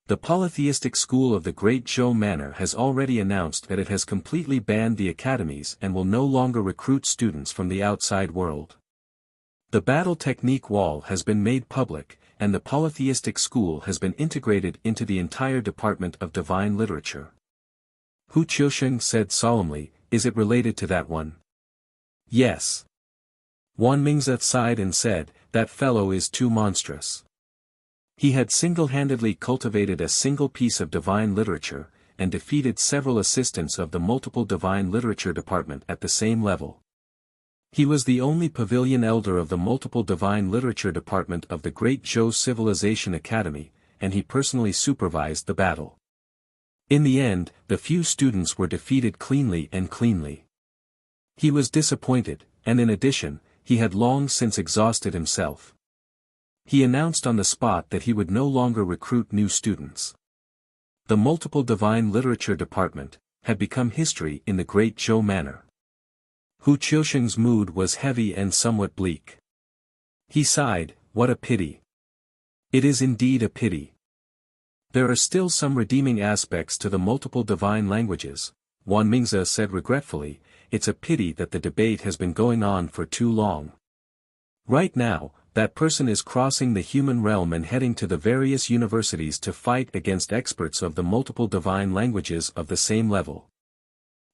The polytheistic school of the Great Zhou Manor has already announced that it has completely banned the academies and will no longer recruit students from the outside world. The battle technique wall has been made public, and the polytheistic school has been integrated into the entire department of divine literature. Hu Qiusheng said solemnly, is it related to that one? Yes. Wan Mingze sighed and said, that fellow is too monstrous. He had single-handedly cultivated a single piece of divine literature, and defeated several assistants of the multiple divine literature department at the same level. He was the only pavilion elder of the multiple divine literature department of the Great Zhou Civilization Academy, and he personally supervised the battle. In the end, the few students were defeated cleanly. He was disappointed, and in addition, he had long since exhausted himself. He announced on the spot that he would no longer recruit new students. The multiple divine literature department had become history in the Great Zhou Manor. Hu Qiusheng's mood was heavy and somewhat bleak. He sighed, what a pity. It is indeed a pity. There are still some redeeming aspects to the multiple divine languages, Wan Mingze said regretfully, it's a pity that the debate has been going on for too long. Right now, that person is crossing the human realm and heading to the various universities to fight against experts of the multiple divine languages of the same level.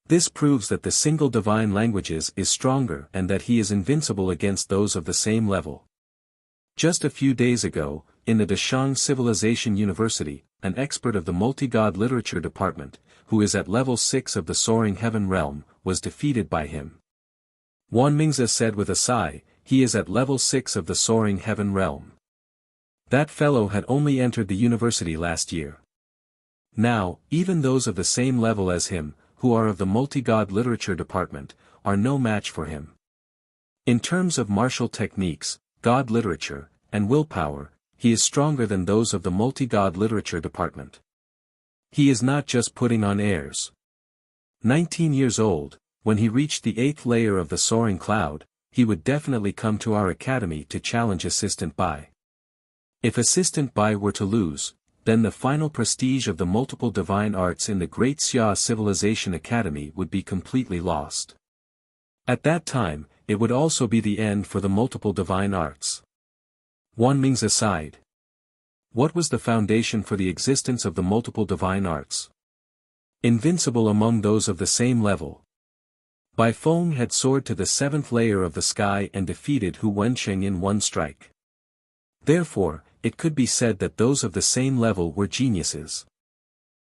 This proves that the single divine languages is stronger and that he is invincible against those of the same level. Just a few days ago, in the Dashang Civilization University, an expert of the multi-god literature department, who is at level 6 of the soaring heaven realm, was defeated by him. Wan Mingze said with a sigh, he is at level 6 of the soaring heaven realm. That fellow had only entered the university last year. Now, even those of the same level as him, who are of the multi-god literature department, are no match for him. In terms of martial techniques, god literature, and willpower, he is stronger than those of the multi-god literature department. He is not just putting on airs. 19 years old, when he reached the 8th layer of the soaring cloud, he would definitely come to our academy to challenge Assistant Bai. If Assistant Bai were to lose, then the final prestige of the multiple divine arts in the Great Xia Civilization Academy would be completely lost. At that time, it would also be the end for the multiple divine arts. Wan Mingze sighed. What was the foundation for the existence of the multiple divine arts? Invincible among those of the same level. Bai Feng had soared to the 7th layer of the sky and defeated Hu Wensheng in one strike. Therefore, it could be said that those of the same level were geniuses.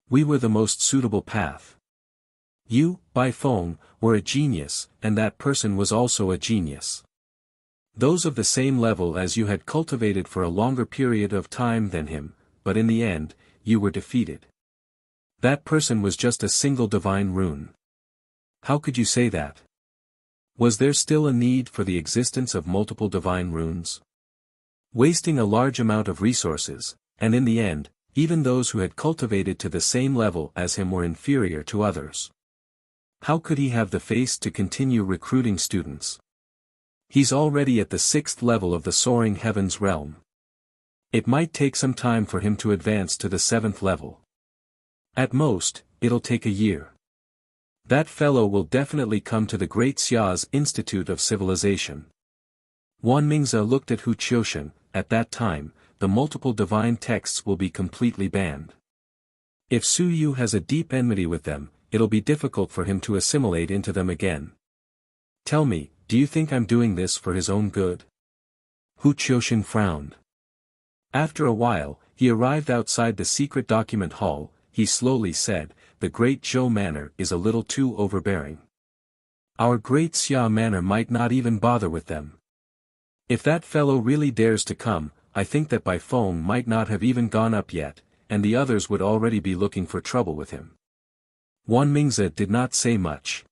We were the most suitable path. You, Bai Feng, were a genius, and that person was also a genius. Those of the same level as you had cultivated for a longer period of time than him, but in the end, you were defeated. That person was just a single divine rune. How could you say that? Was there still a need for the existence of multiple divine runes? Wasting a large amount of resources, and in the end, even those who had cultivated to the same level as him were inferior to others. How could he have the face to continue recruiting students? He's already at the 6th level of the soaring heavens realm. It might take some time for him to advance to the 7th level. At most, it'll take a year. That fellow will definitely come to the Great Xia's Institute of Civilization. Wan Mingze looked at Hu Qiusheng. At that time, the multiple divine texts will be completely banned. If Su Yu has a deep enmity with them, it'll be difficult for him to assimilate into them again. Tell me, do you think I'm doing this for his own good? Hu Qiusheng frowned. After a while, he arrived outside the secret document hall. He slowly said, the Great Zhou Manor is a little too overbearing. Our Great Xia Manor might not even bother with them. If that fellow really dares to come, I think that Bai Feng might not have even gone up yet, and the others would already be looking for trouble with him. Wan Mingze did not say much.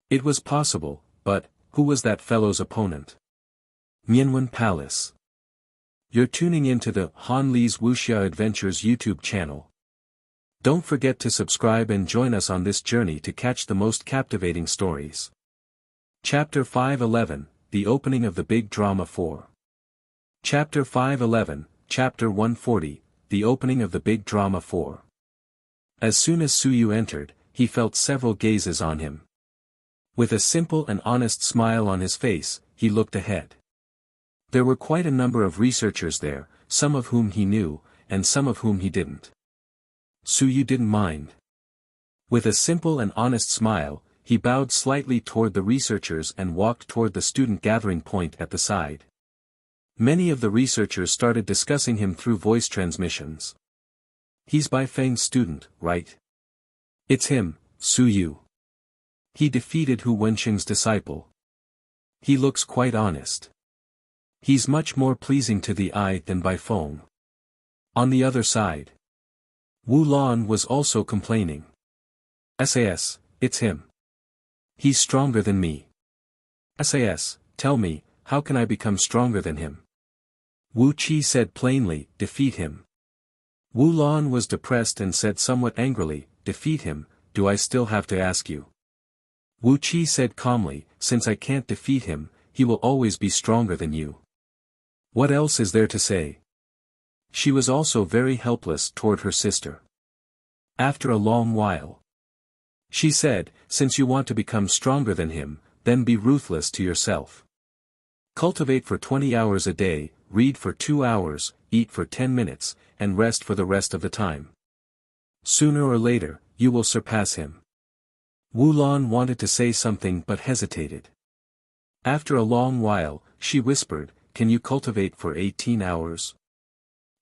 It was possible, but, who was that fellow's opponent? Mianwen Palace. You're tuning into the Han Li's Wuxia Adventures YouTube channel. Don't forget to subscribe and join us on this journey to catch the most captivating stories. Chapter 511, The Opening of the Big Drama 4. Chapter 511, Chapter 140, The Opening of the Big Drama 4. As soon as Suyu entered, he felt several gazes on him. With a simple and honest smile on his face, he looked ahead. There were quite a number of researchers there, some of whom he knew, and some of whom he didn't. Suyu didn't mind. With a simple and honest smile, he bowed slightly toward the researchers and walked toward the student gathering point at the side. Many of the researchers started discussing him through voice transmissions. He's Bai Feng's student, right? It's him, Suyu. He defeated Hu Wenxing's disciple. He looks quite honest. He's much more pleasing to the eye than Bai Feng. On the other side, Wu Lan was also complaining. SAS, it's him. He's stronger than me. SAS, tell me, how can I become stronger than him? Wu Qi said plainly, defeat him. Wu Lan was depressed and said somewhat angrily, defeat him, do I still have to ask you? Wu Qi said calmly, since I can't defeat him, he will always be stronger than you. What else is there to say? She was also very helpless toward her sister. After a long while, she said, since you want to become stronger than him, then be ruthless to yourself. Cultivate for 20 hours a day, read for 2 hours, eat for 10 minutes, and rest for the rest of the time. Sooner or later, you will surpass him. Wu Lan wanted to say something but hesitated. After a long while, she whispered, can you cultivate for 18 hours?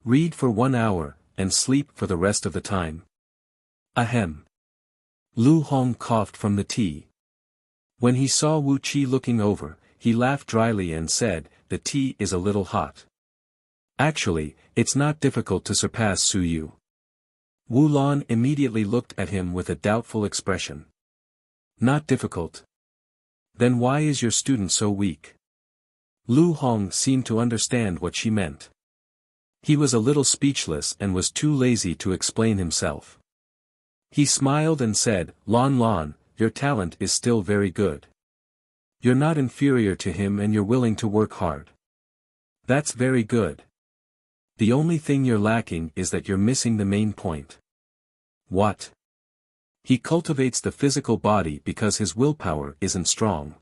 Read for 1 hour, and sleep for the rest of the time? Ahem. Lu Hong coughed from the tea. When he saw Wu Qi looking over, he laughed dryly and said, the tea is a little hot. Actually, it's not difficult to surpass Suyu. Wu Lan immediately looked at him with a doubtful expression. Not difficult? Then why is your student so weak? Lu Hong seemed to understand what she meant. He was a little speechless and was too lazy to explain himself. He smiled and said, Lan, your talent is still very good. You're not inferior to him and you're willing to work hard. That's very good. The only thing you're lacking is that you're missing the main point. What? He cultivates the physical body because his willpower isn't strong.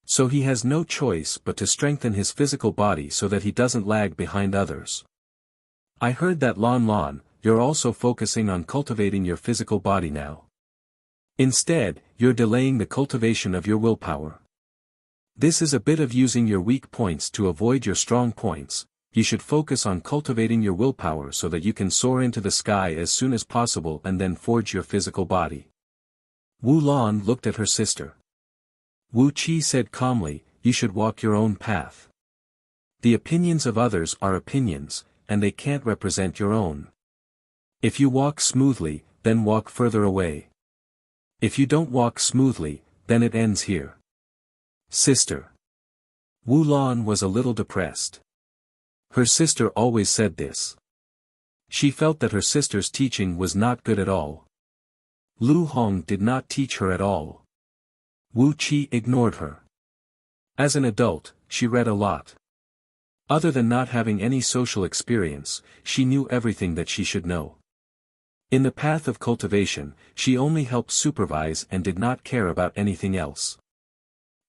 So he has no choice but to strengthen his physical body so that he doesn't lag behind others. I heard that Lan, you're also focusing on cultivating your physical body now. Instead, you're delaying the cultivation of your willpower. This is a bit of using your weak points to avoid your strong points. You should focus on cultivating your willpower so that you can soar into the sky as soon as possible and then forge your physical body. Wu Lan looked at her sister. Wu Qi said calmly, you should walk your own path. The opinions of others are opinions, and they can't represent your own. If you walk smoothly, then walk further away. If you don't walk smoothly, then it ends here. Sister. Wu Lan was a little depressed. Her sister always said this. She felt that her sister's teaching was not good at all. Lu Hong did not teach her at all. Wu Qi ignored her. As an adult, she read a lot. Other than not having any social experience, she knew everything that she should know. In the path of cultivation, she only helped supervise and did not care about anything else.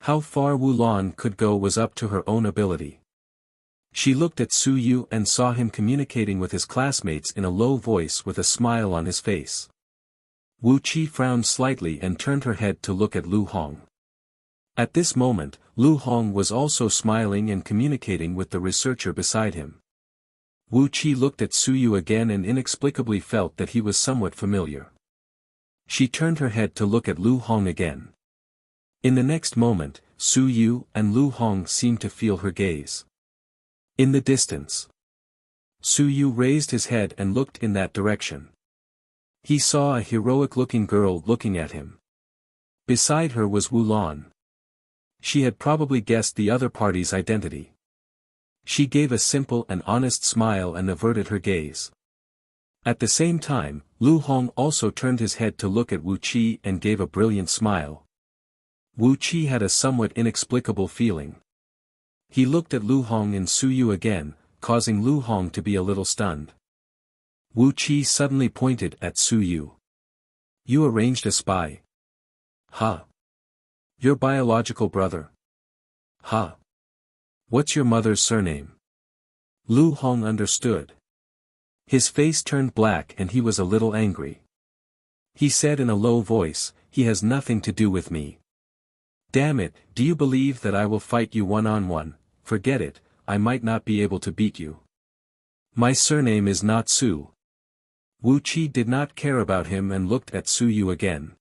How far Wu Lan could go was up to her own ability. She looked at Suyu and saw him communicating with his classmates in a low voice with a smile on his face. Wu Qi frowned slightly and turned her head to look at Lu Hong. At this moment, Lu Hong was also smiling and communicating with the researcher beside him. Wu Qi looked at Suyu again and inexplicably felt that he was somewhat familiar. She turned her head to look at Lu Hong again. In the next moment, Suyu and Lu Hong seemed to feel her gaze. In the distance, Yu raised his head and looked in that direction. He saw a heroic-looking girl looking at him. Beside her was Wulan. She had probably guessed the other party's identity. She gave a simple and honest smile and averted her gaze. At the same time, Lu Hong also turned his head to look at Wuxia and gave a brilliant smile. Wuxia had a somewhat inexplicable feeling. He looked at Lu Hong and Yu again, causing Lu Hong to be a little stunned. Wuxia suddenly pointed at Yu. You arranged a spy. Huh? Your biological brother? Huh? What's your mother's surname? Lu Hong understood. His face turned black and he was a little angry. He said in a low voice, he has nothing to do with me. Damn it, do you believe that I will fight you one-on-one? Forget it, I might not be able to beat you. My surname is not Su. Wuxia did not care about him and looked at Yu again.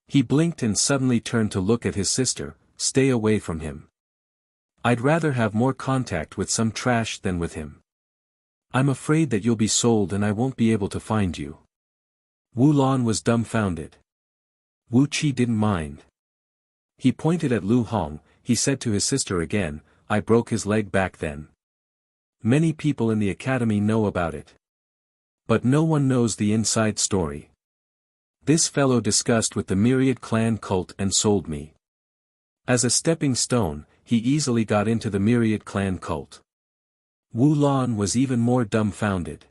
He blinked and suddenly turned to look at his sister. Stay away from him. I'd rather have more contact with some trash than with him. I'm afraid that you'll be sold and I won't be able to find you. Wulan was dumbfounded. Wuxia didn't mind. He pointed at Lu Hong. He said to his sister again, I broke his leg back then. Many people in the academy know about it. But no one knows the inside story. This fellow discussed with the Myriad clan cult and sold me. As a stepping stone, he easily got into the Myriad clan cult. Wulan was even more dumbfounded.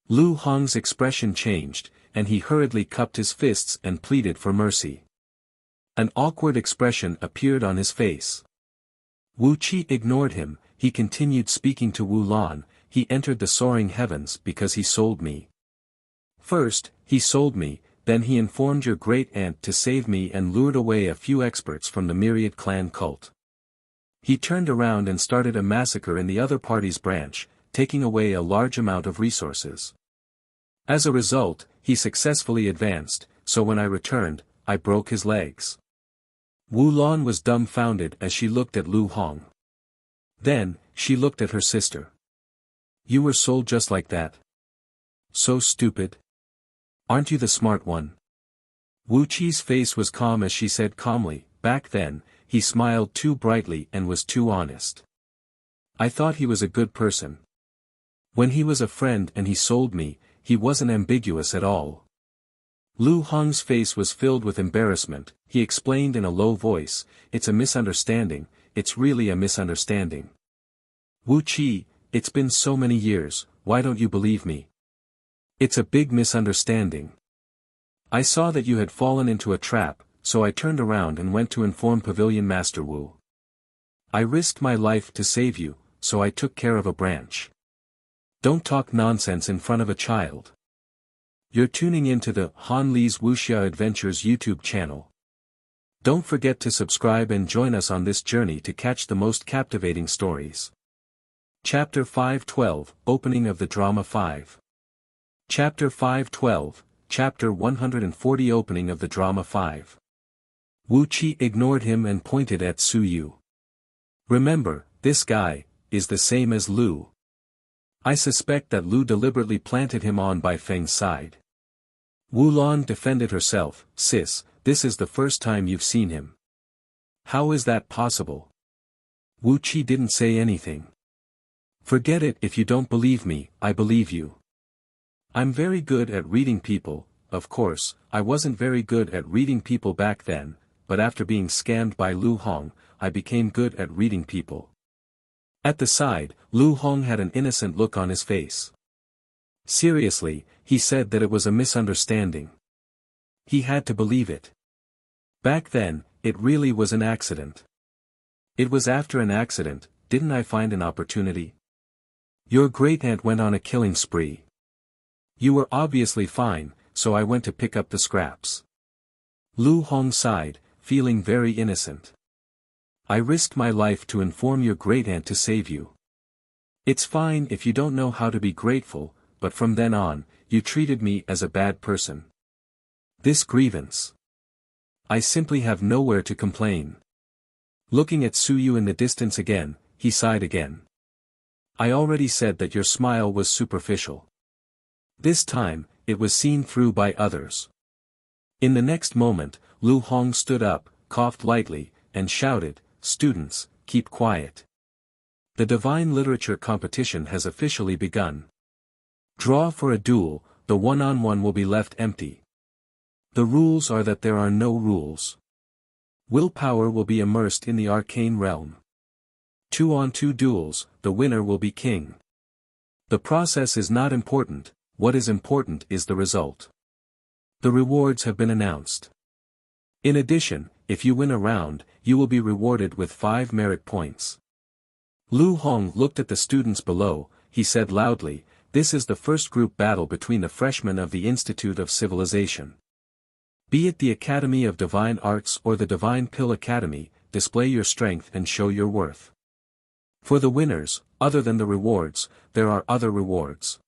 Lu Hong's expression changed, and he hurriedly cupped his fists and pleaded for mercy. An awkward expression appeared on his face. Wuxia ignored him. He continued speaking to Wulan. He entered the soaring heavens because he sold me. First, he sold me, then he informed your great-aunt to save me and lured away a few experts from the Myriad clan cult. He turned around and started a massacre in the other party's branch, taking away a large amount of resources. As a result, he successfully advanced, so when I returned, I broke his legs. Wulan was dumbfounded as she looked at Lu Hong. Then, she looked at her sister. You were sold just like that? So stupid. Aren't you the smart one? Wuqi's face was calm as she said calmly, back then, he smiled too brightly and was too honest. I thought he was a good person. When he was a friend and he sold me, he wasn't ambiguous at all. Lu Hong's face was filled with embarrassment. He explained in a low voice, it's a misunderstanding, it's really a misunderstanding. Wuqi, it's been so many years, why don't you believe me? It's a big misunderstanding. I saw that you had fallen into a trap, so I turned around and went to inform Pavilion Master Wu. I risked my life to save you, so I took care of a branch. Don't talk nonsense in front of a child. You're tuning into the Han Li's Wuxia Adventures YouTube channel. Don't forget to subscribe and join us on this journey to catch the most captivating stories. Chapter 512, Opening of the Drama 5. Chapter 512, Chapter 140 Opening of the Drama 5. Wuqi ignored him and pointed at Yu. Remember, this guy is the same as Lu. I suspect that Lu deliberately planted him on by Feng's side. Wulan defended herself, sis, this is the first time you've seen him. How is that possible? Wuqi didn't say anything. Forget it if you don't believe me, I believe you. I'm very good at reading people. Of course, I wasn't very good at reading people back then, but after being scammed by Lu Hong, I became good at reading people. At the side, Lu Hong had an innocent look on his face. Seriously, he said that it was a misunderstanding. He had to believe it. Back then, it really was an accident. It was after an accident, didn't I find an opportunity? Your great-aunt went on a killing spree. You were obviously fine, so I went to pick up the scraps. Lu Hong sighed, feeling very innocent. I risked my life to inform your great-aunt to save you. It's fine if you don't know how to be grateful, but from then on, you treated me as a bad person. This grievance. I simply have nowhere to complain. Looking at Yu in the distance again, he sighed again. I already said that your smile was superficial. This time, it was seen through by others. In the next moment, Lu Hong stood up, coughed lightly, and shouted, "Students, keep quiet. The Divine Literature competition has officially begun. Draw for a duel, the one-on-one will be left empty. The rules are that there are no rules. Willpower will be immersed in the arcane realm. 2-on-2 duels, the winner will be king. The process is not important, what is important is the result. The rewards have been announced. In addition, if you win a round, you will be rewarded with 5 merit points." Lu Hong looked at the students below, he said loudly, "This is the first group battle between the freshmen of the Institute of Civilization. Be it the Academy of Divine Arts or the Divine Pill Academy, display your strength and show your worth. For the winners, other than the rewards, there are other rewards.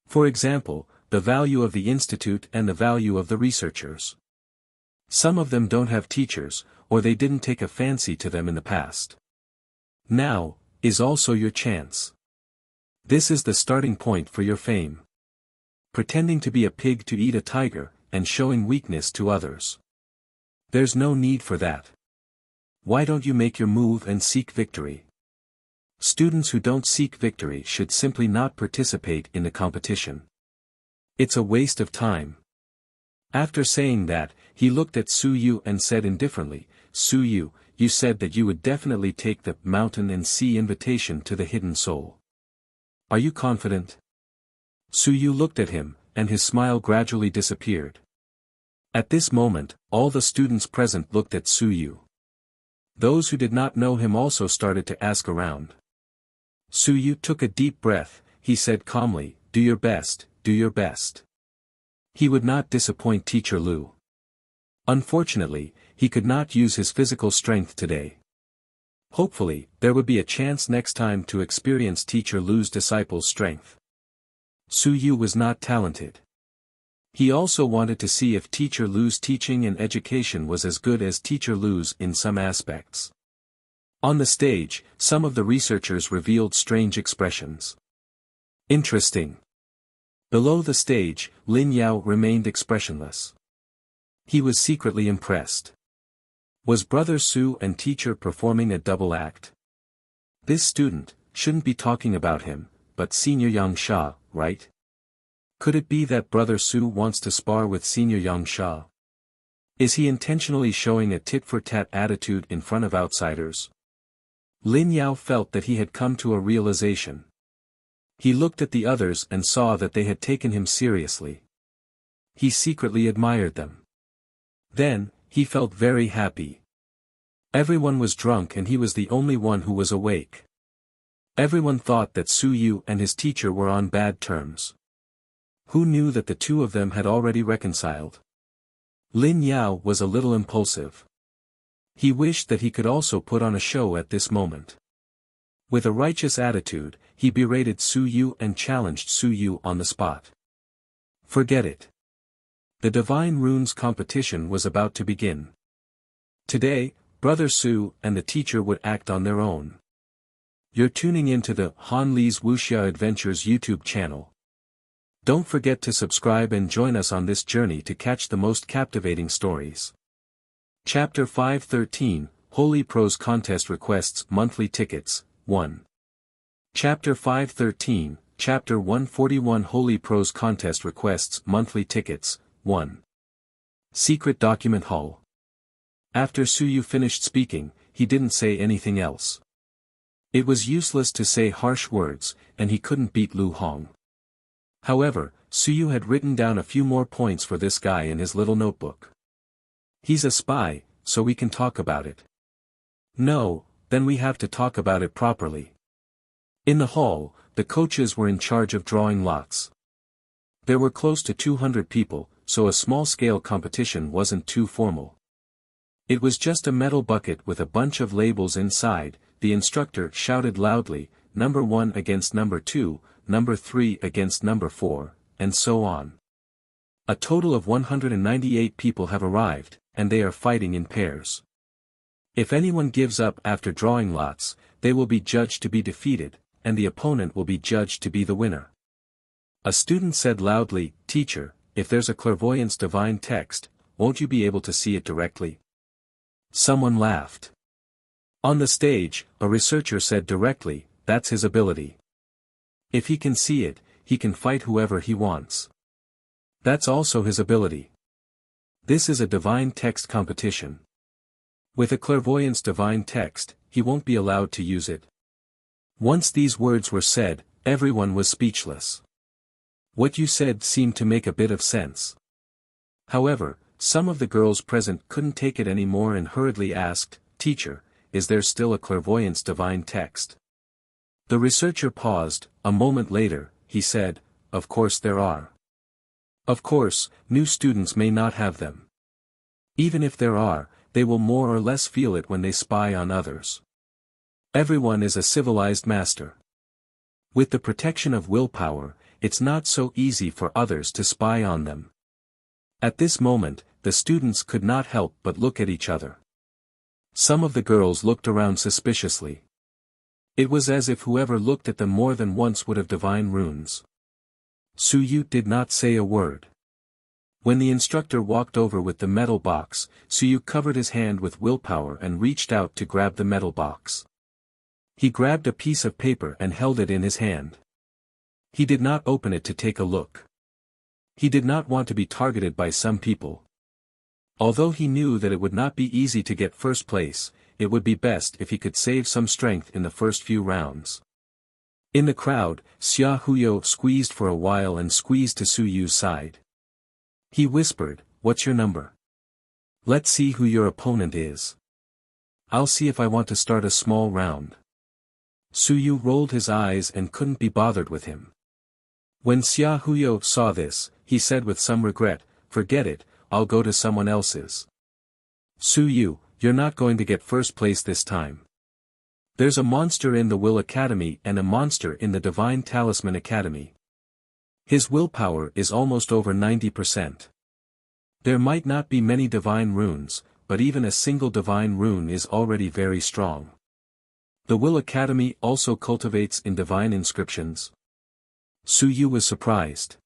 For example, the value of the institute and the value of the researchers. Some of them don't have teachers, or they didn't take a fancy to them in the past. Now, is also your chance. This is the starting point for your fame. Pretending to be a pig to eat a tiger, and showing weakness to others. There's no need for that. Why don't you make your move and seek victory? Students who don't seek victory should simply not participate in the competition. It's a waste of time." After saying that, he looked at Su Yu and said indifferently, "Su Yu, you said that you would definitely take the mountain and sea invitation to the hidden soul. Are you confident?" Su Yu looked at him, and his smile gradually disappeared. At this moment, all the students present looked at Su Yu. Those who did not know him also started to ask around. Su Yu took a deep breath, he said calmly, "Do your best, do your best." He would not disappoint Teacher Lu. Unfortunately, he could not use his physical strength today. Hopefully, there would be a chance next time to experience Teacher Lu's disciple's strength. Su Yu was not talented. He also wanted to see if Teacher Lu's teaching and education was as good as Teacher Lu's in some aspects. On the stage, some of the researchers revealed strange expressions. Interesting. Below the stage, Lin Yao remained expressionless. He was secretly impressed. Was Brother Su and teacher performing a double act? This student, shouldn't be talking about him, but Senior Yang Sha, right? Could it be that Brother Su wants to spar with Senior Yang Sha? Is he intentionally showing a tit-for-tat attitude in front of outsiders? Lin Yao felt that he had come to a realization. He looked at the others and saw that they had taken him seriously. He secretly admired them. Then, he felt very happy. Everyone was drunk and he was the only one who was awake. Everyone thought that Su Yu and his teacher were on bad terms. Who knew that the two of them had already reconciled? Lin Yao was a little impulsive. He wished that he could also put on a show at this moment. With a righteous attitude, he berated Su Yu and challenged Su Yu on the spot. Forget it. The Divine Runes competition was about to begin. Today, Brother Su and the teacher would act on their own. You're tuning into the Han Li's Wuxia Adventures YouTube channel. Don't forget to subscribe and join us on this journey to catch the most captivating stories. Chapter 513, Holy Prose Contest Requests Monthly Tickets, 1. Chapter 513, Chapter 141 Holy Prose Contest Requests Monthly Tickets, 1. Secret Document Hall. After Su Yu finished speaking, he didn't say anything else. It was useless to say harsh words, and he couldn't beat Lu Hong. However, Su Yu had written down a few more points for this guy in his little notebook. He's a spy, so we can talk about it. No, then we have to talk about it properly. In the hall, the coaches were in charge of drawing lots. There were close to 200 people, so a small-scale competition wasn't too formal. It was just a metal bucket with a bunch of labels inside. The instructor shouted loudly, "Number 1 against number 2, number 3 against number 4, and so on. A total of 198 people have arrived, and they are fighting in pairs. If anyone gives up after drawing lots, they will be judged to be defeated, and the opponent will be judged to be the winner. A student said loudly, "Teacher, if there's a clairvoyance divine text, won't you be able to see it directly?" Someone laughed. On the stage, a researcher said directly, "That's his ability. If he can see it, he can fight whoever he wants. That's also his ability. This is a divine text competition. With a clairvoyance divine text, he won't be allowed to use it." Once these words were said, everyone was speechless. What you said seemed to make a bit of sense. However, some of the girls present couldn't take it anymore and hurriedly asked, "Teacher, is there still a clairvoyance divine text?" The researcher paused. A moment later, he said, "Of course there are. Of course, new students may not have them. Even if there are, they will more or less feel it when they spy on others. Everyone is a civilized master. With the protection of willpower, it's not so easy for others to spy on them." At this moment, the students could not help but look at each other. Some of the girls looked around suspiciously. It was as if whoever looked at them more than once would have divine runes. Suyu did not say a word. When the instructor walked over with the metal box, Suyu covered his hand with willpower and reached out to grab the metal box. He grabbed a piece of paper and held it in his hand. He did not open it to take a look. He did not want to be targeted by some people. Although he knew that it would not be easy to get first place, it would be best if he could save some strength in the first few rounds. In the crowd, Xia Huyo squeezed for a while and squeezed to Suyu's side. He whispered, "What's your number? Let's see who your opponent is. I'll see if I want to start a small round." Suyu rolled his eyes and couldn't be bothered with him. When Xia Huyo saw this, he said with some regret, "Forget it, I'll go to someone else's." "Suyu, you're not going to get first place this time. There's a monster in the Will Academy and a monster in the Divine Talisman Academy. His willpower is almost over 90%. There might not be many divine runes, but even a single divine rune is already very strong. The Will Academy also cultivates in divine inscriptions." Suyu was surprised.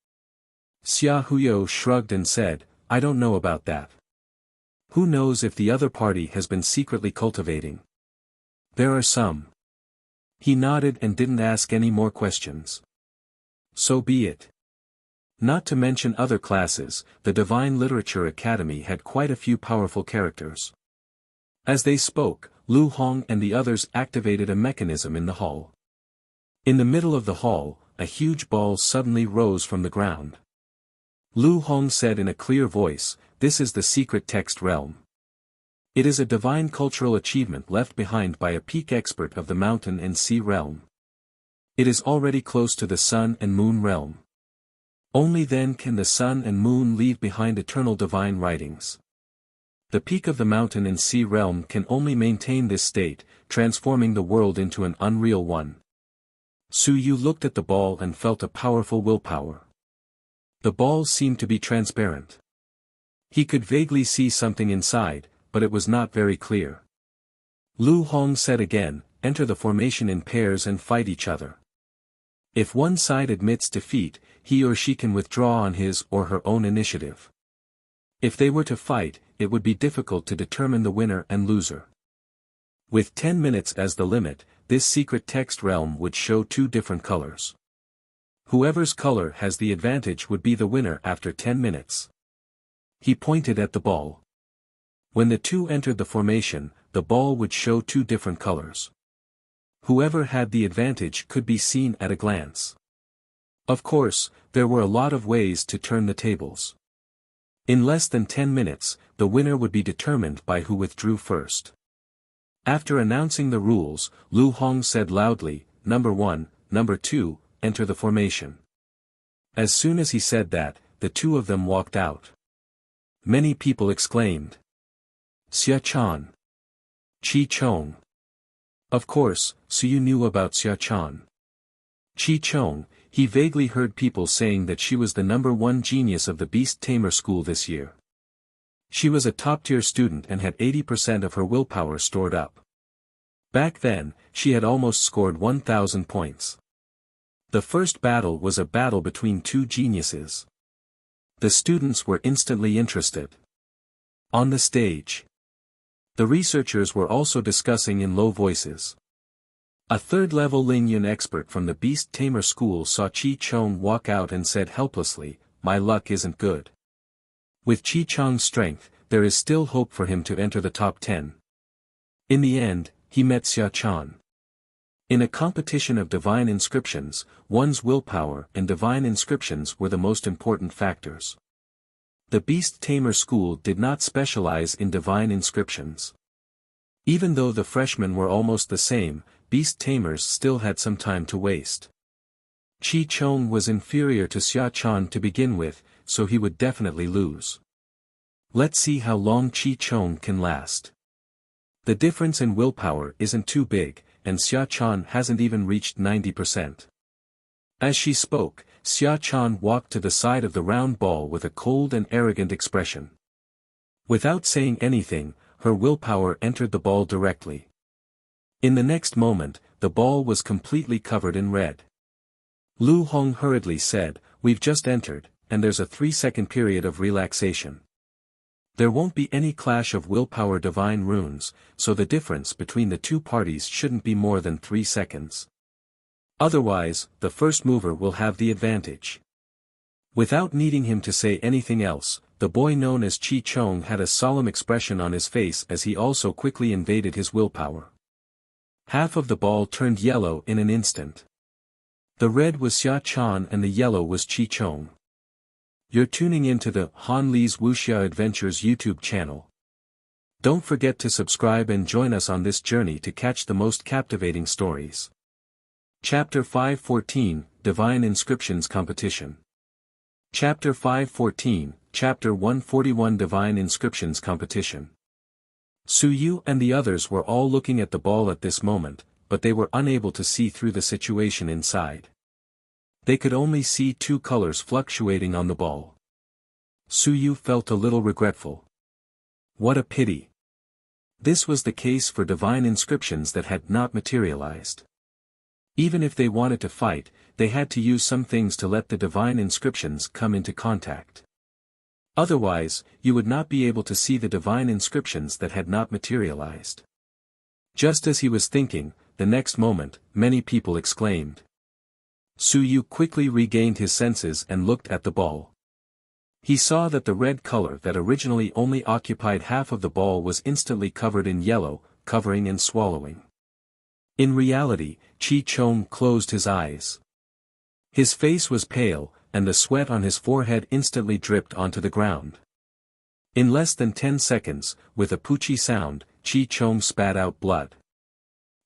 Xia Huyo shrugged and said, "I don't know about that. Who knows if the other party has been secretly cultivating? There are some." He nodded and didn't ask any more questions. So be it. Not to mention other classes, the Divine Literature Academy had quite a few powerful characters. As they spoke, Lu Hong and the others activated a mechanism in the hall. In the middle of the hall, a huge ball suddenly rose from the ground. Lu Hong said in a clear voice, "This is the secret text realm. It is a divine cultural achievement left behind by a peak expert of the mountain and sea realm. It is already close to the sun and moon realm. Only then can the sun and moon leave behind eternal divine writings. The peak of the mountain and sea realm can only maintain this state, transforming the world into an unreal one." Suyu looked at the ball and felt a powerful willpower. The ball seemed to be transparent. He could vaguely see something inside, but it was not very clear. Lu Hong said again, "Enter the formation in pairs and fight each other. If one side admits defeat, he or she can withdraw on his or her own initiative. If they were to fight, it would be difficult to determine the winner and loser. With 10 minutes as the limit, this secret text realm would show 2 different colors. Whoever's color has the advantage would be the winner after 10 minutes. He pointed at the ball. When the two entered the formation, the ball would show 2 different colors. Whoever had the advantage could be seen at a glance. Of course, there were a lot of ways to turn the tables. In less than 10 minutes, the winner would be determined by who withdrew first. After announcing the rules, Lu Hong said loudly, "Number 1, number 2, enter the formation." As soon as he said that, the 2 of them walked out. Many people exclaimed, "Xia Chan! Chi Chong!" Of course, Suyu knew about Xia Chan. Chi Chong, he vaguely heard people saying that she was the number 1 genius of the Beast Tamer school this year. She was a top-tier student and had 80% of her willpower stored up. Back then, she had almost scored 1,000 points. The first battle was a battle between two geniuses. The students were instantly interested. On the stage, the researchers were also discussing in low voices. A third-level Lingyun expert from the Beast Tamer school saw Chi Chong walk out and said helplessly, "My luck isn't good." With Chi Chong's strength, there is still hope for him to enter the top 10. In the end, he met Xia Chan. In a competition of divine inscriptions, one's willpower and divine inscriptions were the most important factors. The Beast Tamer school did not specialize in divine inscriptions. Even though the freshmen were almost the same, Beast Tamers still had some time to waste. Chi Chong was inferior to Xia Chan to begin with, so he would definitely lose. Let's see how long Chi Chong can last. The difference in willpower isn't too big, and Xia Chan hasn't even reached 90%. As she spoke, Xia Chan walked to the side of the round ball with a cold and arrogant expression. Without saying anything, her willpower entered the ball directly. In the next moment, the ball was completely covered in red. Lu Hong hurriedly said, "We've just entered, and there's a 3-second period of relaxation. There won't be any clash of willpower divine runes, so the difference between the two parties shouldn't be more than 3 seconds. Otherwise, the first mover will have the advantage." Without needing him to say anything else, the boy known as Chi Chong had a solemn expression on his face as he also quickly invaded his willpower. Half of the ball turned yellow in an instant. The red was Xia Chan and the yellow was Chi Chong. You're tuning into the Han Li's Wuxia Adventures YouTube channel. Don't forget to subscribe and join us on this journey to catch the most captivating stories. Chapter 514, Divine Inscriptions Competition. Chapter 514, Chapter 141 Divine Inscriptions Competition. Su Yu and the others were all looking at the ball at this moment, but they were unable to see through the situation inside. They could only see two colors fluctuating on the ball. Su Yu felt a little regretful. What a pity. This was the case for divine inscriptions that had not materialized. Even if they wanted to fight, they had to use some things to let the divine inscriptions come into contact. Otherwise, you would not be able to see the divine inscriptions that had not materialized. Just as he was thinking, the next moment, many people exclaimed. Su Yu quickly regained his senses and looked at the ball. He saw that the red color that originally only occupied half of the ball was instantly covered in yellow, covering and swallowing. In reality, Chi Chong closed his eyes. His face was pale, and the sweat on his forehead instantly dripped onto the ground. In less than 10 seconds, with a poochie sound, Chi Chong spat out blood.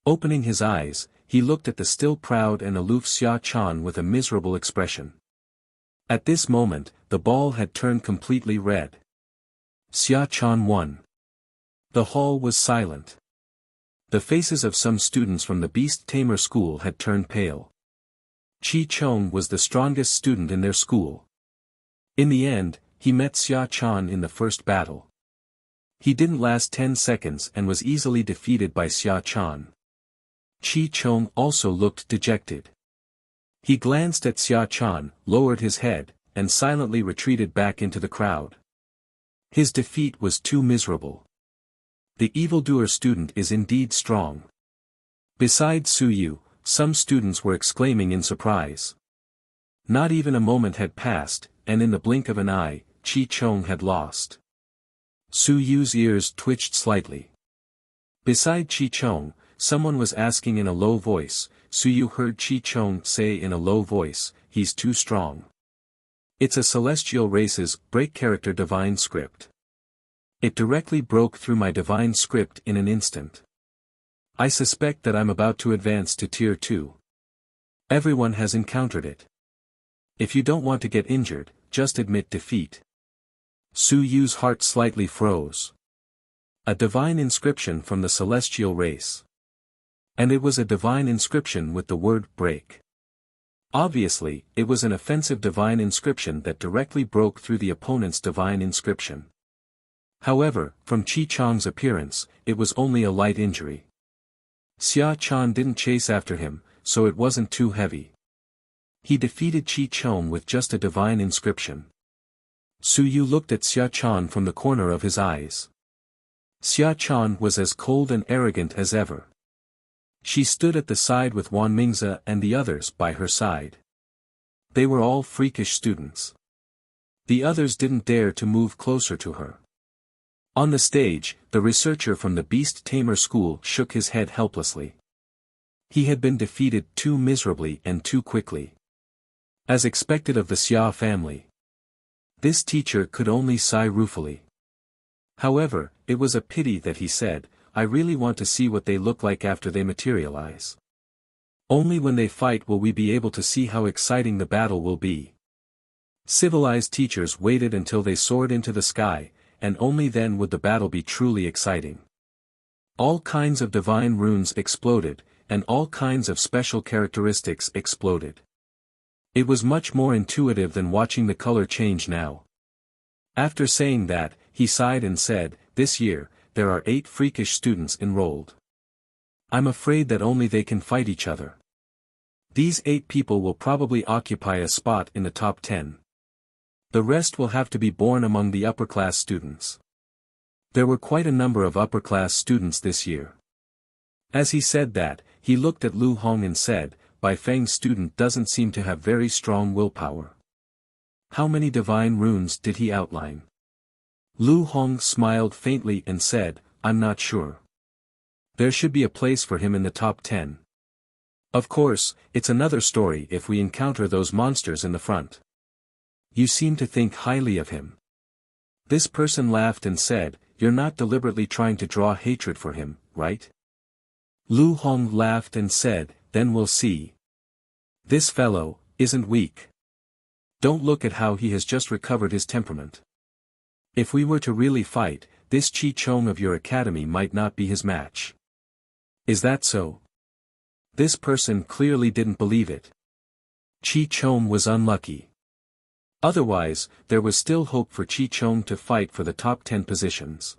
Opening his eyes, he looked at the still proud and aloof Xia Chan with a miserable expression. At this moment, the ball had turned completely red. Xia Chan won. The hall was silent. The faces of some students from the Beast Tamer school had turned pale. Chi Chong was the strongest student in their school. In the end, he met Xia Chan in the first battle. He didn't last 10 seconds and was easily defeated by Xia Chan. Chi Chong also looked dejected. He glanced at Xia Chan, lowered his head, and silently retreated back into the crowd. His defeat was too miserable. The evildoer student is indeed strong. Besides Su Yu, some students were exclaiming in surprise. Not even a moment had passed, and in the blink of an eye, Chi Chong had lost. Su Yu's ears twitched slightly. Beside Chi Chong, someone was asking in a low voice. Su Yu heard Chi Chong say in a low voice, "He's too strong." It's a celestial race's break character divine script. It directly broke through my divine script in an instant. I suspect that I'm about to advance to Tier 2. Everyone has encountered it. If you don't want to get injured, just admit defeat. Su Yu's heart slightly froze. A divine inscription from the celestial race. And it was a divine inscription with the word break. Obviously, it was an offensive divine inscription that directly broke through the opponent's divine inscription. However, from Chi Chong's appearance, it was only a light injury. Xia Chan didn't chase after him, so it wasn't too heavy. He defeated Chi Chong with just a divine inscription. Su Yu looked at Xia Chan from the corner of his eyes. Xia Chan was as cold and arrogant as ever. She stood at the side with Wan Mingze and the others by her side. They were all freakish students. The others didn't dare to move closer to her. On the stage, the researcher from the Beast Tamer school shook his head helplessly. He had been defeated too miserably and too quickly. As expected of the Xia family. This teacher could only sigh ruefully. However, it was a pity that he said, I really want to see what they look like after they materialize. Only when they fight will we be able to see how exciting the battle will be. Civilized teachers waited until they soared into the sky, and only then would the battle be truly exciting. All kinds of divine runes exploded, and all kinds of special characteristics exploded. It was much more intuitive than watching the color change now. After saying that, he sighed and said, this year, there are 8 freakish students enrolled. I'm afraid that only they can fight each other. These 8 people will probably occupy a spot in the top 10. The rest will have to be born among the upper-class students. There were quite a number of upper-class students this year. As he said that, he looked at Lu Hong and said, Bai Feng's student doesn't seem to have very strong willpower. How many divine runes did he outline? Lu Hong smiled faintly and said, I'm not sure. There should be a place for him in the top 10. Of course, it's another story if we encounter those monsters in the front. You seem to think highly of him. This person laughed and said, you're not deliberately trying to draw hatred for him, right? Lu Hong laughed and said, then we'll see. This fellow isn't weak. Don't look at how he has just recovered his temperament. If we were to really fight, this Chi Chong of your academy might not be his match. Is that so? This person clearly didn't believe it. Chi Chong was unlucky. Otherwise, there was still hope for Chi Chong to fight for the top 10 positions.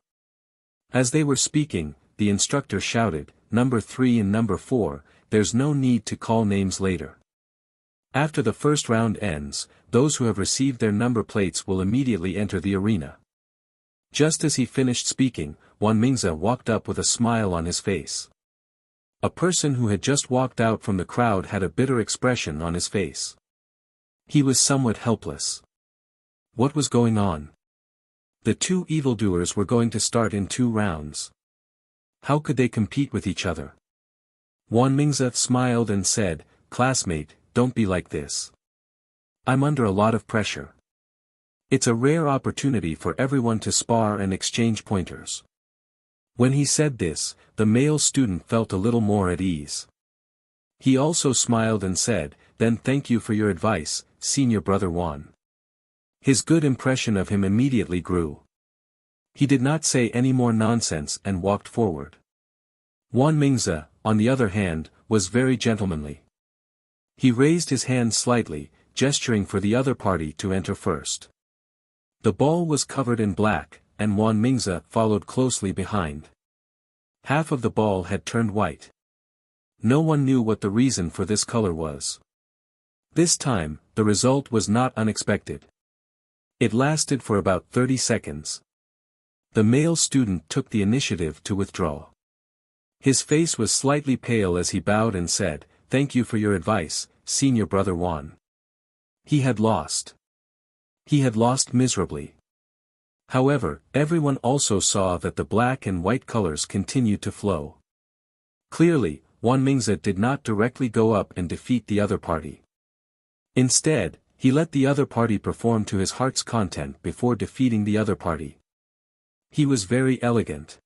As they were speaking, the instructor shouted, Number 3 and Number 4, there's no need to call names later. After the first round ends, those who have received their number plates will immediately enter the arena. Just as he finished speaking, Wan Mingze walked up with a smile on his face. A person who had just walked out from the crowd had a bitter expression on his face. He was somewhat helpless. What was going on? The 2 evildoers were going to start in 2 rounds. How could they compete with each other? Wan Mingze smiled and said, Classmate, don't be like this. I'm under a lot of pressure. It's a rare opportunity for everyone to spar and exchange pointers. When he said this, the male student felt a little more at ease. He also smiled and said, Then thank you for your advice, Senior Brother Wan. His good impression of him immediately grew. He did not say any more nonsense and walked forward. Wan Mingze, on the other hand, was very gentlemanly. He raised his hand slightly, gesturing for the other party to enter first. The ball was covered in black, and Wan Mingze followed closely behind. Half of the ball had turned white. No one knew what the reason for this color was. This time, the result was not unexpected. It lasted for about 30 seconds. The male student took the initiative to withdraw. His face was slightly pale as he bowed and said, Thank you for your advice, Senior Brother Wan. He had lost. He had lost miserably. However, everyone also saw that the black and white colors continued to flow. Clearly, Wan Mingze did not directly go up and defeat the other party. Instead, he let the other party perform to his heart's content before defeating the other party. He was very elegant.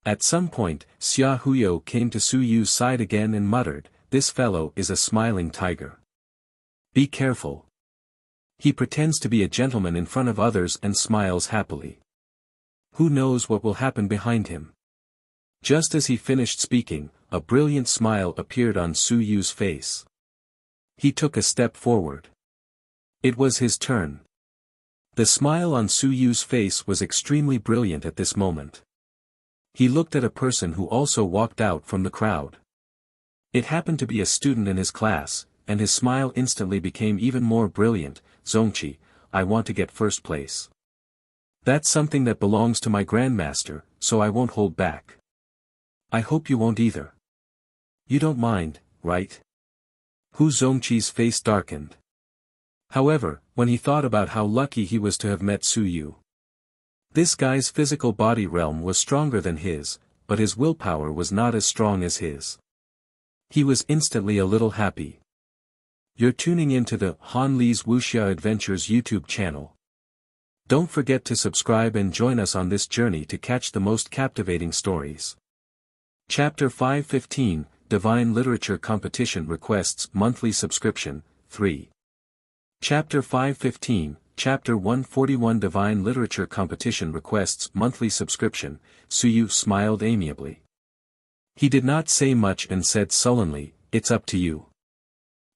At some point, Xia Huyo came to Su Yu's side again and muttered, This fellow is a smiling tiger. Be careful. He pretends to be a gentleman in front of others and smiles happily. Who knows what will happen behind him? Just as he finished speaking, a brilliant smile appeared on Su Yu's face. He took a step forward. It was his turn. The smile on Su Yu's face was extremely brilliant at this moment. He looked at a person who also walked out from the crowd. It happened to be a student in his class, and his smile instantly became even more brilliant. Zongqi, I want to get first place. That's something that belongs to my grandmaster, so I won't hold back. I hope you won't either. You don't mind, right? Hu Zongqi's face darkened. However, when he thought about how lucky he was to have met Su Yu. This guy's physical body realm was stronger than his, but his willpower was not as strong as his. He was instantly a little happy. You're tuning into the Han Li's Wuxia Adventures YouTube channel. Don't forget to subscribe and join us on this journey to catch the most captivating stories. Chapter 515, Divine Literature Competition Requests Monthly Subscription, 3. Chapter 515, Chapter 141 Divine Literature Competition Requests Monthly Subscription. Su Yu smiled amiably. He did not say much and said sullenly, it's up to you.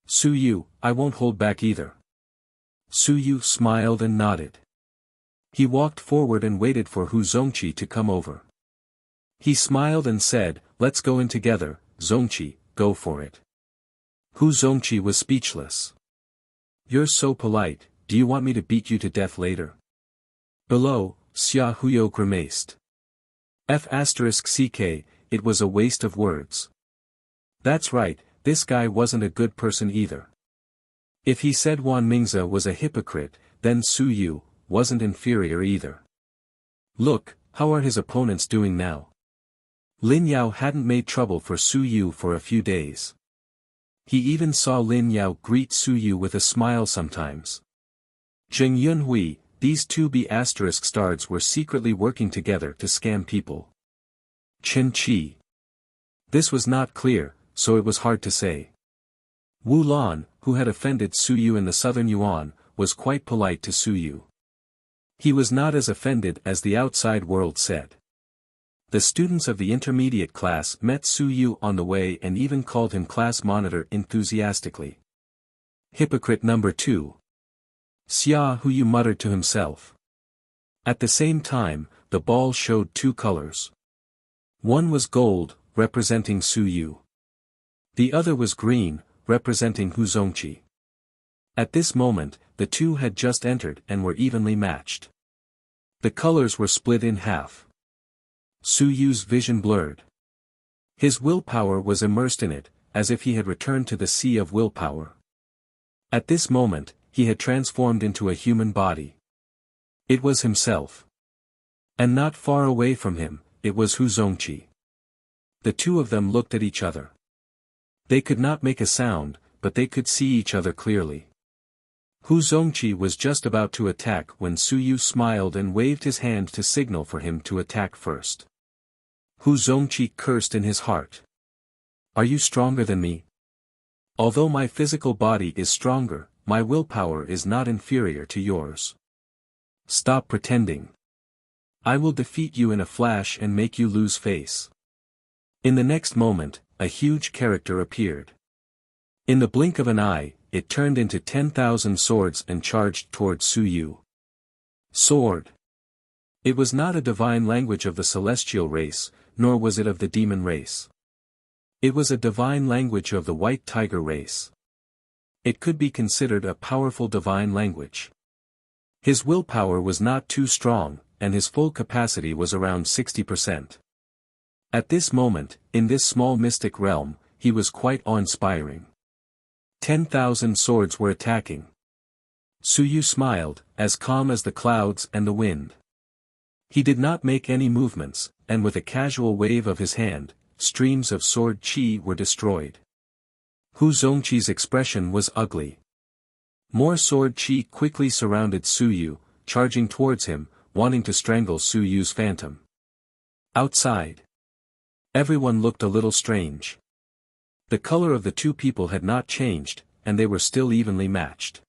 Su Yu, I won't hold back either. Su Yu smiled and nodded. He walked forward and waited for Hu Zongqi to come over. He smiled and said, let's go in together, Zongqi, go for it. Hu Zongqi was speechless. You're so polite, do you want me to beat you to death later? Below, Xia Huyo grimaced. F***ck, it was a waste of words. That's right, this guy wasn't a good person either. If he said Wan Mingze was a hypocrite, then Su Yu wasn't inferior either. Look, how are his opponents doing now? Lin Yao hadn't made trouble for Su Yu for a few days. He even saw Lin Yao greet Su Yu with a smile sometimes. Zheng Yunhui, these two B***stars were secretly working together to scam people. Chen Qi. This was not clear, so it was hard to say. Wu Lan, who had offended Su Yu in the southern Yuan, was quite polite to Su Yu. He was not as offended as the outside world said. The students of the intermediate class met Su Yu on the way and even called him class monitor enthusiastically. Hypocrite number 2. Xia Huyu muttered to himself. At the same time, the ball showed two colors. One was gold, representing Su Yu. The other was green, representing Hu Zongqi. At this moment, the two had just entered and were evenly matched. The colors were split in half. Su Yu's vision blurred. His willpower was immersed in it, as if he had returned to the sea of willpower. At this moment, he had transformed into a human body. It was himself. And not far away from him, it was Hu Zongqi. The two of them looked at each other. They could not make a sound, but they could see each other clearly. Hu Zongqi was just about to attack when Su Yu smiled and waved his hand to signal for him to attack first. Hu Zongqi cursed in his heart. Are you stronger than me? Although my physical body is stronger, my willpower is not inferior to yours. Stop pretending. I will defeat you in a flash and make you lose face. In the next moment, a huge character appeared. In the blink of an eye, it turned into 10,000 swords and charged toward Su Yu. Sword. It was not a divine language of the celestial race, nor was it of the demon race. It was a divine language of the white tiger race. It could be considered a powerful divine language. His willpower was not too strong, and his full capacity was around 60%. At this moment, in this small mystic realm, he was quite awe-inspiring. 10,000 swords were attacking. Su Yu smiled, as calm as the clouds and the wind. He did not make any movements, and with a casual wave of his hand, streams of sword chi were destroyed. Hu Zongqi's expression was ugly. More sword chi quickly surrounded Su Yu, charging towards him, wanting to strangle Su Yu's phantom. Outside. Everyone looked a little strange. The color of the two people had not changed, and they were still evenly matched.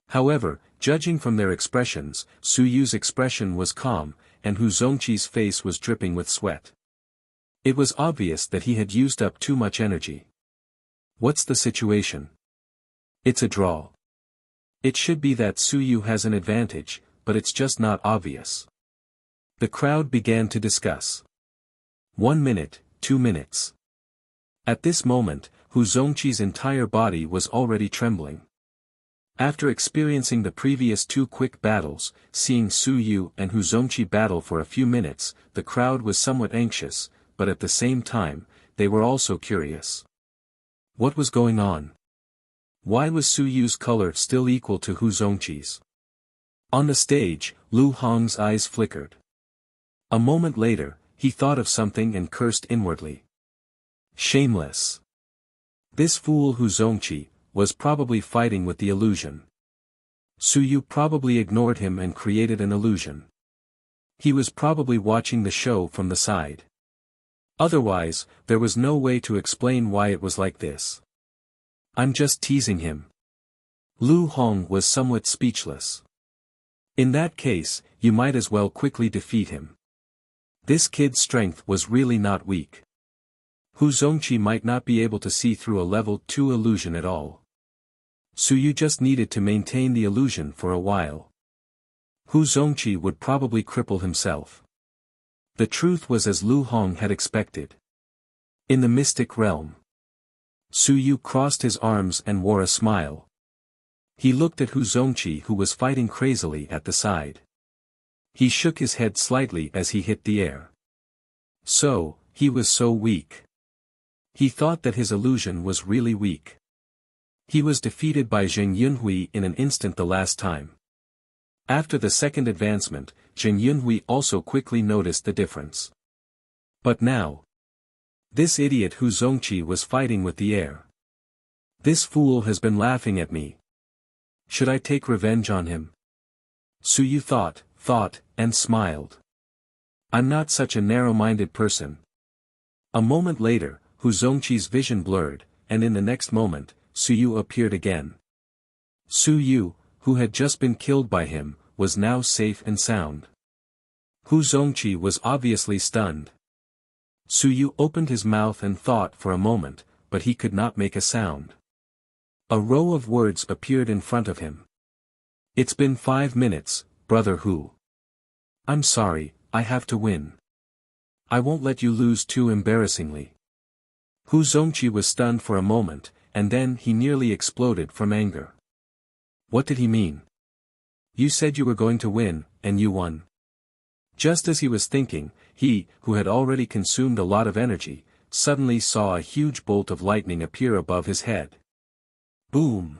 However, judging from their expressions, Su Yu's expression was calm, and Hu Zongqi's face was dripping with sweat. It was obvious that he had used up too much energy. What's the situation? It's a draw. It should be that Su Yu has an advantage, but it's just not obvious. The crowd began to discuss. 1 minute, 2 minutes. At this moment, Hu Zongqi's entire body was already trembling. After experiencing the previous 2 quick battles, seeing Su Yu and Hu Zongqi battle for a few minutes, the crowd was somewhat anxious, but at the same time, they were also curious. What was going on? Why was Su Yu's color still equal to Hu Zongqi's? On the stage, Lu Hong's eyes flickered. A moment later, he thought of something and cursed inwardly. Shameless. This fool Hu Zongqi was probably fighting with the illusion. Su Yu probably ignored him and created an illusion. He was probably watching the show from the side. Otherwise, there was no way to explain why it was like this. I'm just teasing him. Lu Hong was somewhat speechless. In that case, you might as well quickly defeat him. This kid's strength was really not weak. Hu Zongqi might not be able to see through a level 2 illusion at all. Su Yu just needed to maintain the illusion for a while. Hu Zongqi would probably cripple himself. The truth was as Lu Hong had expected. In the mystic realm, Su Yu crossed his arms and wore a smile. He looked at Hu Zongqi who was fighting crazily at the side. He shook his head slightly as he hit the air. So, he was so weak. He thought that his illusion was really weak. He was defeated by Zheng Yunhui in an instant the last time. After the second advancement, Zheng Yunhui also quickly noticed the difference. But now, this idiot Hu Zongqi was fighting with the air. This fool has been laughing at me. Should I take revenge on him? Su Yu thought, and smiled. I'm not such a narrow-minded person. A moment later, Hu Zongqi's vision blurred, and in the next moment, Su Yu appeared again. Su Yu, who had just been killed by him, was now safe and sound. Hu Zongqi was obviously stunned. Su Yu opened his mouth and thought for a moment, but he could not make a sound. A row of words appeared in front of him. It's been 5 minutes, brother Hu. I'm sorry, I have to win. I won't let you lose too embarrassingly. Hu Zongqi was stunned for a moment, and then he nearly exploded from anger. What did he mean? You said you were going to win, and you won. Just as he was thinking, he, who had already consumed a lot of energy, suddenly saw a huge bolt of lightning appear above his head. Boom!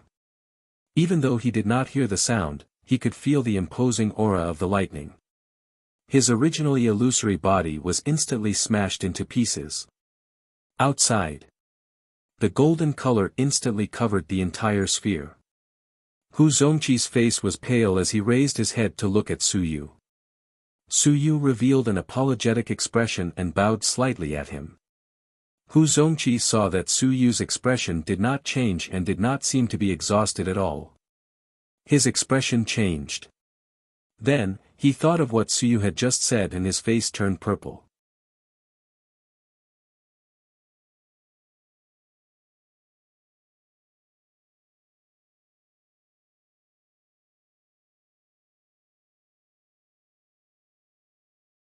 Even though he did not hear the sound, he could feel the imposing aura of the lightning. His originally illusory body was instantly smashed into pieces. Outside, the golden color instantly covered the entire sphere. Hu Zongqi's face was pale as he raised his head to look at Su Yu. Su Yu revealed an apologetic expression and bowed slightly at him. Hu Zongqi saw that Su Yu's expression did not change and did not seem to be exhausted at all. His expression changed. Then, he thought of what Su Yu had just said and his face turned purple.